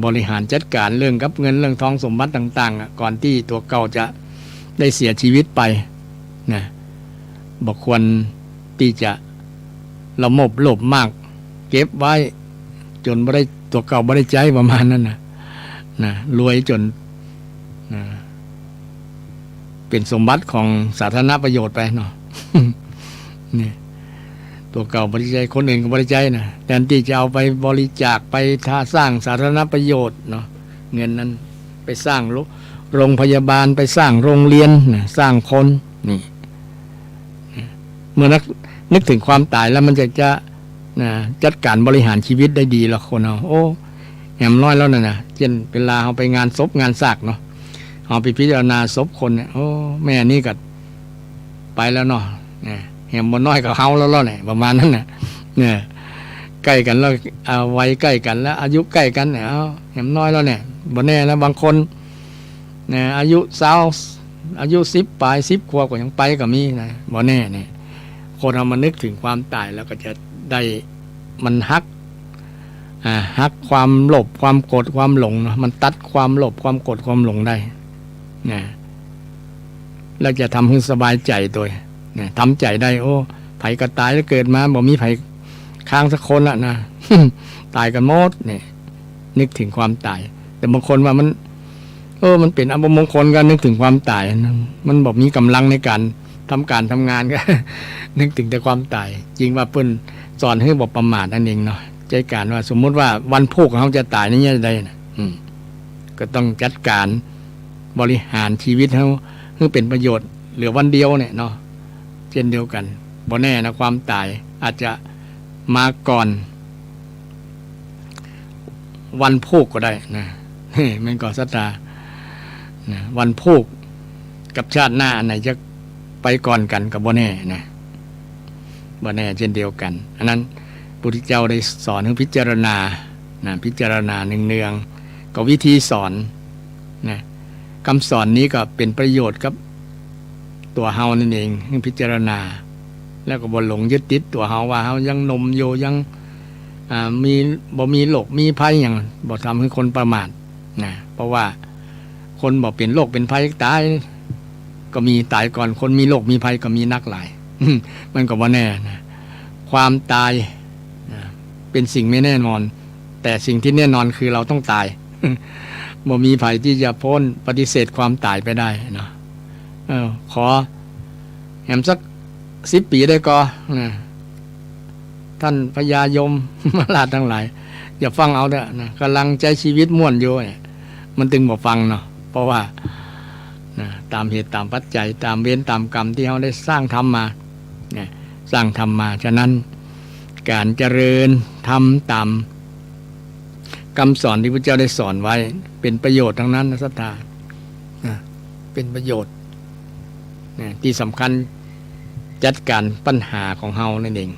บริหารจัดการเรื่องกับเงินเรื่องทองสมบัติต่างๆก่อนที่ตัวเก่าจะได้เสียชีวิตไปนะบอกควรที่จะละโมบโลภมากเก็บไว้จนบ่ได้ตัวเก่าบ่ได้ใจประมาณนั้นนะรวยจนนะเป็นสมบัติของสาธารณประโยชน์ไปเนาะ นี่ตัวเก่าบริจาคคนอื่นก็บริจาคนะแทนที่จะเอาไปบริจาคไปท่าสร้างสาธารณประโยชน์เนาะเงินนั้นไปสร้างโรงพยาบาลไปสร้างโรงเรียนนะสร้างคนนี่เมื่อนึกถึงความตายแล้วมันจะนะจัดการบริหารชีวิตได้ดีละคนเอาโอ้แหมน้อยแล้วนะเช่นเวลาเอาไปงานศพงานซากเนาะเอาไปพิจารณาศพคนเนี่ยโอ้แม่นี่ก็ไปแล้วเนาะแหมบ่น้อยก็เฮาแล้วเนี่ยประมาณนั้นเนี่ยใกล้กันแล้ววัยใกล้กันแล้วอายุใกล้กันเนี่ยแหมน้อยแล้วเนี่ยบ่แน่แล้วบางคนเนี่ยอายุอายุ10ปลาย10ขวบก็ยังไปก็มีนะบ่แน่เนี่ยคนเอามานึกถึงความตายแล้วก็จะได้มันฮักความโลภความโกรธความหลงเนาะมันตัดความโลภความโกรธความหลงได้นะแล้วจะทำให้สบายใจตัวเนี่ยทำใจได้โอ้ไผก็ตายแล้วเกิดมาบ่มีไผค้างสักคนละนะ ตายกันหมดเนี่ยนึกถึงความตายแต่บางคนว่ามันมันเป็นอัปมงคลกันนึกถึงความตายมันบอกมีกำลังในการทำงานก็ นึกถึงแต่ความตายจริงว่าเพิ่นสอนให้บอกประมาทนั่นเองเนาะใจการว่าสมมุติว่าวันพุกเขาจะตายนี่ยังไงนะก็ต้องจัดการบริหารชีวิตเขาให้เป็นประโยชน์เหลือวันเดียวเนี่ยเนาะเช่นเดียวกันบ่แน่นะความตายอาจจะมาก่อนวันพุกก็ได้นะมันก็ศรัทธาวันพุกกับชาติหน้าอันไหนจะไปก่อนกันกับบ่แน่นะบ่แน่เช่นเดียวกันอันนั้นพระพุทธเจ้าได้สอนให้พิจารณาพิจารณาเนืองๆก็วิธีสอนนะคำสอนนี้ก็เป็นประโยชน์กับตัวเฮานั่นเองให้พิจารณาแล้วก็บ่หลงยึดติดตัวเฮาว่าเฮายังหนุ่มอยู่ยังบ่มีโรคมีภัยอย่างบ่ทำให้คนประมาทนะเพราะว่าคนบ่เป็นโรคเป็นภัยตายก็มีตายก่อนคนมีโรคมีภัยก็มีนักหลาย มันก็บ่แน่นะความตายเป็นสิ่งไม่แน่นอนแต่สิ่งที่แน่นอนคือเราต้องตาย บ่มีภัยที่จะพ้นปฏิเสธความตายไปได้เนาะขอแหมสัก10 ปีได้ก็นะท่านพญายม มาราชทั้งหลายอย่าฟังเอาเด้อนะกำลังใจชีวิตม่วนอยู่เนี่ยมันตึงบ่ฟังเนาะเพราะว่าตามเหตุตามปัจจัยตามเวรตามกรรมที่เขาได้สร้างทำมาสร้างทำมาฉะนั้นการเจริญทำตามคำสอนที่พระเจ้าได้สอนไว้เป็นประโยชน์ทั้งนั้นนะศรัทธาเป็นประโยชน์ที่สำคัญจัดการปัญหาของเฮานั่นเอง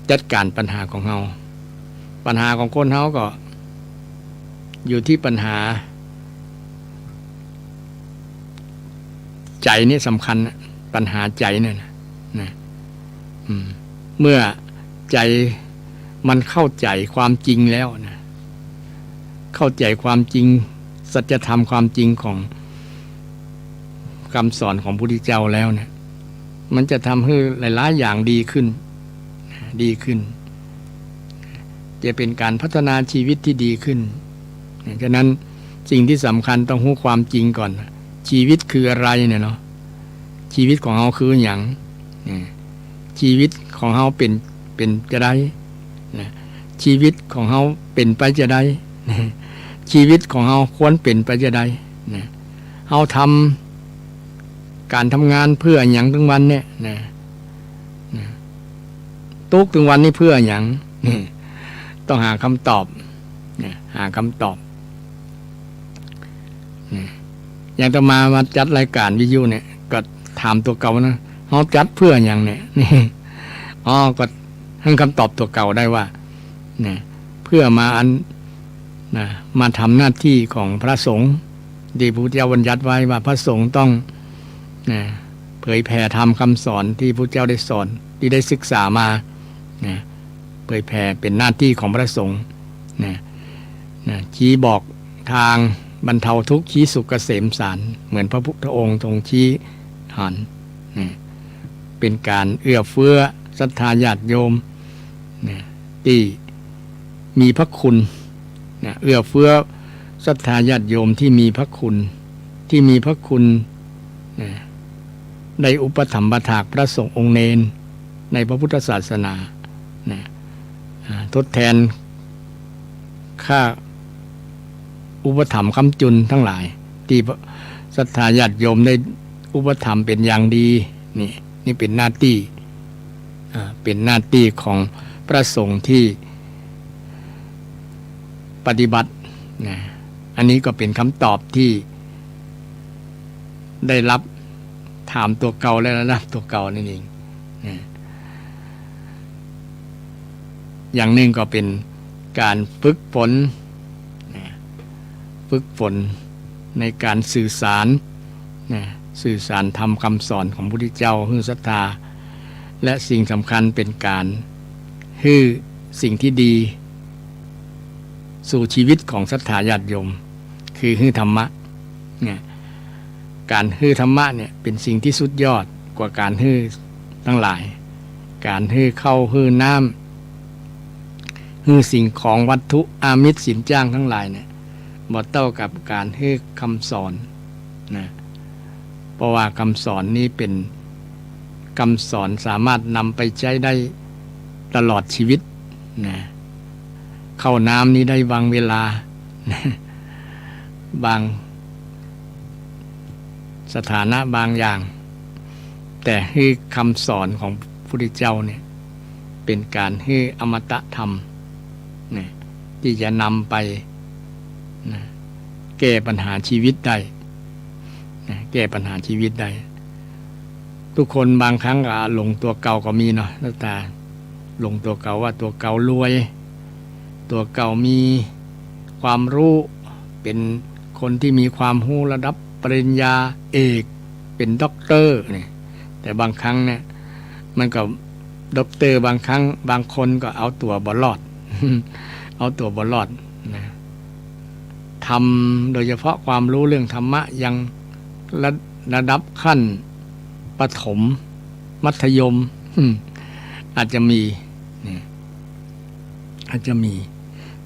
จัดการปัญหาของเฮาปัญหาของคนเฮาก็อยู่ที่ปัญหาใจนี่สำคัญปัญหาใจเนี่ยนะเมื่อใจมันเข้าใจความจริงแล้วนะเข้าใจความจริงสัจธรรมความจริงของคำสอนของพระพุทธเจ้าแล้วเนี่ยมันจะทำให้หลายๆอย่างดีขึ้นจะเป็นการพัฒนาชีวิตที่ดีขึ้นฉะนั้นสิ่งที่สำคัญต้องรู้ความจริงก่อนชีวิตคืออะไรเนี่ยเนาะชีวิตของเราคืออย่างชีวิตของเราเป็นจะได้ชีวิตของเราเป็นไปจะได้ชีวิตของเราควรเป็นไปจะได้เราทำการทำงานเพื่ออย่างทั้งวันเนี่ยทุกถึงวันนี้เพื่ออย่างต้องหาคำตอบหาคำตอบอย่างต่อมาจัดรายการวิทยุเนี่ยก็ถามตัวเก่านะเขาจัดเพื่ออย่างเนี่ยก็ให้คำตอบตัวเก่าได้ว่าเพื่อมาทำหน้าที่ของพระสงฆ์ที่พระพุทธเจ้าบัญญัติไว้ว่าพระสงฆ์ต้องเผยแผ่ธรรมคำสอนที่พระพุทธเจ้าได้สอนที่ได้ศึกษามาเผยแผ่เป็นหน้าที่ของพระสงฆ์ ชี้บอกทางบรรเทาทุกข์ชี้สุขเกษมสารเหมือนพระพุทธองค์ทรงชี้หันเป็นการเอื้อเฟื้อศรัทธาญาติโยมที่มีพระคุณเอื้อเฟื้อศรัทธาญาติโยมที่มีพระคุณได้อุปถัมภ์ถากพระสงฆ์องค์เนรในพระพุทธศาสนาทดแทนค่าอุปถัมภ์ค้ำจุนทั้งหลายที่ศรัทธาญาติโยมได้อุปถัมภ์เป็นอย่างดีนี่เป็นหน้าที่ของพระสงฆ์ที่ปฏิบัติอันนี้ก็เป็นคำตอบที่ได้รับถามตัวเก่าแล้วนะตัวเก่านั่นเองอย่างหนึ่งก็เป็นการฝึกฝนในการสื่อสารธรรมคำสอนของพระพุทธเจ้าให้ศรัทธาและสิ่งสำคัญเป็นการให้สิ่งที่ดีสู่ชีวิตของศรัทธาญาติโยมคือให้ธรรมะการให้ธรรมะเนี่ยเป็นสิ่งที่สุดยอดกว่าการให้ทั้งหลายการให้เข้าให้น้ำให้สิ่งของวัตถุอามิตรสินจ้างทั้งหลายเนี่ยบ่เท่ากับการให้คำสอนเพราะว่าคำสอนนี้เป็นคำสอนสามารถนำไปใช้ได้ตลอดชีวิตเข้าน้ำนี้ได้บางเวลาบางสถานะบางอย่างแต่ให้คำสอนของพระพุทธเจ้าเนี่ยเป็นการให้อมตะธรรมที่จะนำไปแก้ปัญหาชีวิตได้แก้ปัญหาชีวิตได้ทุกคนบางครั้งก็หลงตัวเก่าก็มีเนาะแต่หลงตัวเก่าว่าตัวเก่ารวยตัวเก่ามีความรู้เป็นคนที่มีความรู้ระดับปริญญาเอกเป็นด็อกเตอร์นี่แต่บางครั้งเนี่ยมันก็ด็อกเตอร์บางครั้งบางคนก็เอาตัวบ่รอด เอาตัวบ่รอดนะทำโดยเฉพาะความรู้เรื่องธรรมะยังระดับขั้นประถมมัธยมอาจจะมี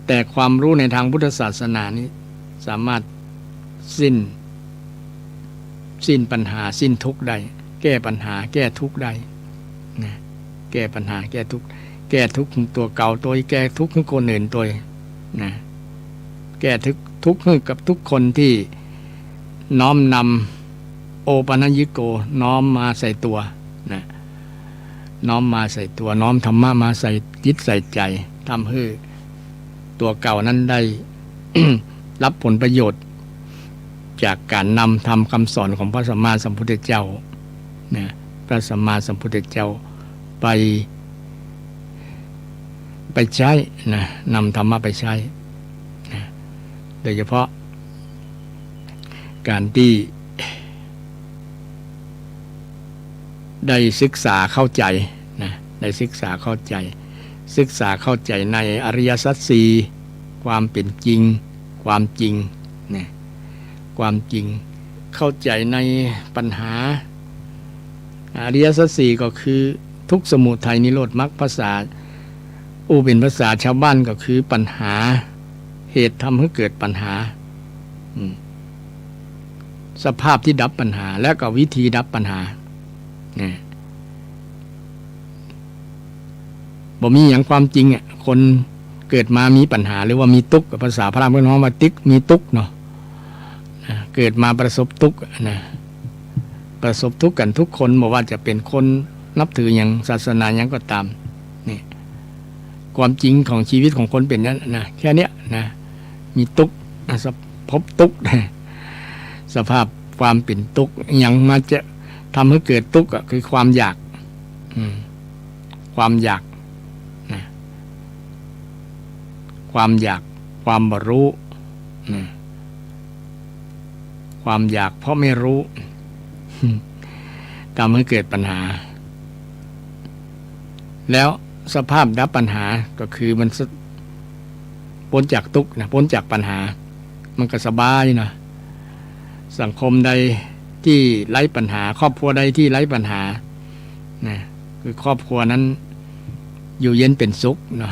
แต่ความรู้ในทางพุทธศาสนานี้สามารถสิ้นปัญหาสิ้นทุกข์ได้แก้ปัญหาแก้ทุกข์ได้แก้ปัญหาแก้ทุกข์แก้ทุกข์ของตัวเก่าตัวแก้ทุกข์ของคนอื่นตัวแก้ทุกข์ให้กับทุกคนที่น้อมนำโอปัญญิโกน้อมมาใส่ตัวน้อมมาใส่ตัวน้อมธรรมะมาใส่จิตใส่ใจทำให้ตัวเก่านั้นได้ รับผลประโยชน์จากการนำทำคำสอนของพระสัมมาสัมพุทธเจ้าพระสัมมาสัมพุทธเจ้าไปใช้นำธรรมะไปใช้โดยเฉพาะการที่ได้ศึกษาเข้าใจได้ศึกษาเข้าใจในอริยสัจสี่ความเป็นจริงความจริงความจริงเข้าใจในปัญหาอริยสัจสี่ก็คือทุกข์สมุทัยนิโรธมรรคภาษาเป็นภาษาชาวบ้านก็คือปัญหาเหตุทำให้เกิดปัญหาสภาพที่ดับปัญหาและก็วิธีดับปัญหาบ่มีอย่างความจริงคนเกิดมามีปัญหาหรือว่ามีทุกข์ภาษาพระรามน้องมาติ๊กมีทุกข์เนาะเกิดมาประสบทุกข์ประสบทุกข์กันทุกคนบอกว่าจะเป็นคนนับถืออย่างศาสนาอย่างก็ตามนี่ความจริงของชีวิตของคนเป็นนั้นแค่เนี้ยมีทุกข์พบทุกข์สภาพความเป็นทุกข์อย่างมาจะทำให้เกิดทุกข์คือความอยากความอยากความบ่รู้ความอยากเพราะไม่รู้ทำให้เกิดปัญหาแล้วสภาพดับปัญหาก็คือมัน พ้นจากทุกข์นะพ้นจากปัญหามันก็สบายนะสังคมใดที่ไร้ปัญหาครอบครัวใดที่ไร้ปัญหานะคือครอบครัวนั้นอยู่เย็นเป็นสุขนะ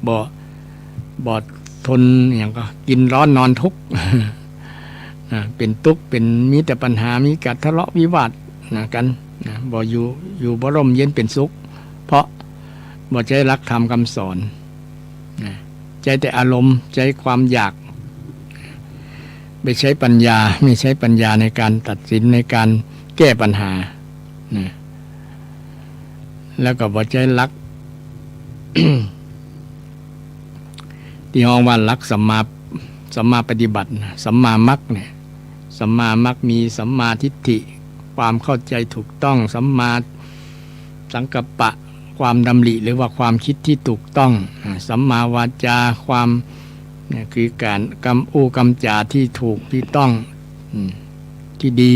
บ่ทนอย่างก็กินร้อนนอนทุกข์ เป็นทุกข์เป็นมีแต่ปัญหามีการทะเลาะวิวาทนะกันนะบ่อยู่บ่ร่มเย็นเป็นสุขเพราะบ่ใจรักธรรมคำสอนนะใจแต่อารมณ์ใจความอยากไม่ใช้ปัญญาไม่ใช้ปัญญาในการตัดสินในการแก้ปัญหานะแล้วก็บ่ใจรัก ที่ห้องว่ารักสัมมาปฏิบัตินะสัมมามรรคเนี่ยสัมมามรรคมีสัมมาทิฏฐิความเข้าใจถูกต้องสัมมาสังกัปปะความดำริหรือว่าความคิดที่ถูกต้องสัมมาวาจาความเนี่ยคือการกำจาที่ถูกที่ต้องที่ดี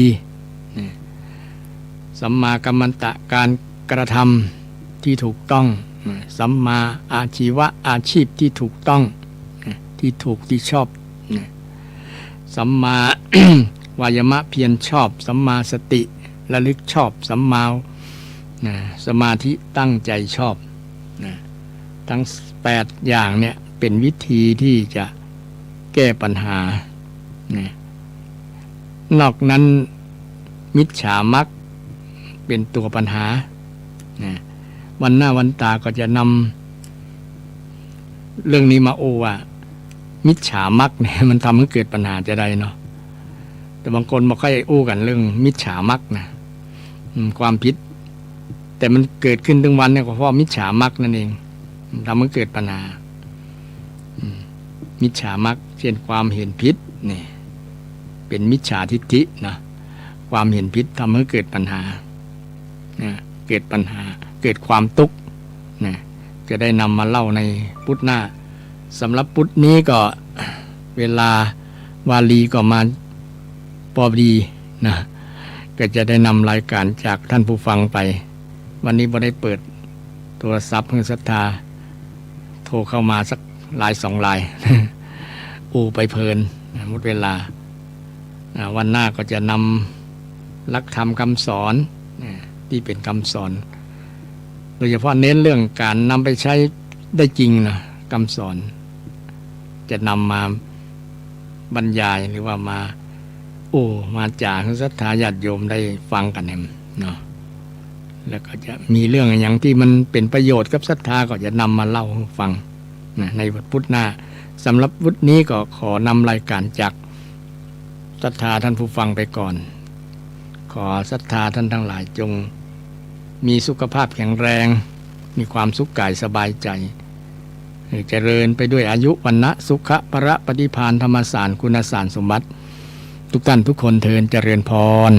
สัมมากัมมันตะการกระทำที่ถูกต้องสัมมาอาชีวะอาชีพที่ถูกต้องที่ถูกที่ชอบสัมมา วายามะเพียรชอบสัมมาสติระลึกชอบสัมมาสมาธิตั้งใจชอบทั้ง8อย่างเนี่ยเป็นวิธีที่จะแก้ปัญหานอกนั้นมิจฉามักเป็นตัวปัญหาวันหน้าวันตาก็จะนำเรื่องนี้มาโอว่ามิจฉามักเนี่ยมันทำให้เกิดปัญหาจะได้เนาะแต่บางคนบอกให้อู้กันเรื่องมิจฉามักนะความผิดแต่มันเกิดขึ้นทั้งวันเนี่ยก็เพราะมิจฉามักนั่นเองทำให้เกิดปัญหามิจฉามักเช่นความเห็นผิดนี่เป็นมิจฉาทิฏฐินะความเห็นผิดทำให้เกิดปัญหาเกิดปัญหาเกิดความทุกข์จะได้นำมาเล่าในพุทธหน้าสำหรับพุทธนี้ก็เวลาวาลีก็มาพอดีนะก็จะได้นำรายการจากท่านผู้ฟังไปวันนี้บ่ได้เปิดโทรศัพท์เพื่อศรัทธาโทรเข้ามาสักหลาย2 ลาย ไปเพลินหมดเวลาวันหน้าก็จะนำหลักธรรมคำสอนที่เป็นคำสอนโดยเฉพาะเน้นเรื่องการนำไปใช้ได้จริงนะคำสอนจะนำมาบรรยายหรือว่ามาจากศรัทธาญาติโยมได้ฟังกันเนาะแล้วก็จะมีเรื่องอย่างที่มันเป็นประโยชน์กับศรัทธาก็จะนำมาเล่าให้ฟังในวันพุธหน้าสำหรับพุธนี้ก็ขอนำรายการจากศรัทธาท่านผู้ฟังไปก่อนขอศรัทธาท่านทั้งหลายจงมีสุขภาพแข็งแรงมีความสุขกายสบายใจเจริญไปด้วยอายุวันนะสุขะพระปฏิภาณธรรมสารคุณสารสมบัติทุกท่านทุกคนเทินเจริญพร